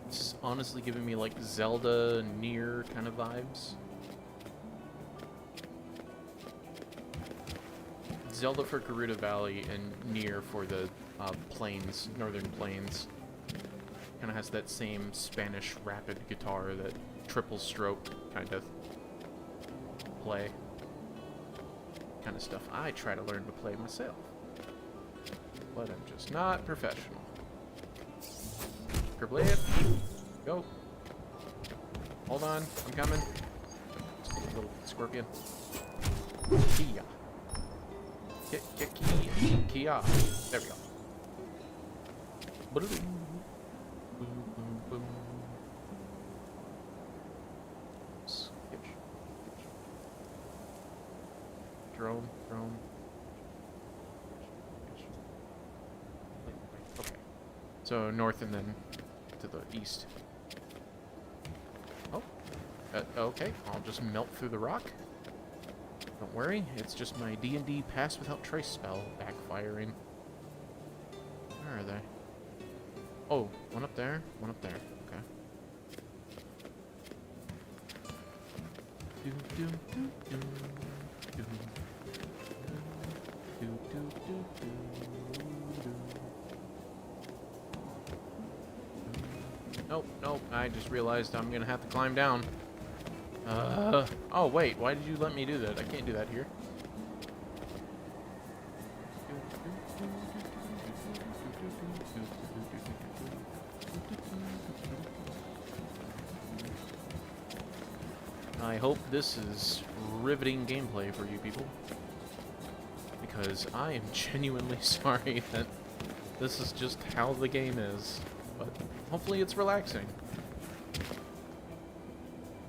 It's honestly giving me like Zelda Nier kind of vibes. Zelda for Gerudo Valley and Nier for the plains, northern plains. Kind of has that same Spanish rapid guitar, that triple stroke kind of play. Kind of stuff I try to learn to play myself. But I'm just not professional. Kerblade. Go. Hold on, I'm coming. Little scorpion. Kia. Kia. There we go. drone. Okay. So north and then to the east. Oh. Okay, I'll just melt through the rock. Don't worry, it's just my D&D Pass Without Trace spell backfiring. Where are they? Oh, one up there, one up there. Okay. Nope, I just realized I'm gonna have to climb down. Oh wait, why did you let me do that? I can't do that here. I hope this is riveting gameplay for you people, because I am genuinely sorry that this is just how the game is, but hopefully it's relaxing.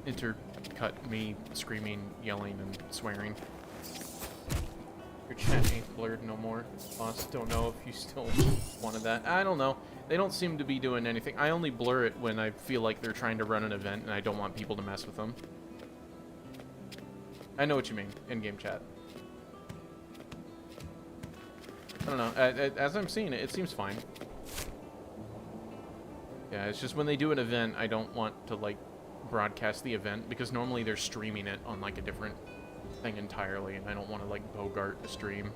Intercut me screaming, yelling, and swearing. Your chat ain't blurred no more, boss. Don't know if you still wanted that. I don't know. They don't seem to be doing anything. I only blur it when I feel like they're trying to run an event and I don't want people to mess with them. I know what you mean, in-game chat. I don't know. As I'm seeing it, it seems fine. Yeah, it's just when they do an event, I don't want to, like, broadcast the event, because normally they're streaming it on, like, a different thing entirely, and I don't want to, like, bogart the stream.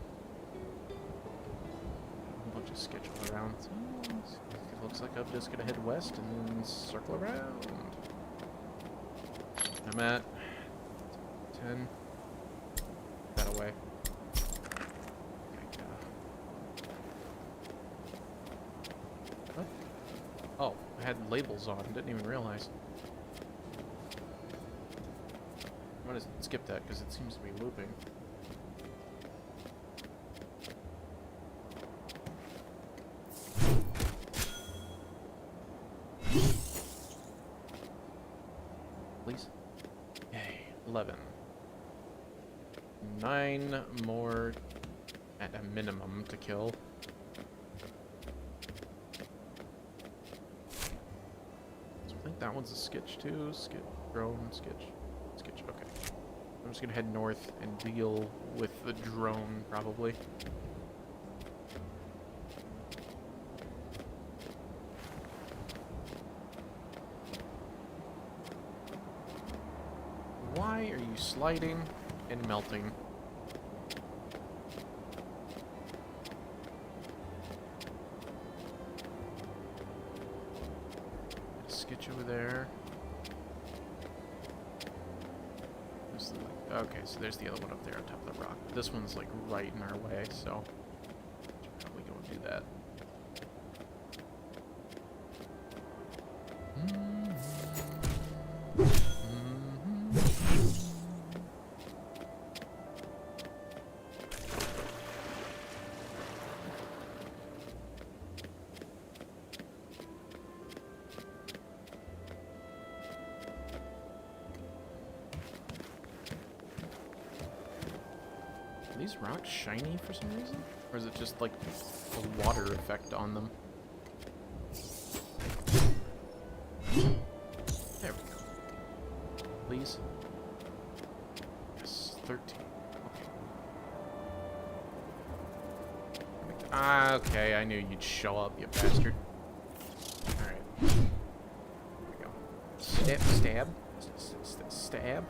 A bunch of sketch all around. It looks like I'm just gonna head west and then circle around. I'm at 10. That away. What? Oh, I had labels on. Didn't even realize. I'm gonna skip that because it seems to be looping. Please. Yay. 11. 9 more at a minimum to kill. So I think that one's a sketch too. Sketch, drone, sketch. Okay. I'm just gonna head north and deal with the drone probably. Why are you sliding and melting? Sketch over there. Okay, so there's the other one up there on top of the rock. This one's like right in our way, so should probably go and do that. Are these rocks shiny for some reason? Or is it just like a water effect on them? There we go. Please. Yes, 13. Okay. Okay, I knew you'd show up, you bastard. Alright. There we go. Stab. Stab.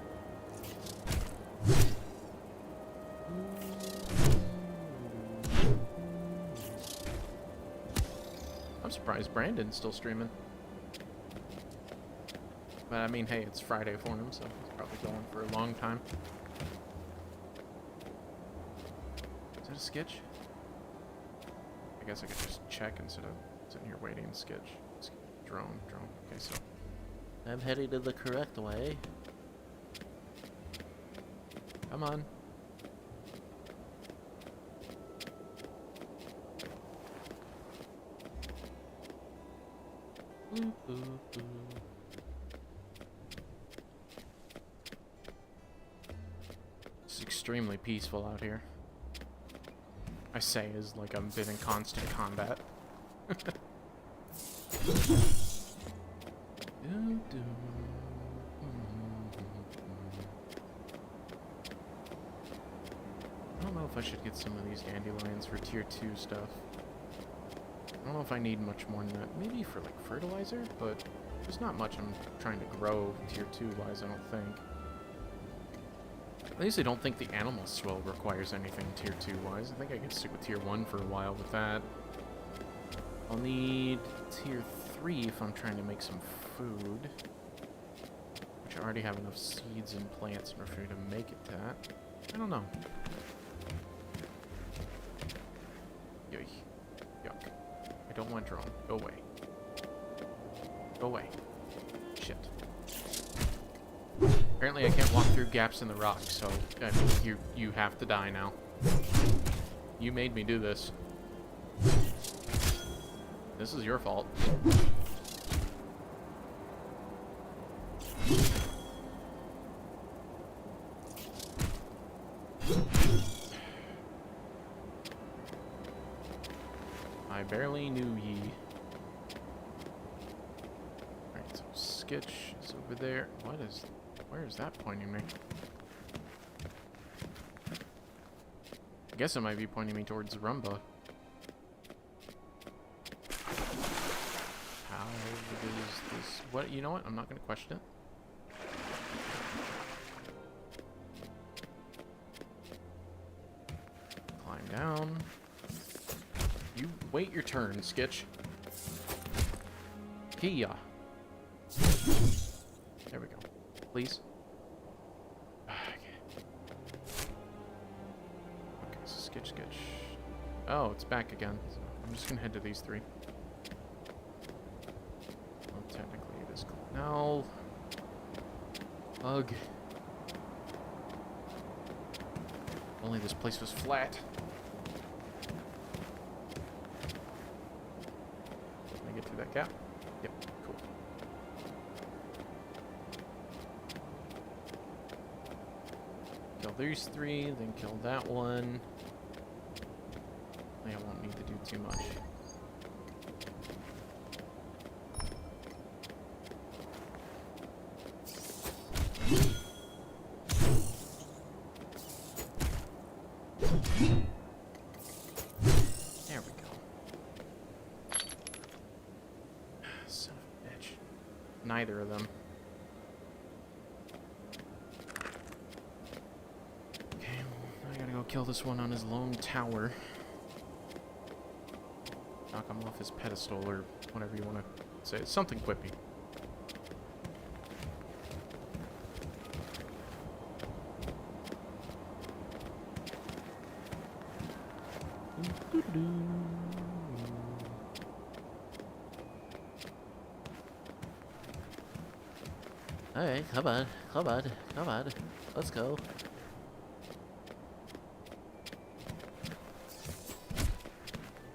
I'm surprised Brandon's still streaming. But I mean, hey, it's Friday for him, so he's probably going for a long time. Is that a sketch? I guess I could just check instead of sitting here waiting and sketch. Drone. Okay, so I'm heading in the correct way. come on. It's extremely peaceful out here. I say as like I've been in constant combat. I don't know if I should get some of these dandelions for tier 2 stuff. I don't know if I need much more than that. Maybe for like fertilizer, but there's not much I'm trying to grow tier 2 wise, I don't think. At least I don't think the animal swell requires anything tier 2 wise. I think I can stick with tier 1 for a while with that. I'll need tier 3 if I'm trying to make some food. Which I already have enough seeds and plants in order for me to make it that. I don't know. Yoy. Yuck. I don't want drone. Go away. Go away. Shit. Apparently I can't walk through gaps in the rock, so I mean, you have to die now. You made me do this. This is your fault. I barely knew ye. Alright, so Sketch is over there. Where is that pointing me? I guess it might be pointing me towards Rumba. How is this? What? You know what? I'm not going to question it. Climb down. You wait your turn, Sketch. Kia. There we go. Please. Okay, so Sketch. Oh, it's back again. So I'm just gonna head to these 3. Well, technically it is cool. No. Ugh. Only this place was flat. Can I get through that gap? Yep, cool. Kill these 3, then kill that one. I won't need to do too much. There we go. Son of a bitch. Neither of them. Okay, well, I gotta go kill this one on his lone tower. Knock him off his pedestal, or whatever you want to say. It's something quippy. Alright, come on. Let's go.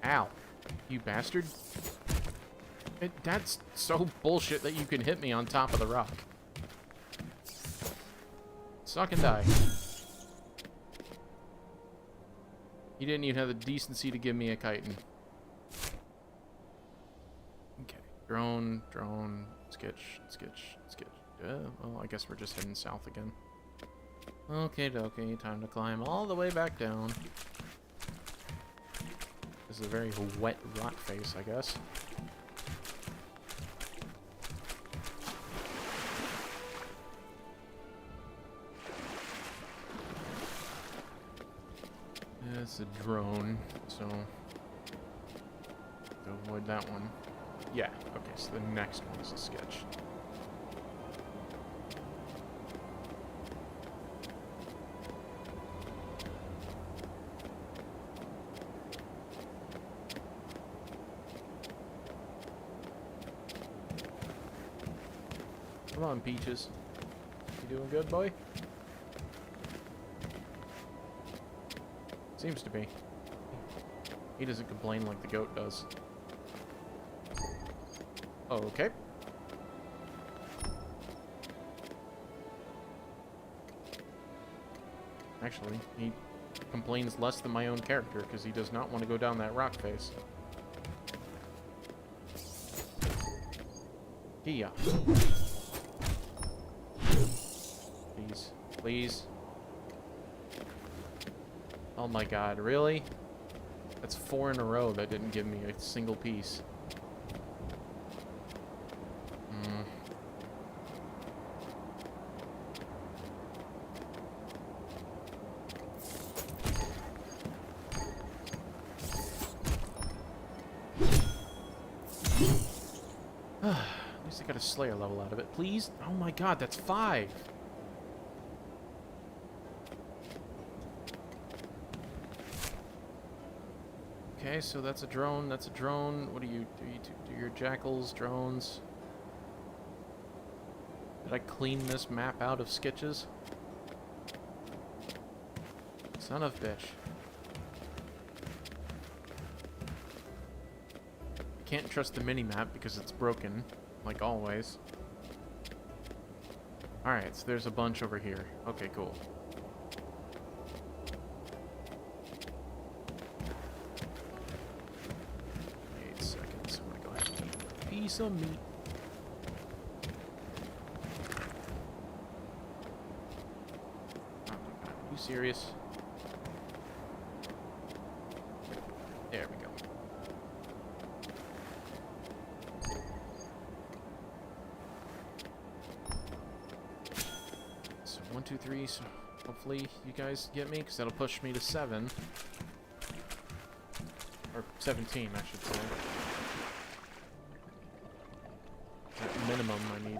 Ow. You bastard. That's so bullshit that you can hit me on top of the rock. Suck and die. You didn't even have the decency to give me a chitin. Okay. Drone, sketch. Well, I guess we're just heading south again. Okay, time to climb all the way back down. This is a very wet rock face, I guess. Yeah, it's a drone, so to avoid that one. Yeah, okay, so the next one is a sketch. Come on, Peaches. You doing good, boy? Seems to be. He doesn't complain like the goat does. Okay. Actually, he complains less than my own character because he does not want to go down that rock face. Kia. Please. Please. Oh my god, really? That's 4 in a row that didn't give me a single piece. At least I got a Slayer level out of it. Please? Oh my god, that's 5! Okay, so that's a drone, that's a drone. What do you do your jackals, drones? Did I clean this map out of sketches? Son of a bitch. I can't trust the mini-map because it's broken, like always. Alright, so there's a bunch over here. Okay, cool. Some meat. Oh my god, are you serious? There we go. So 1, 2, 3. So hopefully you guys get me, because that'll push me to 7. Or 17, I should say. At minimum, I need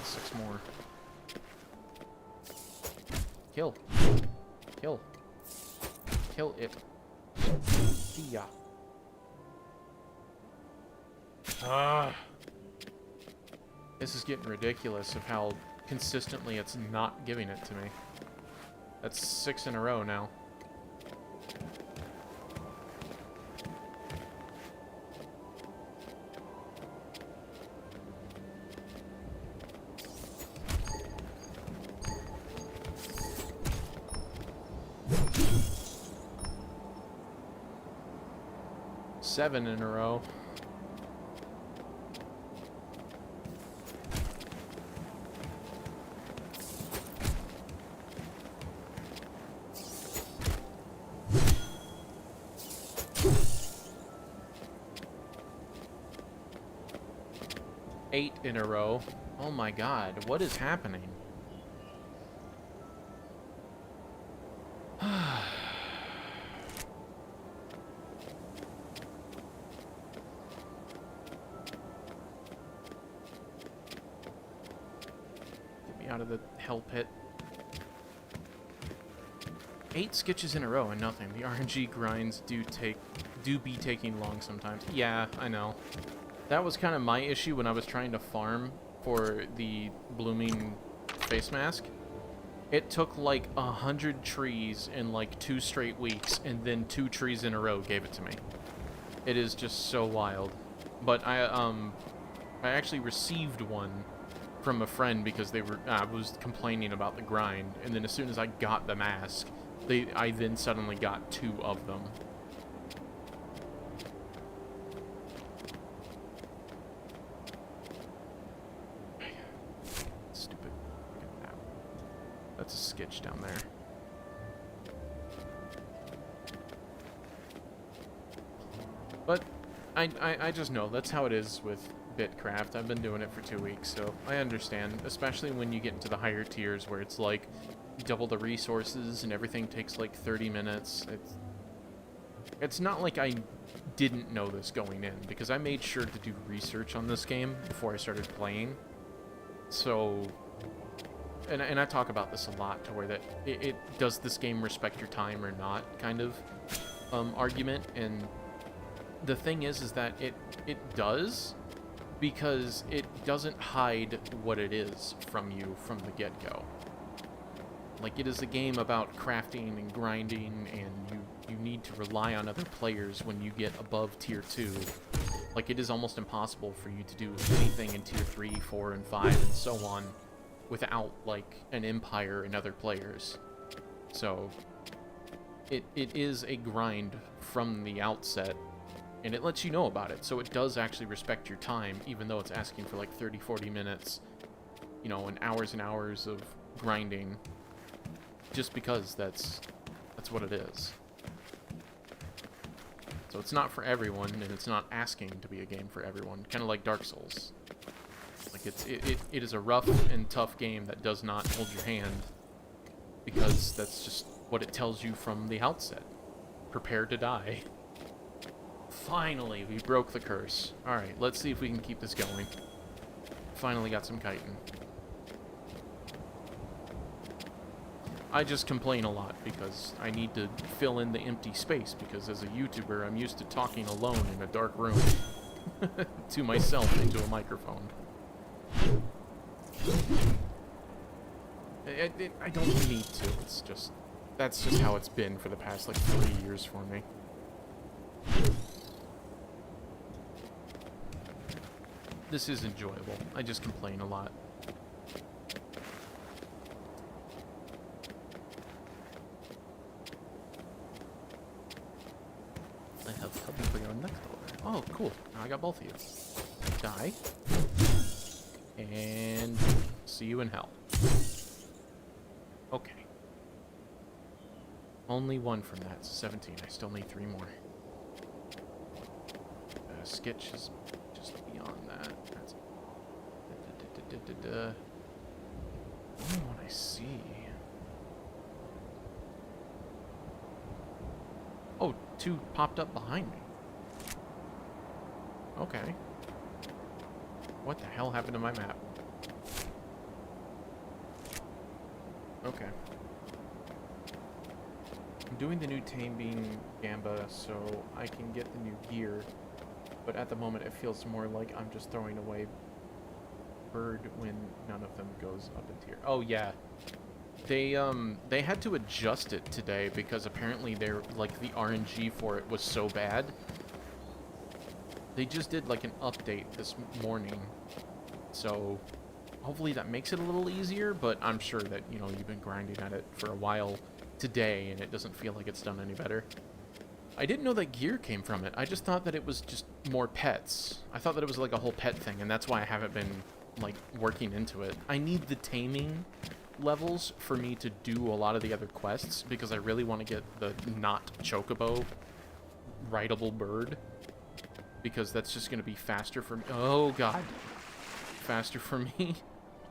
6 more. Kill. Kill. Kill it. Yeah. This is getting ridiculous of how consistently it's not giving it to me. That's 6 in a row now. Seven in a row. Eight in a row. Oh my god, what is happening? Out of the hell pit. 8 sketches in a row and nothing. The RNG grinds do be taking long sometimes. Yeah, I know. That was kind of my issue when I was trying to farm for the blooming face mask. It took like 100 trees in like 2 straight weeks, and then 2 trees in a row gave it to me. It is just so wild. But I actually received one from a friend because they were was complaining about the grind, and then as soon as I got the mask, I then suddenly got 2 of them. Stupid. Look at that. That's a sketch down there. But I just know that's how it is with Bitcraft. I've been doing it for 2 weeks, so I understand, especially when you get into the higher tiers where it's like double the resources and everything takes like 30 minutes. It's not like I didn't know this going in, because I made sure to do research on this game before I started playing. So, and I talk about this a lot, to where that it does this game respect your time or not kind of argument, and the thing is that it does, because it doesn't hide what it is from you from the get-go. Like, it is a game about crafting and grinding, and you need to rely on other players when you get above tier 2. Like, it is almost impossible for you to do anything in tier 3, 4, and 5, and so on, without, like, an empire and other players. So it is a grind from the outset, and it lets you know about it. So it does actually respect your time, even though it's asking for like 30, 40 minutes, you know, and hours of grinding, just because that's what it is. So it's not for everyone, and it's not asking to be a game for everyone, kind of like Dark Souls. Like it is a rough and tough game that does not hold your hand, because that's just what it tells you from the outset. Prepare to die. Finally, we broke the curse. Alright, let's see if we can keep this going. Finally got some chitin. I just complain a lot because I need to fill in the empty space, because as a YouTuber, I'm used to talking alone in a dark room to myself into a microphone. I don't need to. It's just, that's just how it's been for the past like 3 years for me. This is enjoyable. I just complain a lot. I have Something for your next order. Oh, cool. Now I got both of you. Die. And see you in hell. Okay. Only one from that. 17. I still need 3 more. Sketch is just beyond that. That's only one I see. Oh, 2 popped up behind me. Okay. What the hell happened to my map? Okay. I'm doing the new Tame Bean Gamba so I can get the new gear, but at the moment it feels more like I'm just throwing away bird when none of them goes up in tier. Oh yeah. They had to adjust it today because apparently they're like the RNG for it was so bad. They just did like an update this morning, so hopefully that makes it a little easier, but I'm sure that, you know, you've been grinding at it for a while today and it doesn't feel like it's done any better. I didn't know that gear came from it. I just thought that it was just more pets. I thought that it was like a whole pet thing, and that's why I haven't been like working into it. I need the taming levels for me to do a lot of the other quests, because I really want to get the not chocobo rideable bird, because that's just going to be faster for me. Oh god, faster for me.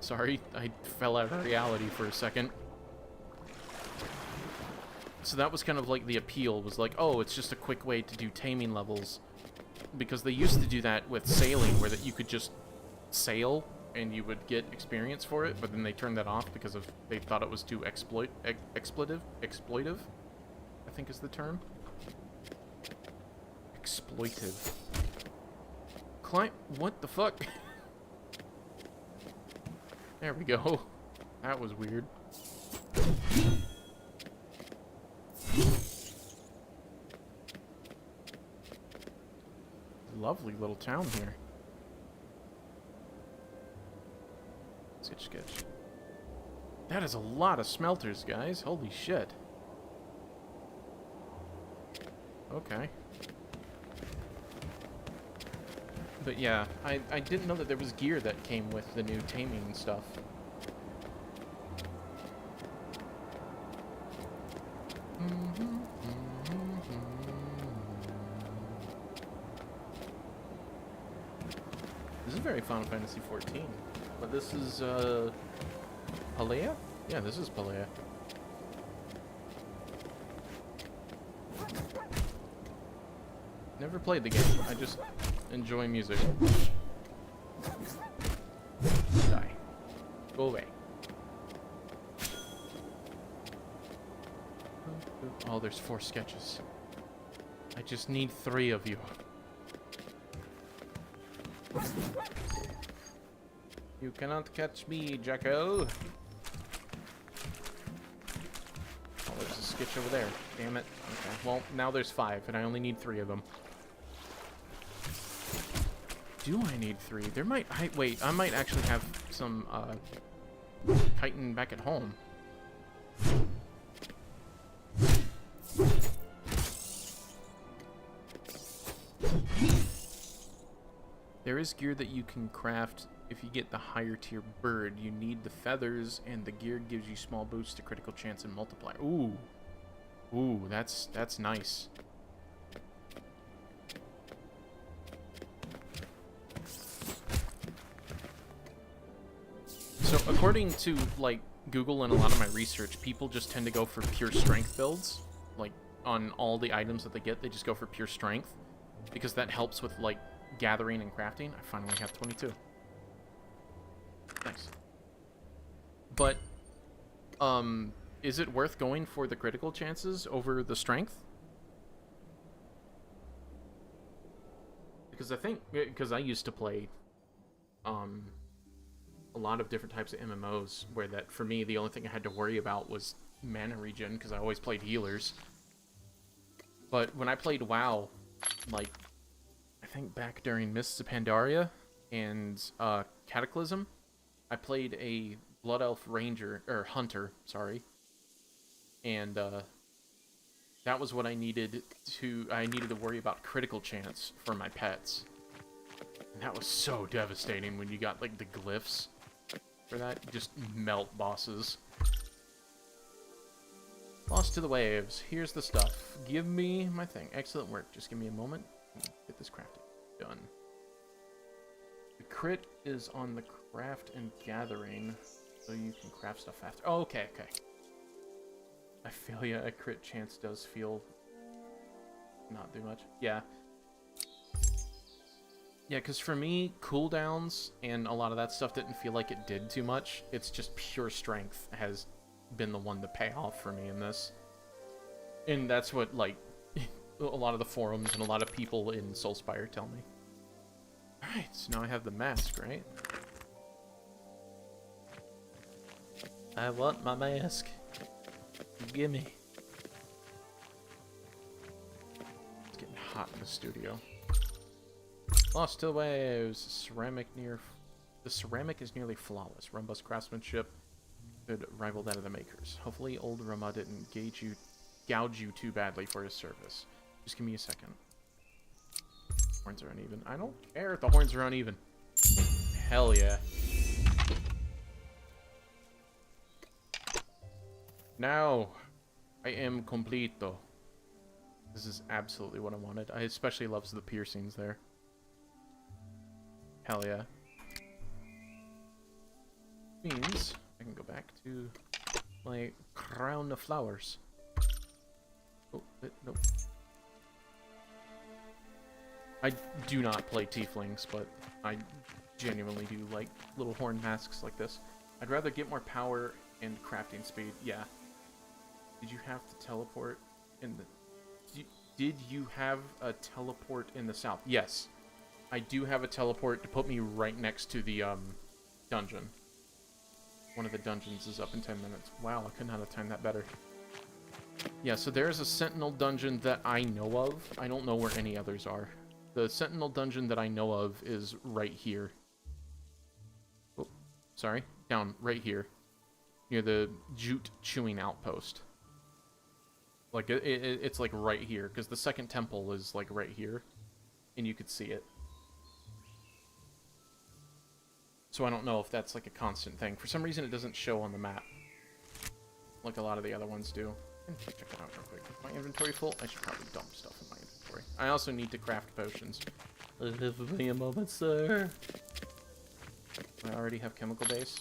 Sorry, I fell out of reality for a second. So that was kind of like the appeal, was like, oh, it's just a quick way to do taming levels, because they used to do that with sailing, where that you could just sail and you would get experience for it, but then they turned that off because of they thought it was too exploitive, I think is the term. Exploitive. What the fuck? There we go. That was weird. Lovely little town here. Sketch. That is a lot of smelters, guys. Holy shit. Okay. But yeah, I didn't know that there was gear that came with the new taming stuff. This is very Final Fantasy 14. But this is, Palea? Yeah, this is Palea. Never played the game. I just enjoy music. Die. Go away. Oh, there's 4 sketches. I just need 3 of you. You cannot catch me, Jacko. Oh, there's a sketch over there. Damn it. Okay, well, now there's 5, and I only need 3 of them. Do I need 3? There might... wait, I might actually have some, chitin back at home. There is gear that you can craft if you get the higher tier bird. You need the feathers, and the gear gives you small boosts to critical chance and multiplier. Ooh. Ooh, that's nice. So according to like Google and a lot of my research, people just tend to go for pure strength builds. Like on all the items that they get, they just go for pure strength because that helps with like gathering and crafting. I finally have 22. Nice. But is it worth going for the critical chances over the strength? Because I used to play a lot of different types of MMOs where that for me the only thing I had to worry about was mana regen because I always played healers. But when I played WoW, like I think back during Mists of Pandaria and Cataclysm, I played a Blood Elf Ranger or Hunter, sorry. And that was what I needed to worry about critical chance for my pets. And that was so devastating when you got like the glyphs for that. Just melt bosses. Lost to the waves. Here's the stuff. Give me my thing. Excellent work. Just give me a moment. Get this crafted. Done. The crit is on the craft and gathering, so you can craft stuff faster. Oh, okay, okay. I feel ya. A crit chance does feel not do much. Yeah. Yeah, because for me, cooldowns and a lot of that stuff didn't feel like it did too much. It's just pure strength has been the one to pay off for me in this. And that's what, like, a lot of the forums and a lot of people in Soulspire tell me. Alright, so now I have the mask, right? I want my mask. Gimme. It's getting hot in the studio. Lost to the waves. Ceramic near... The ceramic is nearly flawless. Robust craftsmanship could rival that of the makers. Hopefully old Rama didn't gouge you too badly for his service. Just give me a second. Horns are uneven. I don't care if the horns are uneven. Hell yeah. Now, I am completo. This is absolutely what I wanted. I especially love the piercings there. Hell yeah. Means I can go back to my crown of flowers. Oh, nope. I do not play tieflings, but I genuinely do like little horn masks like this. I'd rather get more power and crafting speed. Yeah. Did you have to teleport in the... Did you have a teleport in the south? Yes. I do have a teleport to put me right next to the dungeon. One of the dungeons is up in 10 minutes. Wow, I could not have timed that better. Yeah, so there's a Sentinel dungeon that I know of. I don't know where any others are. The Sentinel dungeon that I know of is right here. Oh, sorry. Down, right here. Near the Jute Chewing Outpost. Like, it's like right here, because the second temple is like right here. And you could see it. So I don't know if that's like a constant thing. For some reason it doesn't show on the map. Like a lot of the other ones do. Check that out real quick. Is my inventory full? I should probably dump stuff in my inventory. I also need to craft potions. Give me a moment, sir. I already have chemical base.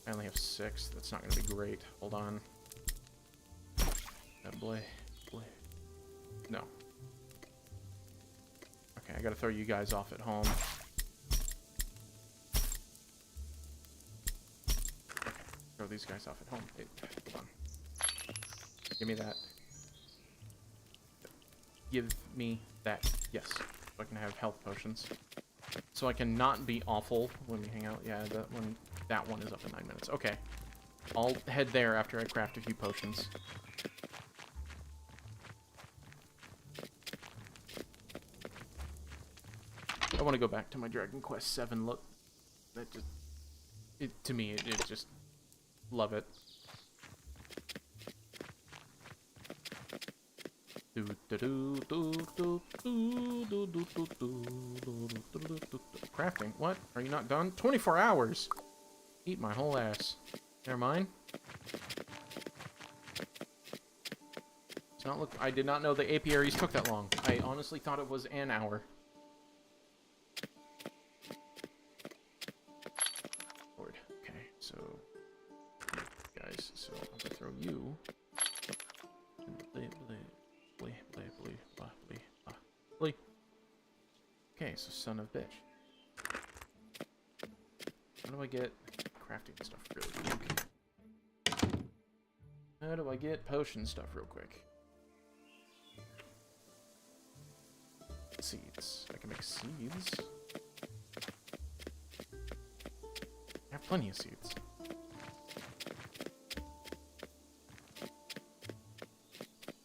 I only have 6. That's not going to be great. Hold on. Boy. No. Okay, I gotta throw you guys off at home. Okay, throw these guys off at home. Hey, hold on. Give me that. Give me that. Yes. So I can have health potions. So I can not be awful when we hang out. Yeah, that one is up in 9 minutes. Okay. I'll head there after I craft a few potions. I want to go back to my Dragon Quest VII look. That just... to me, it just... Love it. Crafting? What? Are you not done? 24 hours! Eat my whole ass. Never mind. It's not look. I did not know the apiaries took that long. I honestly thought it was an hour. Lord. Okay, so guys, so I'm gonna throw you. Okay, so son of bitch. How do I get crafting stuff really quick? How do I get potion stuff real quick? Seeds. I can make seeds. I have plenty of seeds.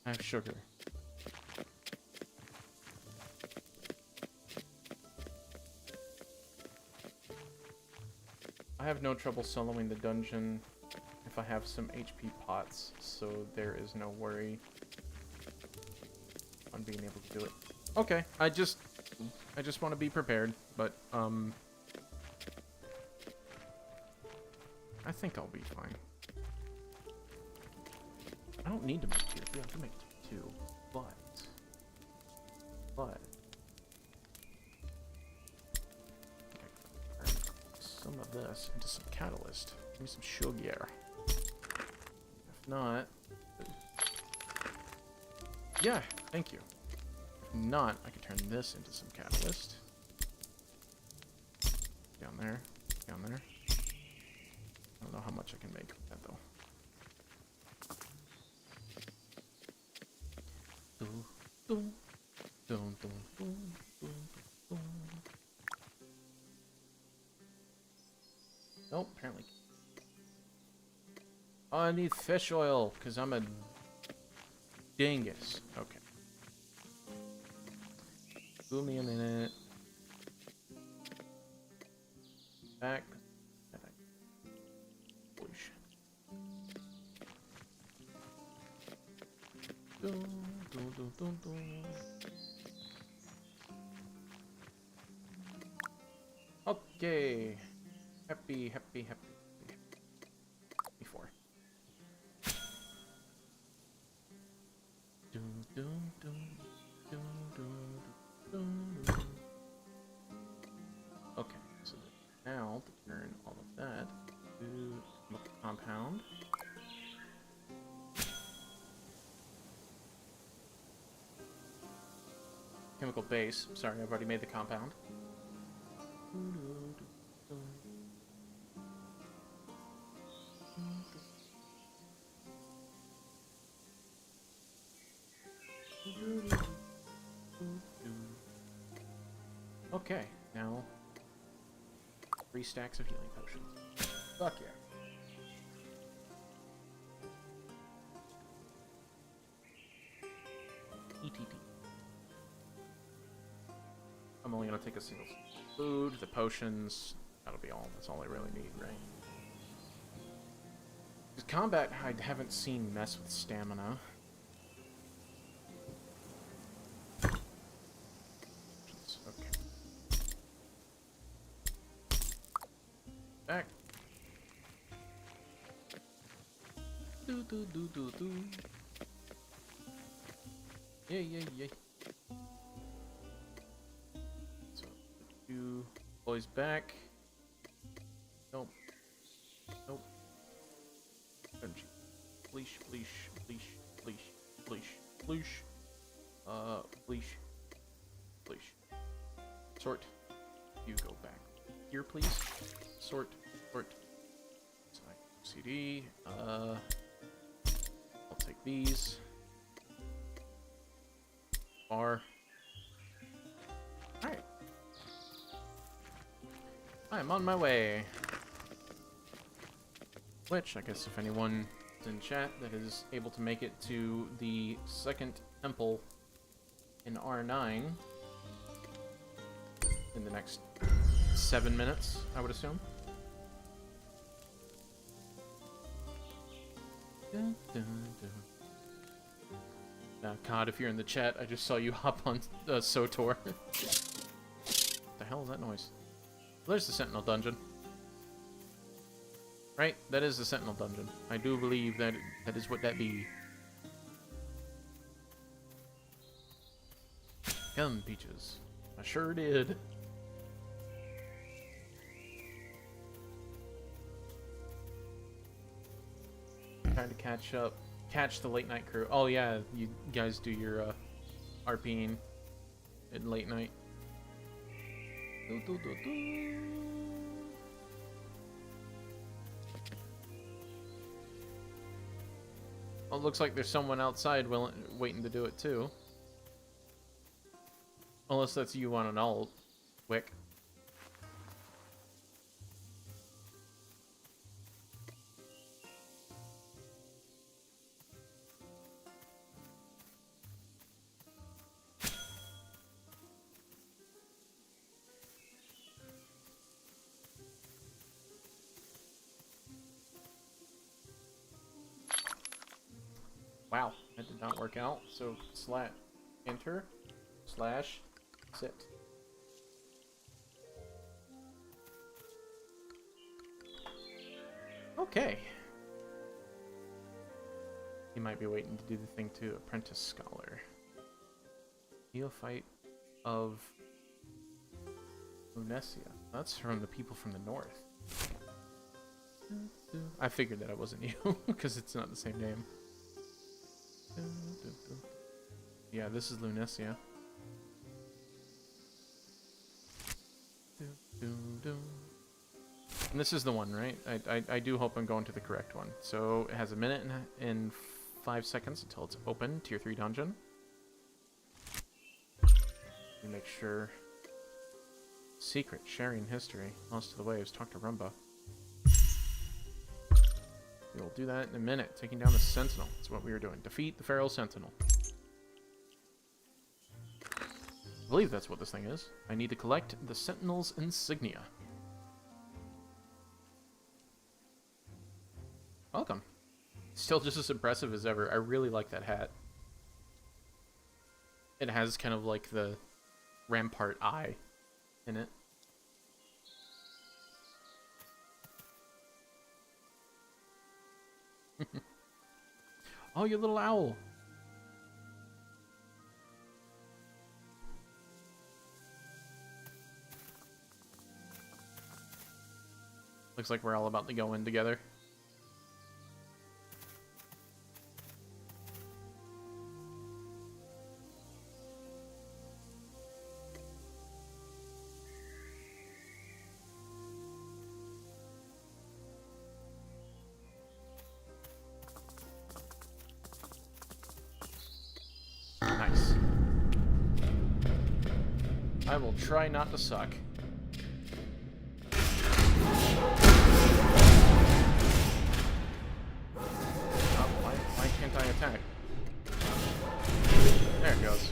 I have sugar. I have no trouble soloing the dungeon if I have some HP pots, so there is no worry on being able to do it. Okay, I just want to be prepared, but I think I'll be fine. I don't need to make tier 3, I can make tier 2, but some of this into some catalyst. Give me some sugar. If not, yeah, thank you. If not, I could turn this into some catalyst. Down there, down there. I don't know how much I can make with that though. Nope, apparently. Oh, I need fish oil, because I'm a dingus. Okay. Give me a minute. Back. Holy shit. Okay. Happy. Before. Okay, so now to turn all of that to compound. Chemical base. Sorry, I've already made the compound. Okay, now 3 stacks of healing potions. Fuck yeah. ETT. I'm only gonna take a single food, the potions. That'll be all. That's all I really need, right? Because combat, I haven't seen mess with stamina. Okay. Back. Do. Yay. So, you boys back. Nope. Leash. Sort. You go back here, please. Sort. CD. I'll take these. Bar. Alright. I'm on my way. Which, I guess if anyone is in chat that is able to make it to the second temple in R9 in the next 7 minutes, I would assume. COD, if you're in the chat, I just saw you hop on SOTOR. What the hell is that noise? There's the Sentinel dungeon. Right? That is the Sentinel dungeon. I do believe that that is what that be. Gun peaches. I sure did. Trying to catch the late night crew. Oh yeah, you guys do your RPing in late night. Well, it looks like there's someone outside waiting to do it too. Unless that's you on an alt, Wick. Wow, that did not work out. So enter / sit. Okay. He might be waiting to do the thing too. Apprentice Scholar. Neophyte of Lunesia. That's from the people from the north. I figured that it wasn't you, because it's not the same name. Yeah, this is Lunesia. And this is the one, right? I do hope I'm going to the correct one. So it has a minute and 5 seconds until it's open. Tier 3 dungeon. Make sure. Secret, sharing history. Most of the waves. Talk to Rumba. We will do that in a minute. Taking down the Sentinel. That's what we were doing. Defeat the Feral Sentinel. I believe that's what this thing is. I need to collect the Sentinel's insignia. Welcome. Still just as impressive as ever. I really like that hat. It has kind of like the Rampart eye in it. Oh, you little owl. Looks like we're all about to go in together. Nice. I will try not to suck. Why can't I attack? There it goes.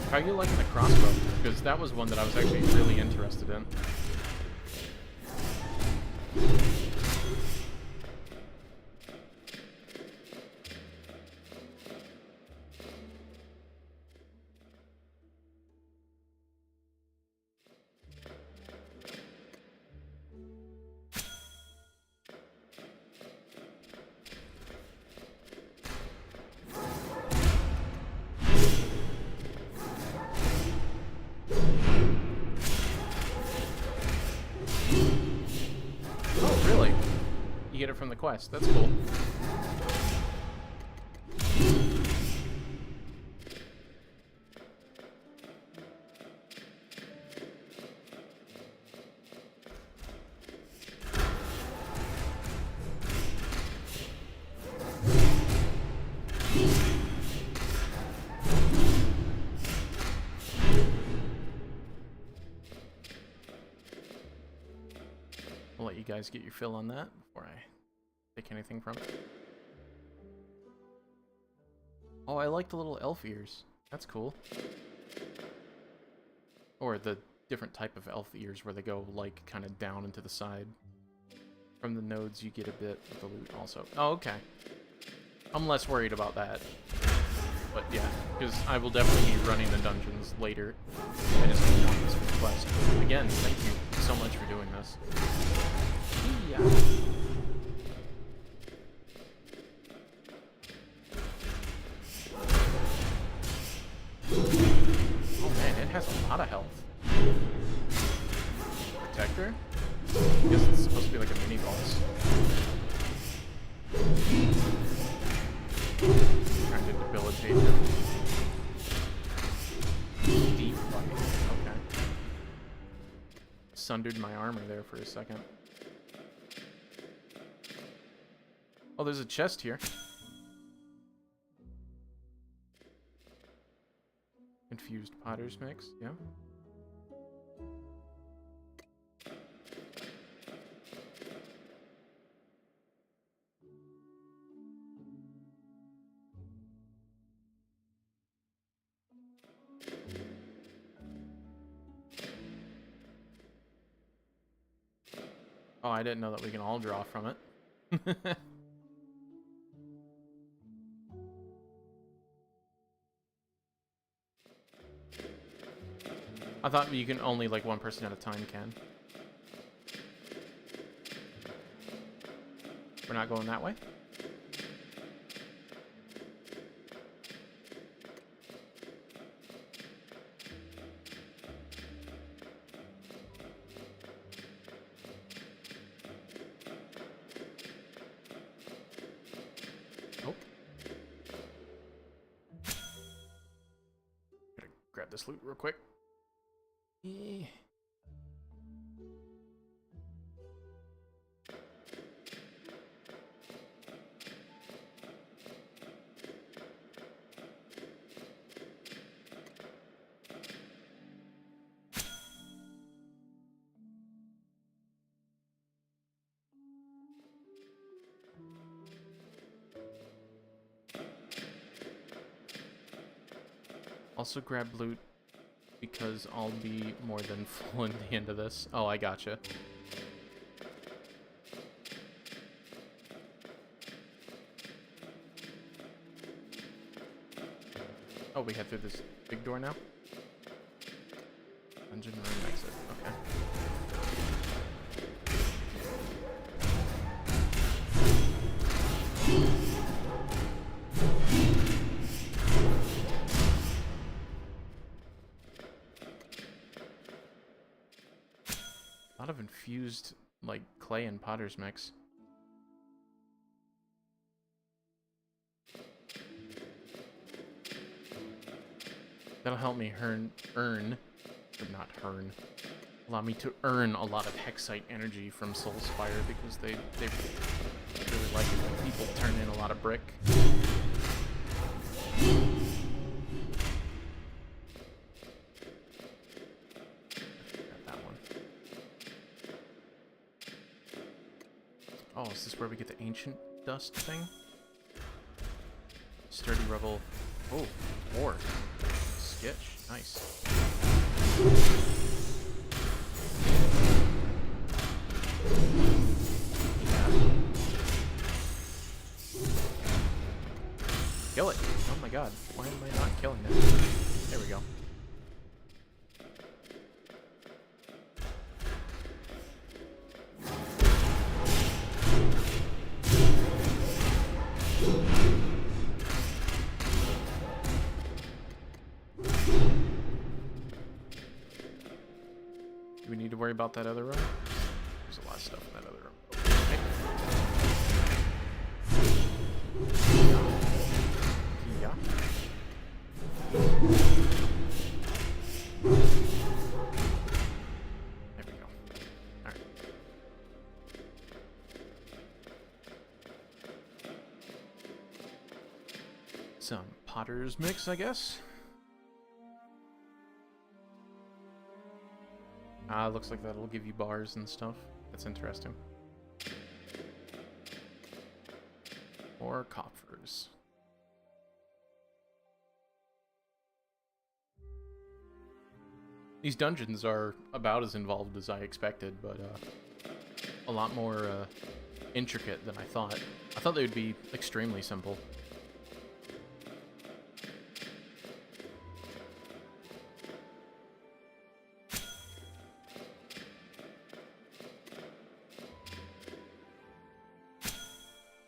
How are you liking the crossbow? Because that was one that I was actually really interested in. Get it from the quest. That's cool. I'll let you guys get your fill on that before I take anything from it. Oh, I like the little elf ears. That's cool. Or the different type of elf ears where they go, like, kind of down into the side. From the nodes, you get a bit of the loot also. Oh, okay. I'm less worried about that. But yeah, because I will definitely be running the dungeons later. I just didn't want this request. But again, thank you so much for doing this. Yeah. Oh man, it has a lot of health. Protector? I guess it's supposed to be like a mini boss. Trying to debilitate him. Deep fight. Okay. Sundered my armor there for a second. Oh, there's a chest here. Confused potter's mix, yeah. Oh, I didn't know that we can all draw from it. I thought you can only, like, one person at a time can. We're not going that way? Nope. Gotta grab this loot real quick. Yeah. Also grab loot because I'll be more than full in the end of this. Oh, I gotcha. Oh, we head through this big door now? Dungeon room exit. Okay. A lot of infused, like, clay and potter's mix. That'll help me allow me to earn a lot of Hexite energy from Soulspire because they really like it when people turn in a lot of brick. Oh, is this where we get the ancient dust thing? Sturdy rubble. Oh, ore. Sketch. Nice. Yeah. Kill it. Oh my god. Why am I not killing it? There we go. Do we need to worry about that other room? There's a lot of stuff in that other room. Okay. Yeah. There we go. Alright. Some potter's mix, I guess. Ah, looks like that'll give you bars and stuff. That's interesting. Or coffers. These dungeons are about as involved as I expected, but a lot more intricate than I thought. I thought they would be extremely simple.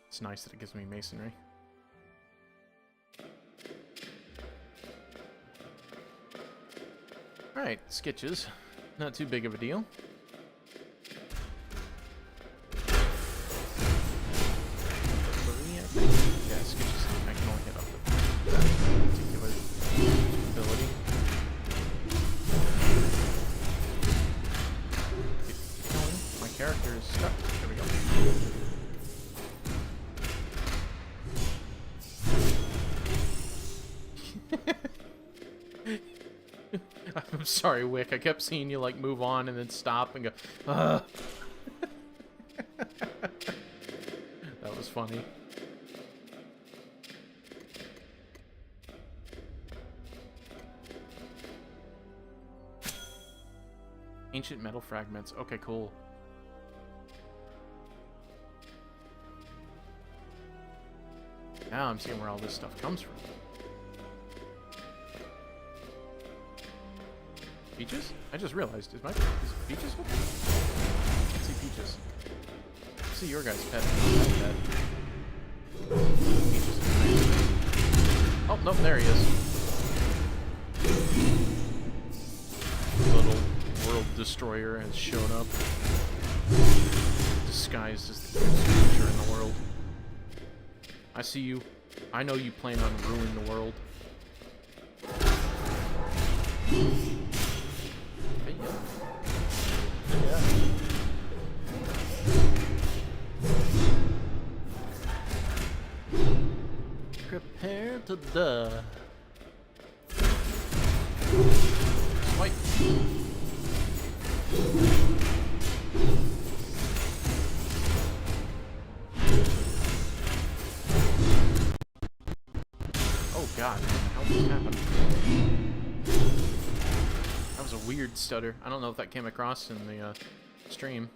It's nice that it gives me masonry. Alright, sketches. Not too big of a deal. Yeah, sketches. I can only hit up with that particular ability. Keep going. My character is stuck. There we go. I'm sorry, Wick. I kept seeing you, like, move on and then stop and go, ugh. That was funny. Ancient metal fragments. Okay, cool. Now I'm seeing where all this stuff comes from. Peaches? I just realized. Is Peaches with me? I can't see Peaches. I see your guy's pet. Peaches. Oh, nope, there he is. Little world destroyer has shown up. Disguised as the cutest creature in the world. I see you. I know you plan on ruining the world. Prepare to die. Swipe. Oh god, how did this happen? That was a weird stutter. I don't know if that came across in the stream.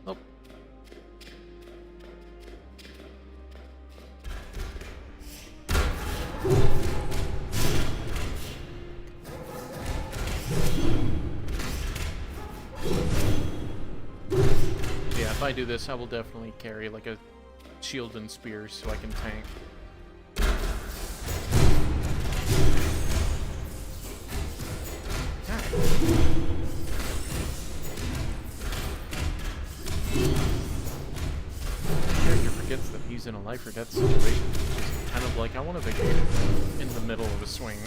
Oh. Yeah, if I do this, I will definitely carry like a shield and spears so I can tank. Forgets that he's in a life or death situation. It's kind of like, I want to vacation in the middle of a swing.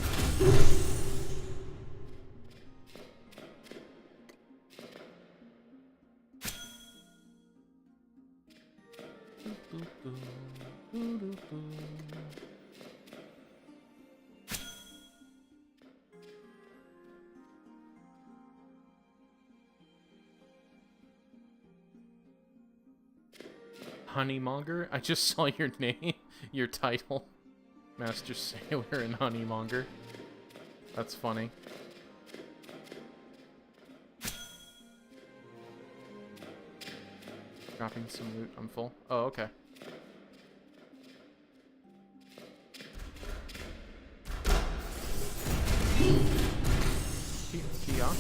Honeymonger? I just saw your name, your title. Master Sailor and Honeymonger. That's funny. Dropping some loot. I'm full. Oh, okay. Key on.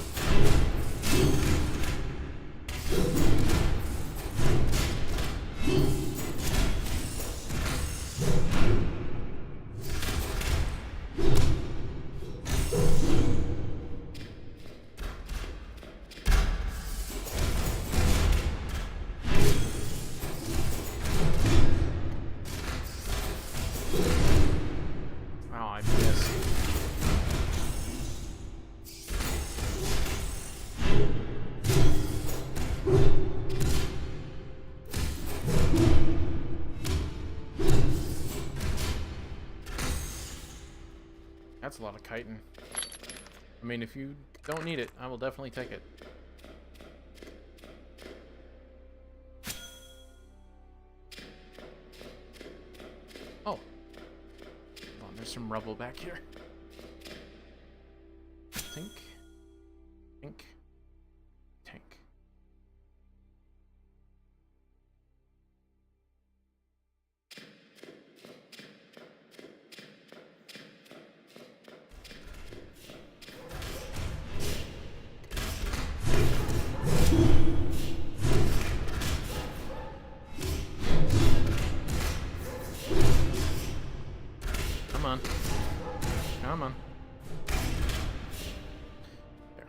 That's a lot of chitin. I mean, if you don't need it, I will definitely take it. Oh. Oh, there's some rubble back here. Tink. Tink. Tank. Come on. Come on. There.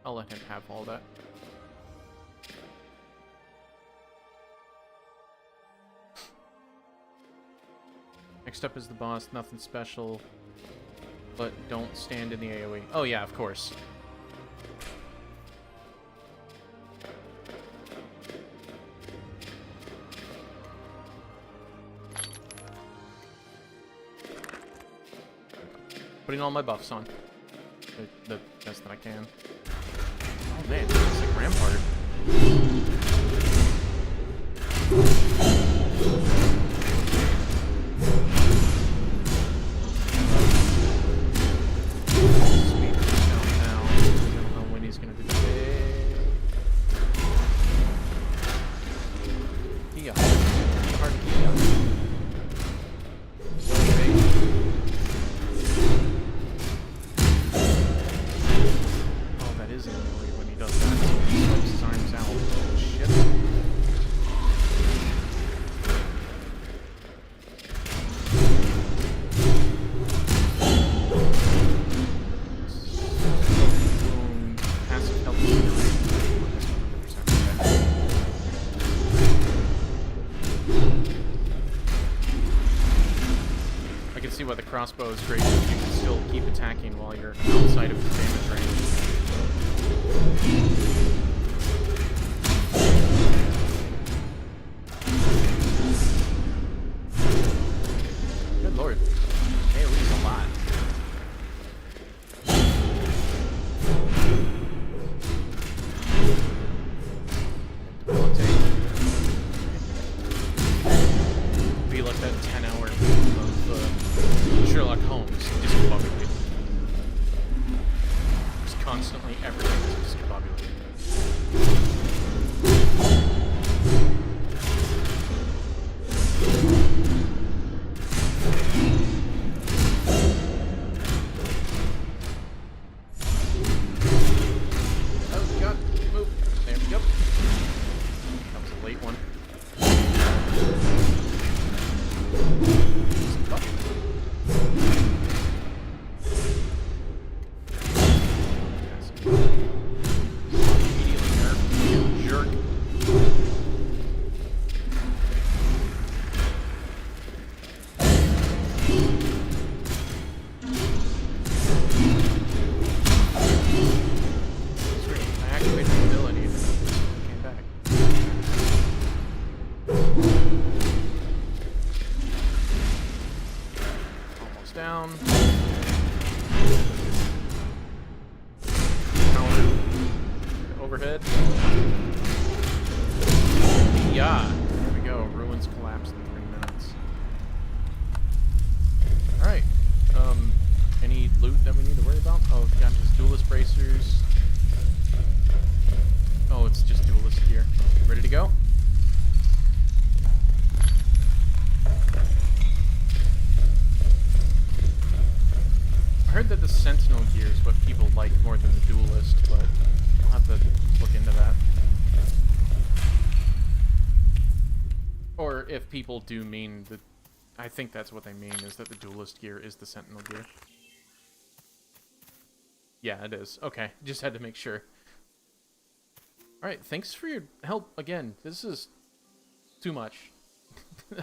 I'll let him have all that. Next up is the boss. Nothing special. But don't stand in the AoE. Oh yeah, of course. Putting all my buffs on. The best that I can. Oh man, it's like Rampart. Speed goes down now. I don't know when he's gonna do the big. Yeah. Hard to keep up. Is annoying when he does that. He swipes his arms out. Oh, shit. Boom. Passive health I can see why the crossbow is great because you can still keep attacking while you're outside of the damage range. Good lord. AoE's a lot. Be like that 10-hour of Sherlock Holmes discombobulated. Just constantly everything is discombobulated. Oh god, move. There we go. That was a late one. Down. Counter. Overhead. Yeah. There we go. Ruins collapsed in 3 minutes. Alright. Any loot that we need to worry about? Oh, got just duelist bracers. Oh, it's just duelist gear. Ready to go? I heard that the Sentinel gear is what people like more than the Duelist, but I'll have to look into that. Or if people do mean that, I think that's what they mean, is that the Duelist gear is the Sentinel gear. Yeah, it is. Okay, just had to make sure. Alright, thanks for your help again. This is too much.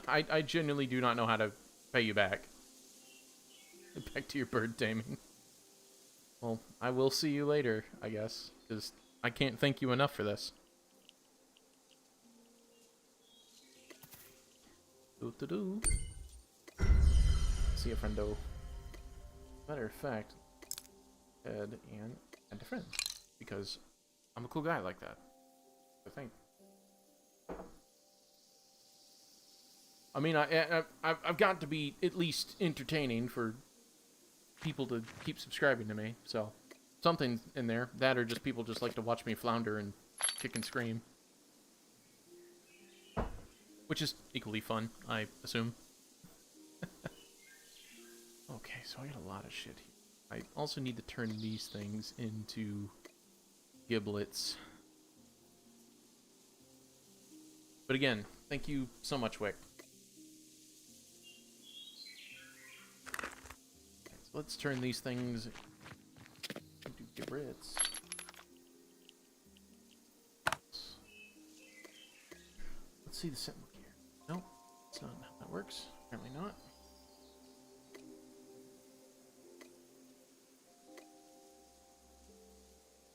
I genuinely do not know how to pay you back. Back to your bird taming. Well, I will see you later, I guess. Because I can't thank you enough for this. Do-do-do. See ya, friendo. Matter of fact, add and add to friend. Because I'm a cool guy like that. I think. I mean, I've got to be at least entertaining for people to keep subscribing to me, so something in there. That or just people just like to watch me flounder and kick and scream. Which is equally fun, I assume. Okay, so I got a lot of shit here. I also need to turn these things into giblets. But again, thank you so much, Wick. So let's turn these things into giblets. Let's see the symbol here. Nope, that's not how that works. Apparently not.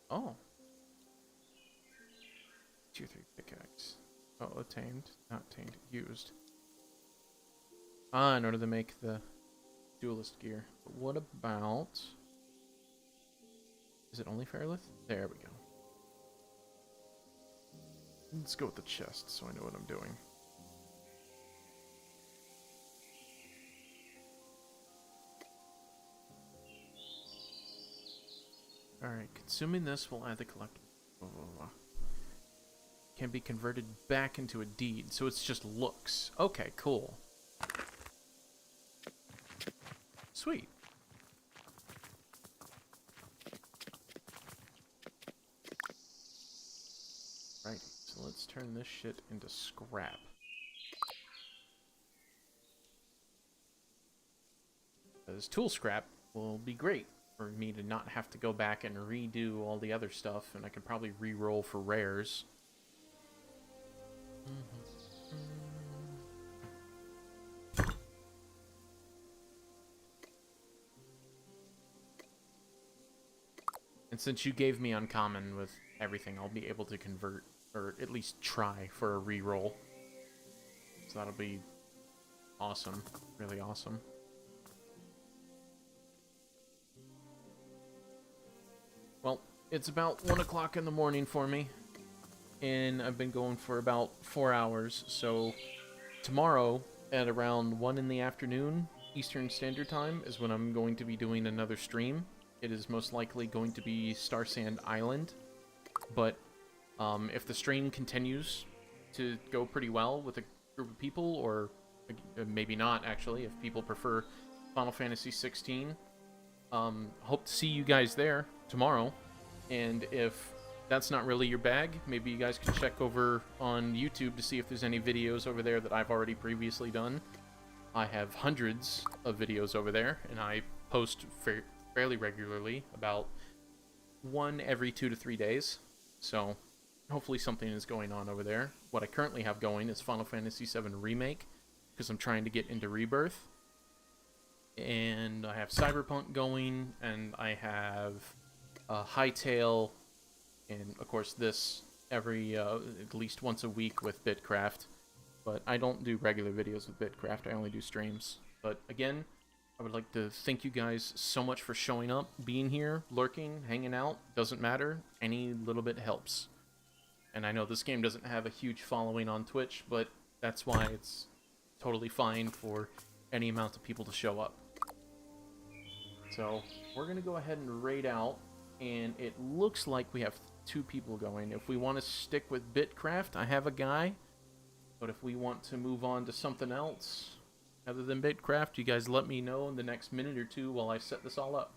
Oh. Tier 3 pickaxe. Oh, attained. Not attained. Used. Ah, in order to make the duelist gear. But what about... Is it only Fairlith? There we go. Let's go with the chest so I know what I'm doing. Alright, consuming this will add the collectible. Blah, blah, blah. Can be converted back into a deed, so it's just looks. Okay, cool. Sweet. Right, so let's turn this shit into scrap. This tool scrap will be great for me to not have to go back and redo all the other stuff, and I can probably re-roll for rares. And since you gave me uncommon with everything, I'll be able to convert, or at least try for a re-roll. So that'll be awesome. Really awesome. Well, it's about 1 o'clock in the morning for me, and I've been going for about 4 hours, so tomorrow at around 1 in the afternoon Eastern Standard Time is when I'm going to be doing another stream. It is most likely going to be Star Sand Island, but if the stream continues to go pretty well with a group of people, or maybe not actually, if people prefer Final Fantasy 16, hope to see you guys there tomorrow. And if that's not really your bag, maybe you guys can check over on YouTube to see if there's any videos over there that I've already previously done. I have hundreds of videos over there, and I post fairly regularly, about one every 2 to 3 days. So hopefully something is going on over there. What I currently have going is Final Fantasy VII Remake, because I'm trying to get into Rebirth. And I have Cyberpunk going, and I have Hightail, and of course this every at least once a week with Bitcraft. But I don't do regular videos with Bitcraft, I only do streams. But again, I would like to thank you guys so much for showing up, being here, lurking, hanging out. Doesn't matter, any little bit helps. And I know this game doesn't have a huge following on Twitch, but that's why it's totally fine for any amount of people to show up. So we're going to go ahead and raid out, and it looks like we have 2 people going. If we want to stick with Bitcraft, I have a guy. But if we want to move on to something else other than Bitcraft, you guys let me know in the next minute or 2 while I set this all up.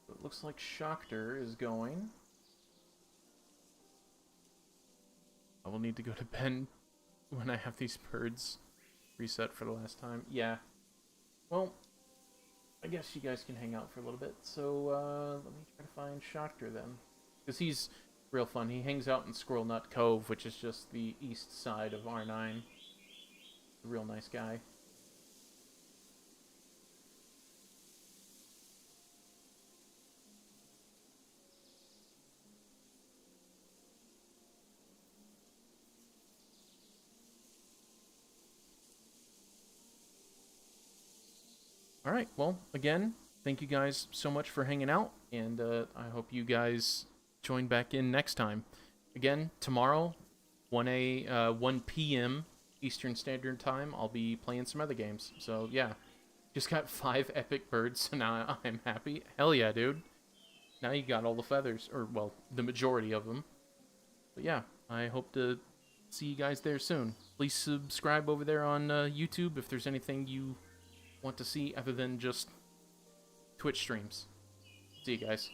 It looks like Schocter is going. I will need to go to bed when I have these birds reset for the last time. Yeah. Well, I guess you guys can hang out for a little bit. So, let me try to find Schocter then. Because he's Real fun. He hangs out in Squirrel Nut Cove, which is just the east side of R9. Real nice guy. Alright, well, again, thank you guys so much for hanging out, and I hope you guys join back in next time. Again, tomorrow, 1 p.m. Eastern Standard Time, I'll be playing some other games. So, yeah, just got 5 epic birds, so now I'm happy. Hell yeah, dude. Now you got all the feathers, or, well, the majority of them. But yeah, I hope to see you guys there soon. Please subscribe over there on YouTube if there's anything you want to see other than just Twitch streams. See you guys.